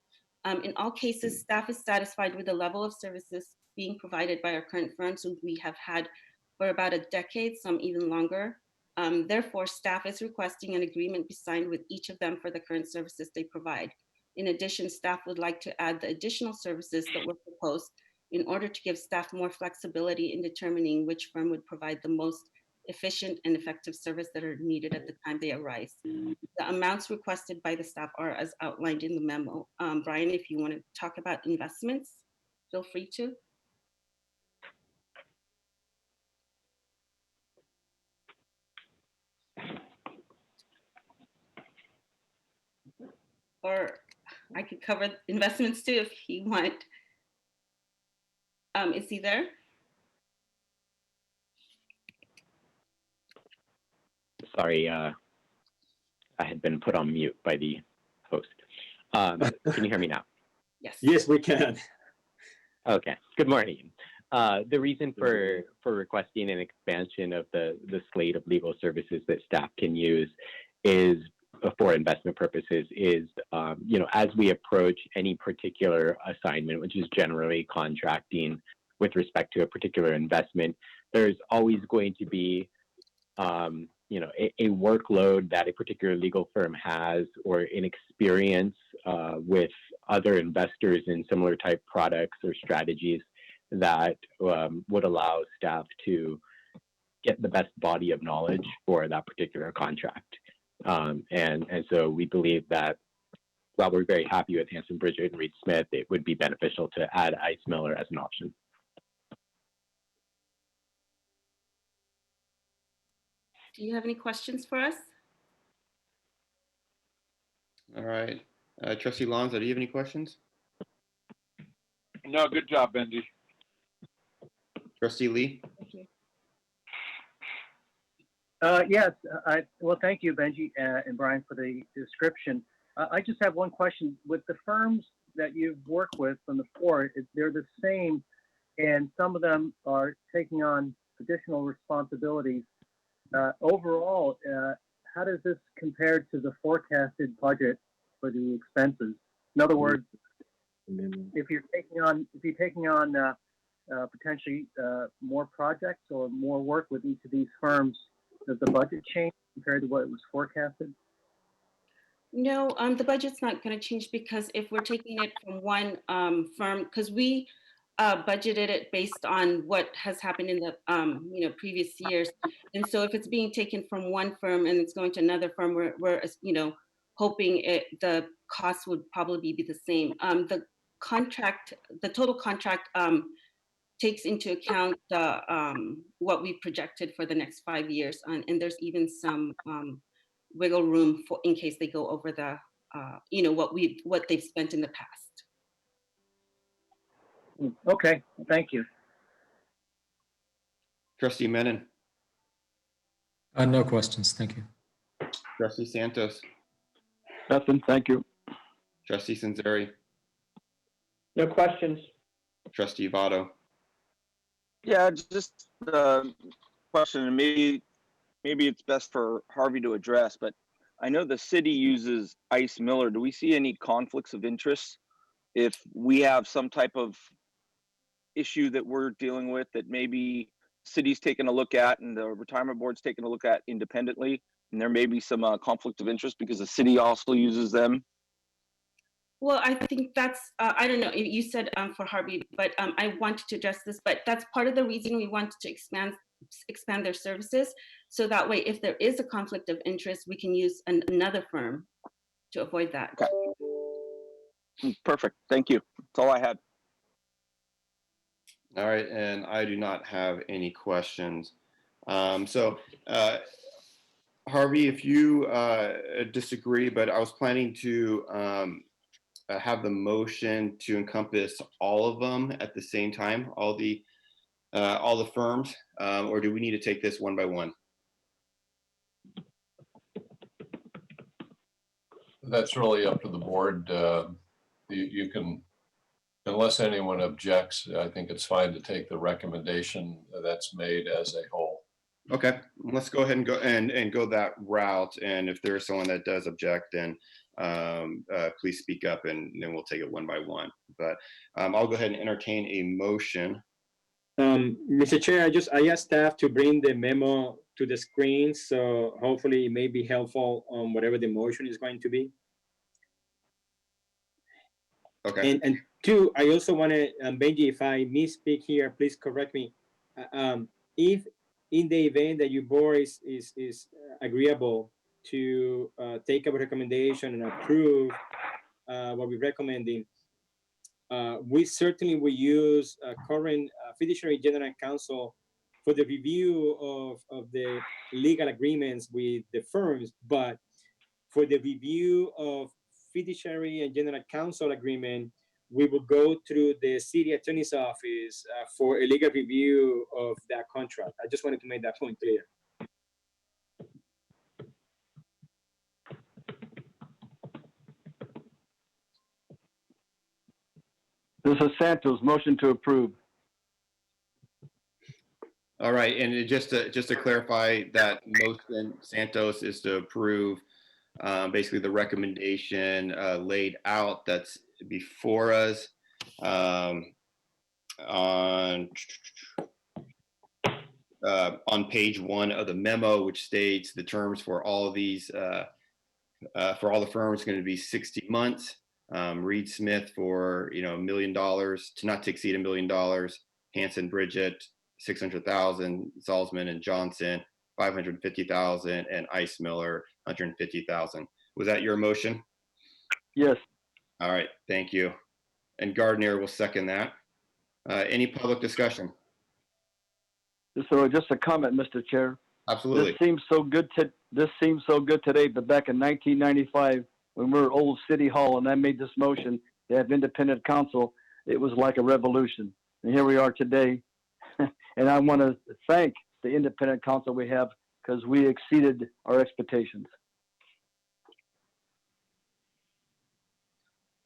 In all cases, staff is satisfied with the level of services being provided by our current firms, who we have had for about a decade, some even longer. Therefore, staff is requesting an agreement be signed with each of them for the current services they provide. In addition, staff would like to add the additional services that were proposed in order to give staff more flexibility in determining which firm would provide the most efficient and effective service that are needed at the time they arise. The amounts requested by the staff are as outlined in the memo. Brian, if you want to talk about investments, feel free to. Or I could cover investments too if you want. Is he there? Sorry, I had been put on mute by the host. Can you hear me now? Yes. Yes, we can. Okay. Good morning. The reason for requesting an expansion of the slate of legal services that staff can use is for investment purposes is, as we approach any particular assignment, which is generally contracting with respect to a particular investment, there's always going to be, a workload that a particular legal firm has, or an experience with other investors in similar type products or strategies that would allow staff to get the best body of knowledge for that particular contract. And so we believe that while we're very happy with Hanson Bridget and Reed Smith, it would be beneficial to add Ice Miller as an option. Do you have any questions for us? All right. Trustee Lonzo, do you have any questions? No, good job, Benji. Trustee Lee? Yes, well, thank you, Benji and Brian, for the description. I just have one question. With the firms that you've worked with from the board, they're the same, and some of them are taking on additional responsibilities. Overall, how does this compare to the forecasted budget for the expenses? In other words, if you're taking on potentially more projects or more work with each of these firms, does the budget change compared to what was forecasted? No, the budget's not going to change because if we're taking it from one firm, because we budgeted it based on what has happened in the previous years, and so if it's being taken from one firm and it's going to another firm, we're hoping the cost would probably be the same. The total contract takes into account what we projected for the next 5 years, and there's even some wiggle room for in case they go over the what they've spent in the past. Okay, thank you. Trustee Menon? No questions. Thank you. Trustee Santos? Nothing, thank you. Trustee Sanzeri? No questions. Trustee Votto? Yeah, just a question, and maybe it's best for Harvey to address, but I know the city uses Ice Miller. Do we see any conflicts of interest if we have some type of issue that we're dealing with that maybe city's taking a look at and the retirement board's taking a look at independently, and there may be some conflict of interest because the city also uses them? Well, I think that's, I don't know, you said for Harvey, but I wanted to address this, but that's part of the reason we wanted to expand their services. So that way, if there is a conflict of interest, we can use another firm to avoid that. Okay. Perfect. Thank you. That's all I had. All right, and I do not have any questions. Harvey, if you disagree, but I was planning to have the motion to encompass all of them at the same time, all the firms, or do we need to take this one by one? That's really up to the board. You can, unless anyone objects, I think it's fine to take the recommendation that's made as a whole. Okay, let's go ahead and go that route. And if there's someone that does object, then please speak up, and then we'll take it one by one. But I'll go ahead and entertain a motion. Mr. Chair, I asked staff to bring the memo to the screen, so hopefully it may be helpful on whatever the motion is going to be. Okay. And two, I also want to, Benji, if I misspeak here, please correct me. If in the event that your board is agreeable to take our recommendation and approve what we're recommending, we certainly will use current fiduciary general counsel for the review of the legal agreements with the firms, but for the review of fiduciary and general counsel agreement, we will go through the city attorney's office for a legal review of that contract. I just wanted to make that point clear. This is Santos, motion to approve. All right, and just to clarify, that motion, Santos, is to approve basically the recommendation laid out that's before us on page 1 of the memo, which states the terms for all of these for all the firms going to be 60 months. Reed Smith for $1 million, to not to exceed $1 million. Hanson Bridget 600,000. Salzman and Johnson 550,000, and Ice Miller 150,000. Was that your motion? Yes. All right, thank you. And Gardner will second that. Any public discussion? So just a comment, Mr. Chair. Absolutely. This seems so good today, but back in 1995, when we were old City Hall, and I made this motion to have independent counsel, it was like a revolution. And here we are today, and I want to thank the independent counsel we have because we exceeded our expectations.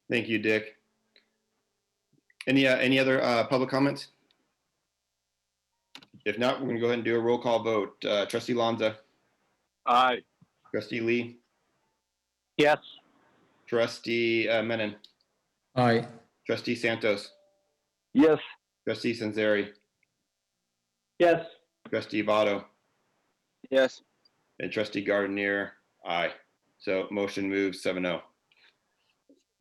Thank you, Dick. Any other public comments? If not, we're going to go ahead and do a roll call vote. Trustee Lanza. Aye. Trustee Lee. Yes. Trustee Menon. Aye. Trustee Santos. Yes. Trustee Sanzeri. Yes. Trustee Votto. Yes. And Trustee Gardenier. Aye. So motion moves 7-0.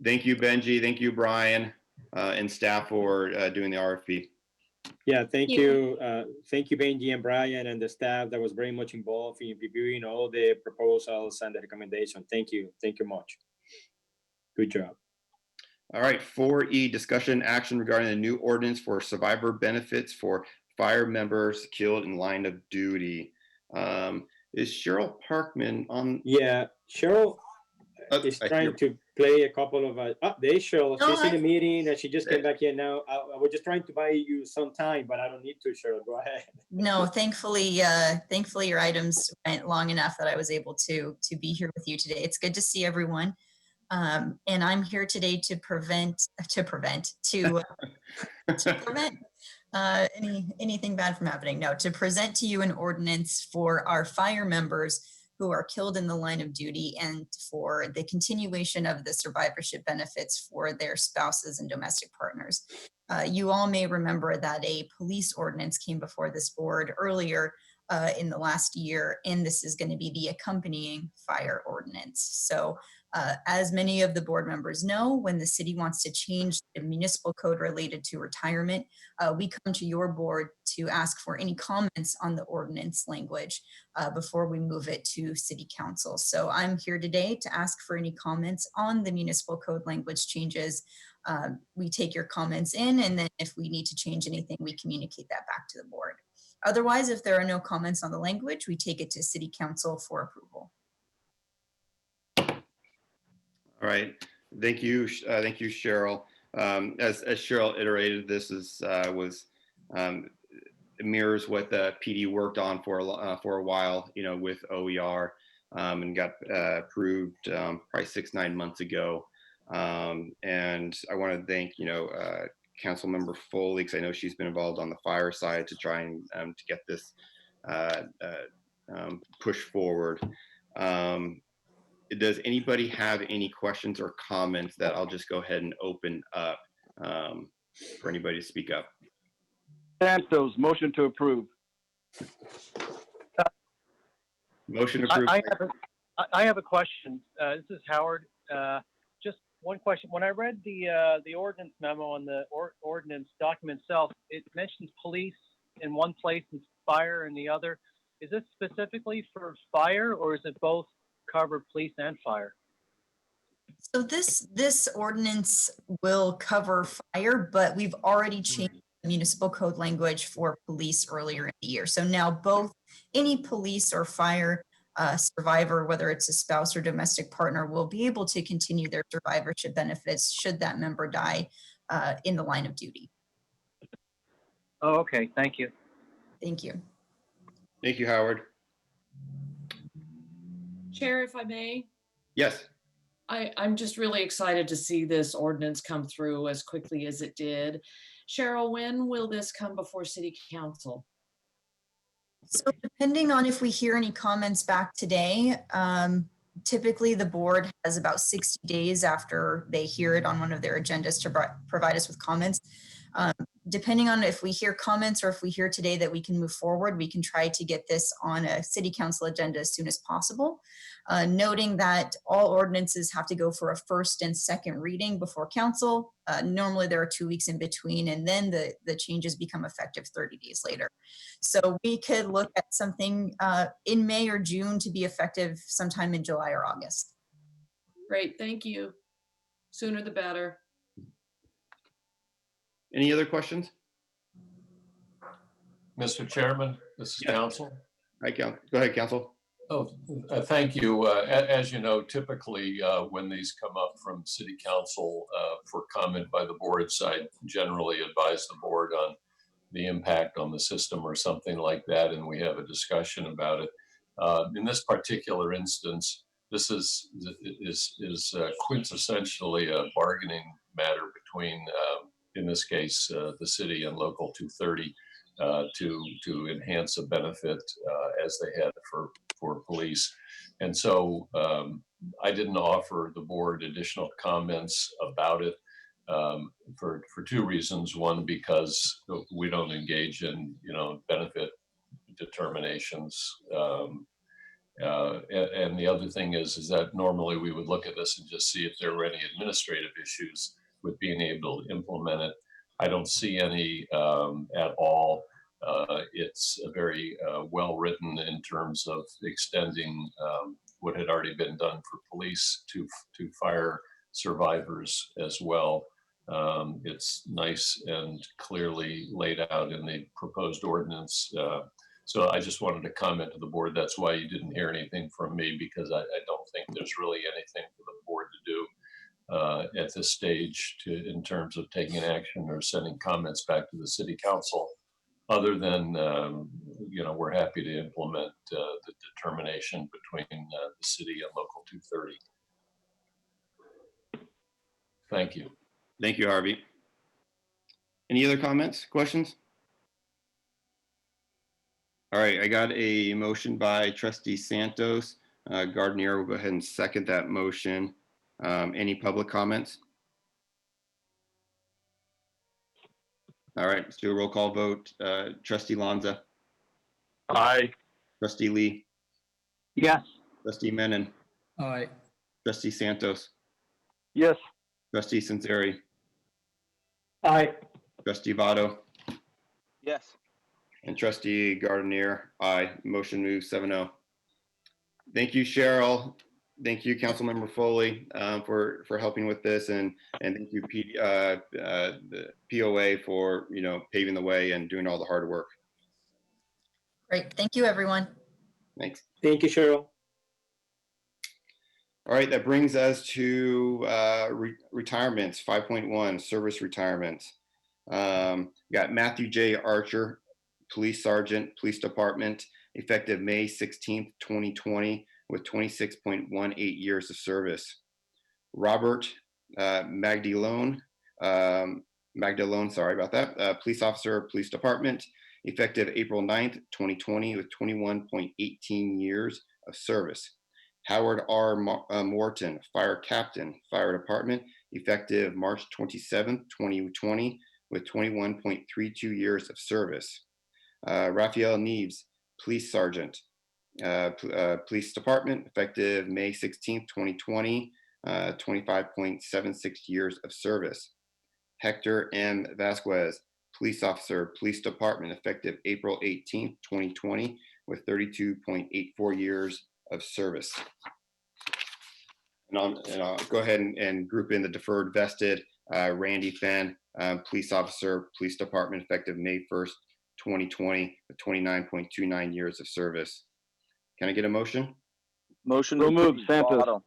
Thank you, Benji. Thank you, Brian, and staff for doing the RFP. Yeah, thank you. Thank you, Benji and Brian and the staff that was very much involved in reviewing all the proposals and the recommendation. Thank you. Thank you much. Good job. All right, 4E, discussion action regarding the new ordinance for survivor benefits for fire members killed in line of duty. Is Cheryl Parkman on? Yeah, Cheryl is trying to play a couple of, there Cheryl, she's in a meeting and she just came back in now. I was just trying to buy you some time, but I don't need to, Cheryl, go ahead. No, thankfully your items went long enough that I was able to be here with you today. It's good to see everyone. And I'm here today to prevent anything bad from happening. No, to present to you an ordinance for our fire members who are killed in the line of duty and for the continuation of the survivorship benefits for their spouses and domestic partners. You all may remember that a police ordinance came before this board earlier in the last year, and this is going to be the accompanying fire ordinance. So as many of the board members know, when the city wants to change the municipal code related to retirement, we come to your board to ask for any comments on the ordinance language before we move it to city council. So I'm here today to ask for any comments on the municipal code language changes. We take your comments in, and then if we need to change anything, we communicate that back to the board. Otherwise, if there are no comments on the language, we take it to city council for approval. All right, thank you, Cheryl. As Cheryl iterated, this is it mirrors what the PD worked on for a while, with OER, and got approved probably 6-9 months ago. And I want to thank Councilmember Foley, because I know she's been involved on the fire side to try and to get this push forward. Does anybody have any questions or comments that I'll just go ahead and open up for anybody to speak up? Santos, motion to approve. Motion approved. I have a question. This is Howard. Just one question. When I read the ordinance memo and the ordinance document itself, it mentions police in one place and fire in the other. Is this specifically for fire, or is it both cover police and fire? So this ordinance will cover fire, but we've already changed the municipal code language for police earlier in the year. So now both any police or fire survivor, whether it's a spouse or domestic partner, will be able to continue their survivorship benefits should that member die in the line of duty. Oh, okay. Thank you. Thank you. Thank you, Howard. Chair, if I may. Yes. I'm just really excited to see this ordinance come through as quickly as it did. Cheryl, when will this come before City Council? So depending on if we hear any comments back today, typically the board has about 60 days after they hear it on one of their agendas to provide us with comments. Depending on if we hear comments or if we hear today that we can move forward, we can try to get this on a city council agenda as soon as possible. Noting that all ordinances have to go for a first and second reading before council. Normally there are 2 weeks in between, and then the changes become effective 30 days later. So we could look at something in May or June to be effective sometime in July or August. Great, thank you. Sooner the better. Any other questions? Mr. Chairman, this is council. Right, go ahead, counsel. Oh, thank you. As you know, typically when these come up from City Council for comment by the boards, I generally advise the board on the impact on the system or something like that, and we have a discussion about it. In this particular instance, this is quintessentially a bargaining matter between, in this case, the city and Local 230 to enhance a benefit as they had for police. And so I didn't offer the board additional comments about it for two reasons. One, because we don't engage in, benefit determinations. And the other thing is that normally we would look at this and just see if there were any administrative issues with being able to implement it. I don't see any at all. It's very well written in terms of extending what had already been done for police to fire survivors as well. It's nice and clearly laid out in the proposed ordinance. So I just wanted to comment to the board. That's why you didn't hear anything from me, because I don't think there's really anything for the board to do at this stage in terms of taking action or sending comments back to the city council, other than, we're happy to implement the determination between the city and Local 230. Thank you. Thank you, Harvey. Any other comments, questions? All right, I got a motion by Trustee Santos. Gardner will go ahead and second that motion. Any public comments? All right, let's do a roll call vote. Trustee Lanza. Aye. Trustee Lee. Yes. Trustee Menon. Aye. Trustee Santos. Yes. Trustee Sanseri. Aye. Trustee Votto. Yes. And Trustee Gardner, aye. Motion moves 7-0. Thank you, Cheryl. Thank you, Councilmember Foley, for helping with this, and thank you, the POA, for paving the way and doing all the hard work. Great. Thank you, everyone. Thanks. Thank you, Cheryl. All right, that brings us to retirements. 5.1, service retirement. Got Matthew J. Archer, Police Sergeant, Police Department, effective May 16th, 2020, with 26.18 years of service. Robert Magdalone, sorry about that, Police Officer, Police Department, effective April 9th, 2020, with 21.18 years of service. Howard R. Morton, Fire Captain, Fire Department, effective March 27th, 2020, with 21.32 years of service. Raphael Neves, Police Sergeant, Police Department, effective May 16th, 2020, 25.76 years of service. Hector M. Vasquez, Police Officer, Police Department, effective April 18th, 2020, with 32.84 years of service. And I'll go ahead and group in the deferred vested. Randy Fenn, Police Officer, Police Department, effective May 1st, 2020, with 29.29 years of service. Can I get a motion? Motion So to moved, approve, Santos. Votto.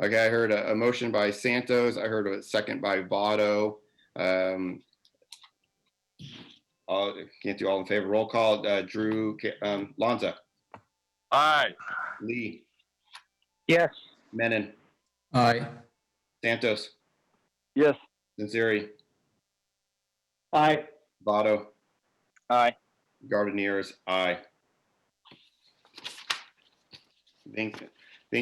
Okay, I heard a motion by Santos. I heard a second by Votto. Can't do all in favor. Roll call. Drew, Lanza. Aye. Lee. Yes. Menon. Aye. Santos. Yes. Sanseri. Aye. Votto. Aye. Gardeniers, aye. Thank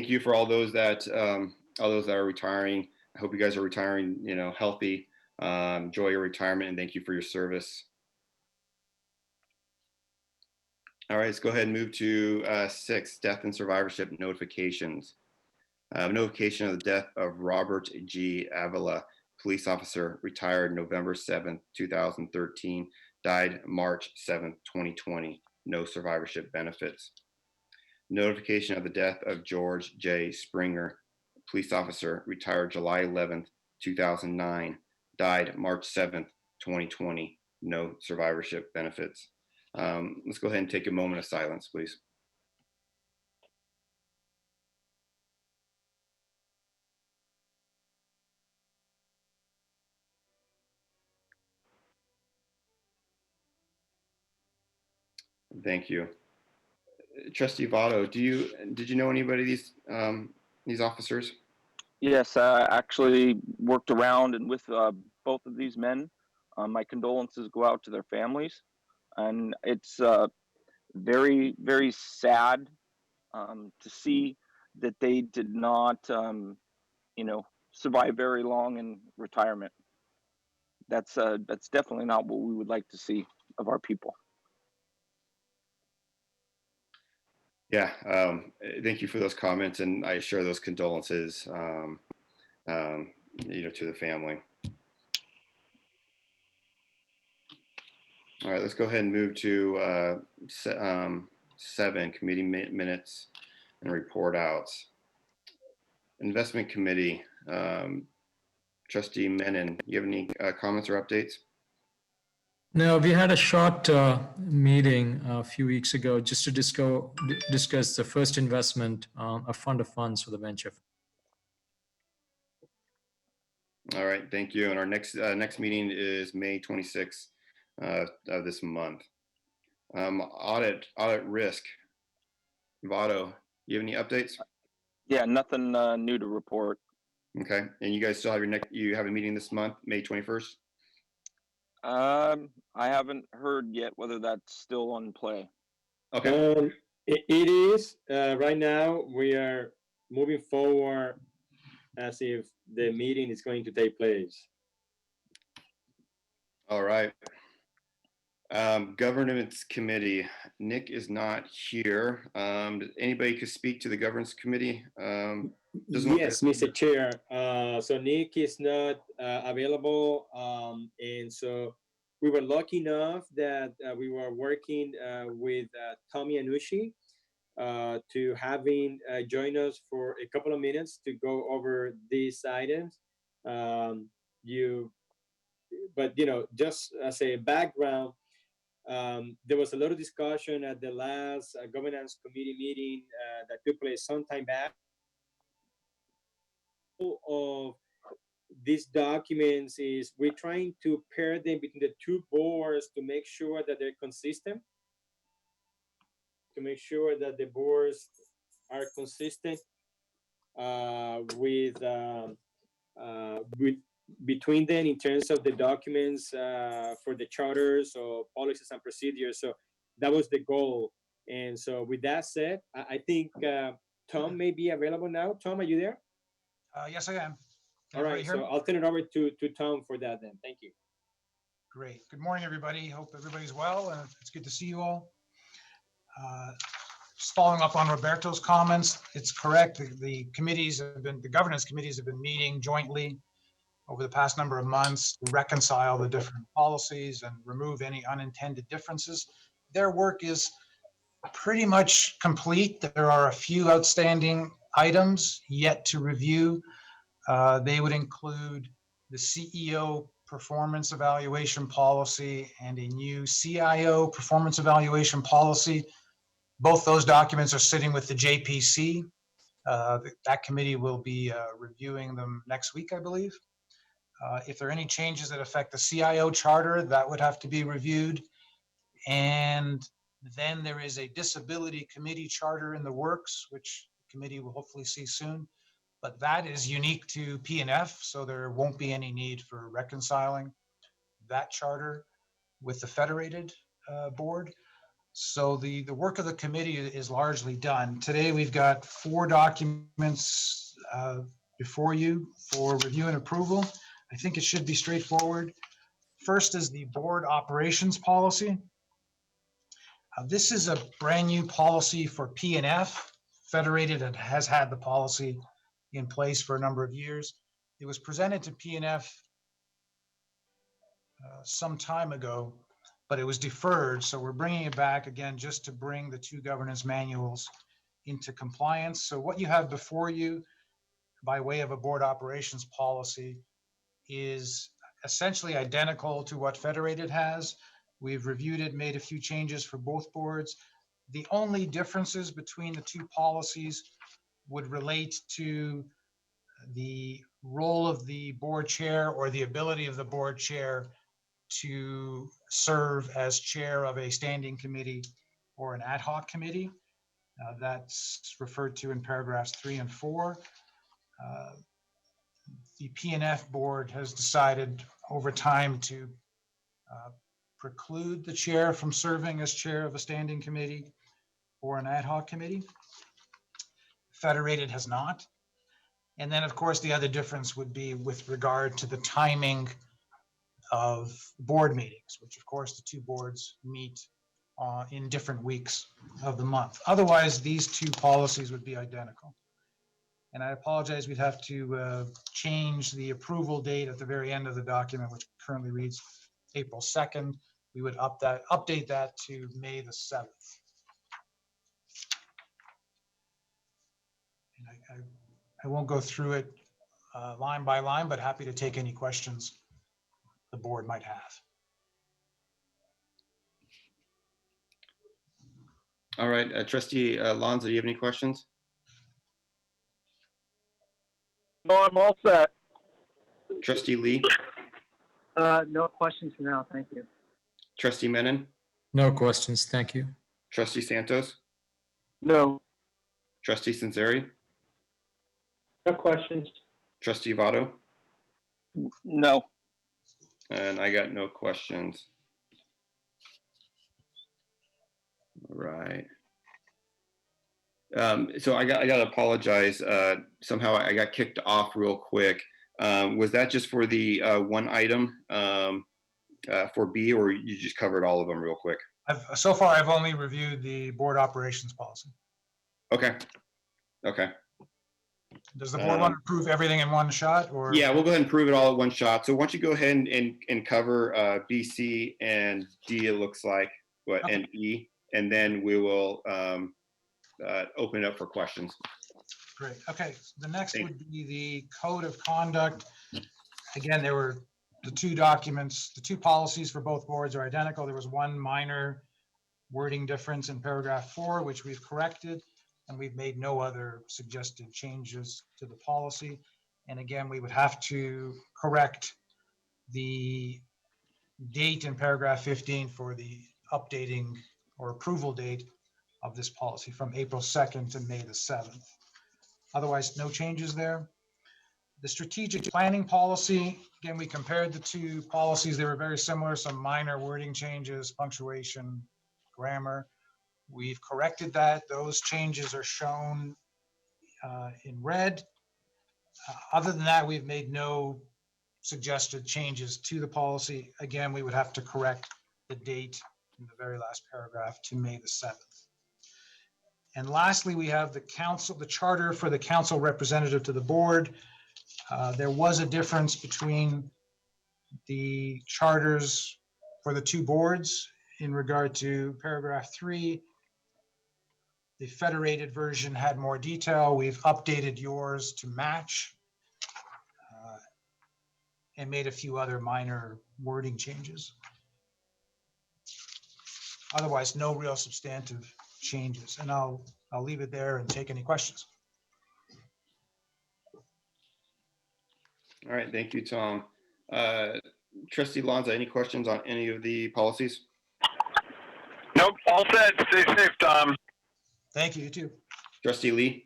you for all those that are retiring. I hope you guys are retiring, healthy. Enjoy your retirement, and thank you for your service. All right, let's go ahead and move to 6, death and survivorship notifications. Notification of the death of Robert G. Avila, police officer, retired November 7th, 2013, died March 7th, 2020. No survivorship benefits. Notification of the death of George J. Springer, police officer, retired July 11th, 2009, died March 7th, 2020. No survivorship benefits. Let's go ahead and take a moment of silence, please. Thank you. Trustee Votto, did you know anybody these officers? Yes, I actually worked around and with both of these men. My condolences go out to their families, and it's very, very sad to see that they did not, survive very long in retirement. That's definitely not what we would like to see of our people. Yeah, thank you for those comments, and I share those condolences, to the family. All right, let's go ahead and move to 7, committee minutes and report outs. Investment committee, Trustee Menon, you have any comments or updates? No, we had a short meeting a few weeks ago just to discuss the first investment, a fund of funds for the venture. All right, thank you. And our next meeting is May 26th of this month. Audit risk. Votto, you have any updates? Yeah, nothing new to report. Okay, and you guys still have you have a meeting this month, May 21st? I haven't heard yet whether that's still on play. Okay. It is. Right now, we are moving forward as if the meeting is going to take place. All right. Governance committee. Nick is not here. Anybody could speak to the governance committee? Yes, Mr. Chair. So Nick is not available, and so we were lucky enough that we were working with Tommy Anushi to having join us for a couple of minutes to go over these items. Just as a background, there was a lot of discussion at the last governance committee meeting that took place some time back. Of these documents is we're trying to pair them between the two boards to make sure that they're consistent, to make sure that the boards are consistent with between them in terms of the documents for the charters or policies and procedures. So that was the goal. And so with that said, I think Tom may be available now. Tom, are you there? Yes, I am. All right, so I'll turn it over to Tom for that then. Thank you. Great. Good morning, everybody. Hope everybody's well, and it's good to see you all. Just following up on Roberto's comments, it's correct. The governance committees have been meeting jointly over the past number of months to reconcile the different policies and remove any unintended differences. Their work is pretty much complete. There are a few outstanding items yet to review. They would include the CEO performance evaluation policy and a new CIO performance evaluation policy. Both those documents are sitting with the JPC. That committee will be reviewing them next week, I believe. If there are any changes that affect the CIO charter, that would have to be reviewed. And then there is a disability committee charter in the works, which the committee will hopefully see soon. But that is unique to P&F, so there won't be any need for reconciling that charter with the federated board. So the work of the committee is largely done. Today we've got 4 documents before you for review and approval. I think it should be straightforward. First is the board operations policy. This is a brand new policy for P&F. Federated has had the policy in place for a number of years. It was presented to P&F some time ago, but it was deferred. So we're bringing it back again just to bring the 2 governance manuals into compliance. So what you have before you by way of a board operations policy is essentially identical to what Federated has. We've reviewed it, made a few changes for both boards. The only differences between the two policies would relate to the role of the board chair or the ability of the board chair to serve as chair of a standing committee or an ad hoc committee. That's referred to in paragraphs 3 and 4. The P&F board has decided over time to preclude the chair from serving as chair of a standing committee or an ad hoc committee. Federated has not. And then, of course, the other difference would be with regard to the timing of board meetings, which of course the two boards meet in different weeks of the month. Otherwise, these two policies would be identical. And I apologize, we'd have to change the approval date at the very end of the document, which currently reads April 2nd. We would update that to May the 7th. And I won't go through it line by line, but happy to take any questions the board might have. All right, Trustee Lonza, do you have any questions? No, I'm all set. Trustee Lee? No questions for now, thank you. Trustee Menon? No questions, thank you. Trustee Santos? No. Trustee Censeri? No questions. Trustee Votto? No. And I got no questions. All right. So I got to apologize. Somehow I got kicked off real quick. Was that just for the one item for B, or you just covered all of them real quick? So far, I've only reviewed the board operations policy. Okay. Okay. Does the board want to approve everything in one shot, or? Yeah, we'll go ahead and prove it all at one shot. So why don't you go ahead and cover B, C, and D, it looks like, Okay. and E, and then we will open it up for questions. Great. Okay. The next would be the code of conduct. Again, there were the two documents, the two policies for both boards are identical. There was one minor wording difference in paragraph 4, which we've corrected, and we've made no other suggested changes to the policy. And again, we would have to correct the date in paragraph 15 for the updating or approval date of this policy from April 2nd to May the 7th. Otherwise, no changes there. The strategic planning policy, again, we compared the two policies. They were very similar, some minor wording changes, punctuation, grammar. We've corrected that. Those changes are shown in red. Other than that, we've made no suggested changes to the policy. Again, we would have to correct the date in the very last paragraph to May the 7th. And lastly, we have the charter for the council representative to the board. There was a difference between the charters for the two boards in regard to paragraph 3. The federated version had more detail. We've updated yours to match and made a few other minor wording changes. Otherwise, no real substantive changes. And I'll leave it there and take any questions. All right, thank you, Tom. Trustee Lonza, any questions on any of the policies? Nope, all set. Stay safe, Tom. Thank you, you too. Trustee Lee?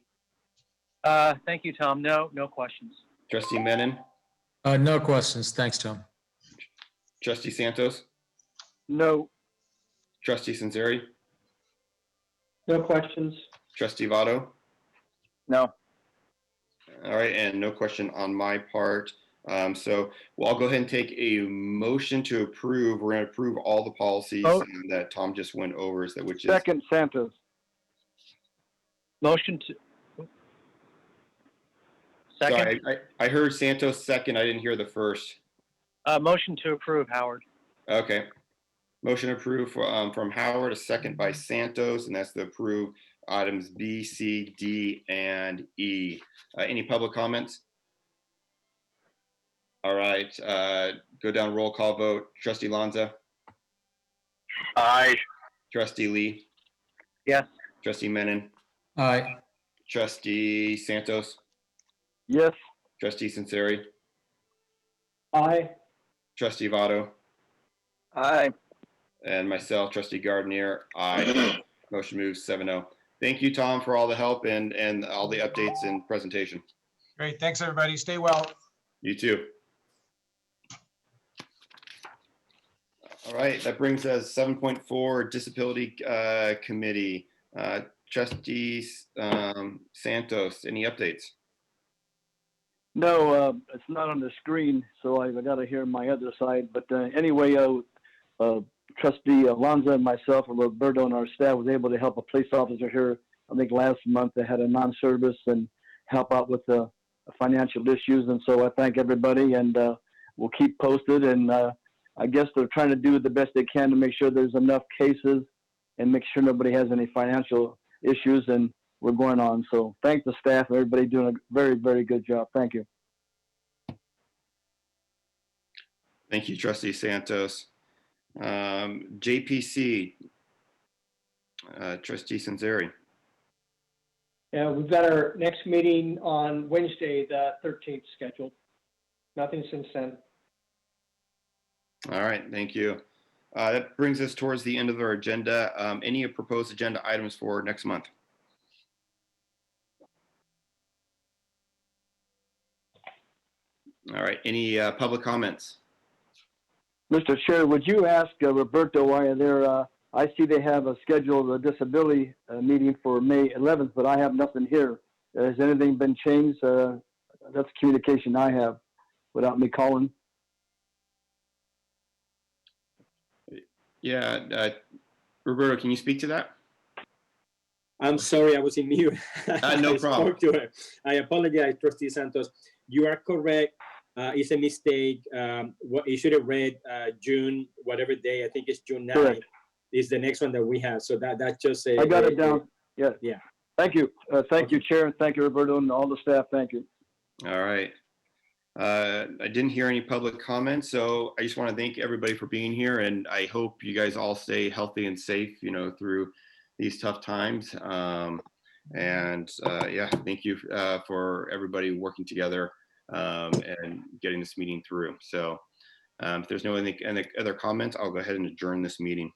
Thank you, Tom. No questions. Trustee Menon? No questions, thanks, Tom. Trustee Santos? No. Trustee Censeri? No questions. Trustee Votto? No. All right, and no question on my part. So I'll go ahead and take a motion to approve. We're going to approve all the policies that Tom just went over, which is Second, Santos. Motion to. Second. Sorry, I heard Santos second. I didn't hear the first. Motion to approve, Howard. Okay. Motion approved from Howard, a second by Santos, and that's to approve items B, C, D, and E. Any public comments? All right, go down roll call vote. Trustee Lonza? Aye. Trustee Lee, Yes. Trustee Menon, Aye. Trustee Santos, Yes. Trustee Sinceri, Aye. Trustee Votto, Aye. and myself, Trustee Gardner. Aye. Motion moves 7-0. Thank you, Tom, for all the help and all the updates and presentation. Great. Thanks, everybody. Stay well. You too. All right, that brings us 7.4 Disability Committee. Trustee Santos, any updates? No, it's not on the screen, so I got to hear my other side. But anyway, Trustee Alonzo and myself and Roberto and our staff was able to help a police officer here. I think last month they had a non-service and help out with the financial issues. And so I thank everybody, and we'll keep posted. And I guess they're trying to do the best they can to make sure there's enough cases and make sure nobody has any financial issues. And we're going on. So thank the staff, everybody doing a very, very good job. Thank you. Thank you, Trustee Santos. JPC, Trustee Sinceri. Yeah, we've got our next meeting on Wednesday, the 13th scheduled. Nothing since then. All right, thank you. That brings us towards the end of our agenda. Any proposed agenda items for next month? All right, any public comments? Mr. Chair, would you ask Roberto why they're, I see they have a scheduled disability meeting for May 11th, but I have nothing here. Has anything been changed? That's communication I have without me calling. Yeah, Roberto, can you speak to that? I'm sorry, I was in mute. No problem. I apologize, Trustee Santos. You are correct. It's a mistake. What you should have read June, whatever day. I think it's June 9th. Correct. Is the next one that we have. So that's just a. I got it down. Yeah. Yeah. Thank you. Thank you, Chair, and thank you, Roberto, and all the staff. Thank you. All right. I didn't hear any public comments, so I just want to thank everybody for being here, and I hope you guys all stay healthy and safe, through these tough times. Yeah, thank you for everybody working together and getting this meeting through. So if there's no any other comments, I'll go ahead and adjourn this meeting.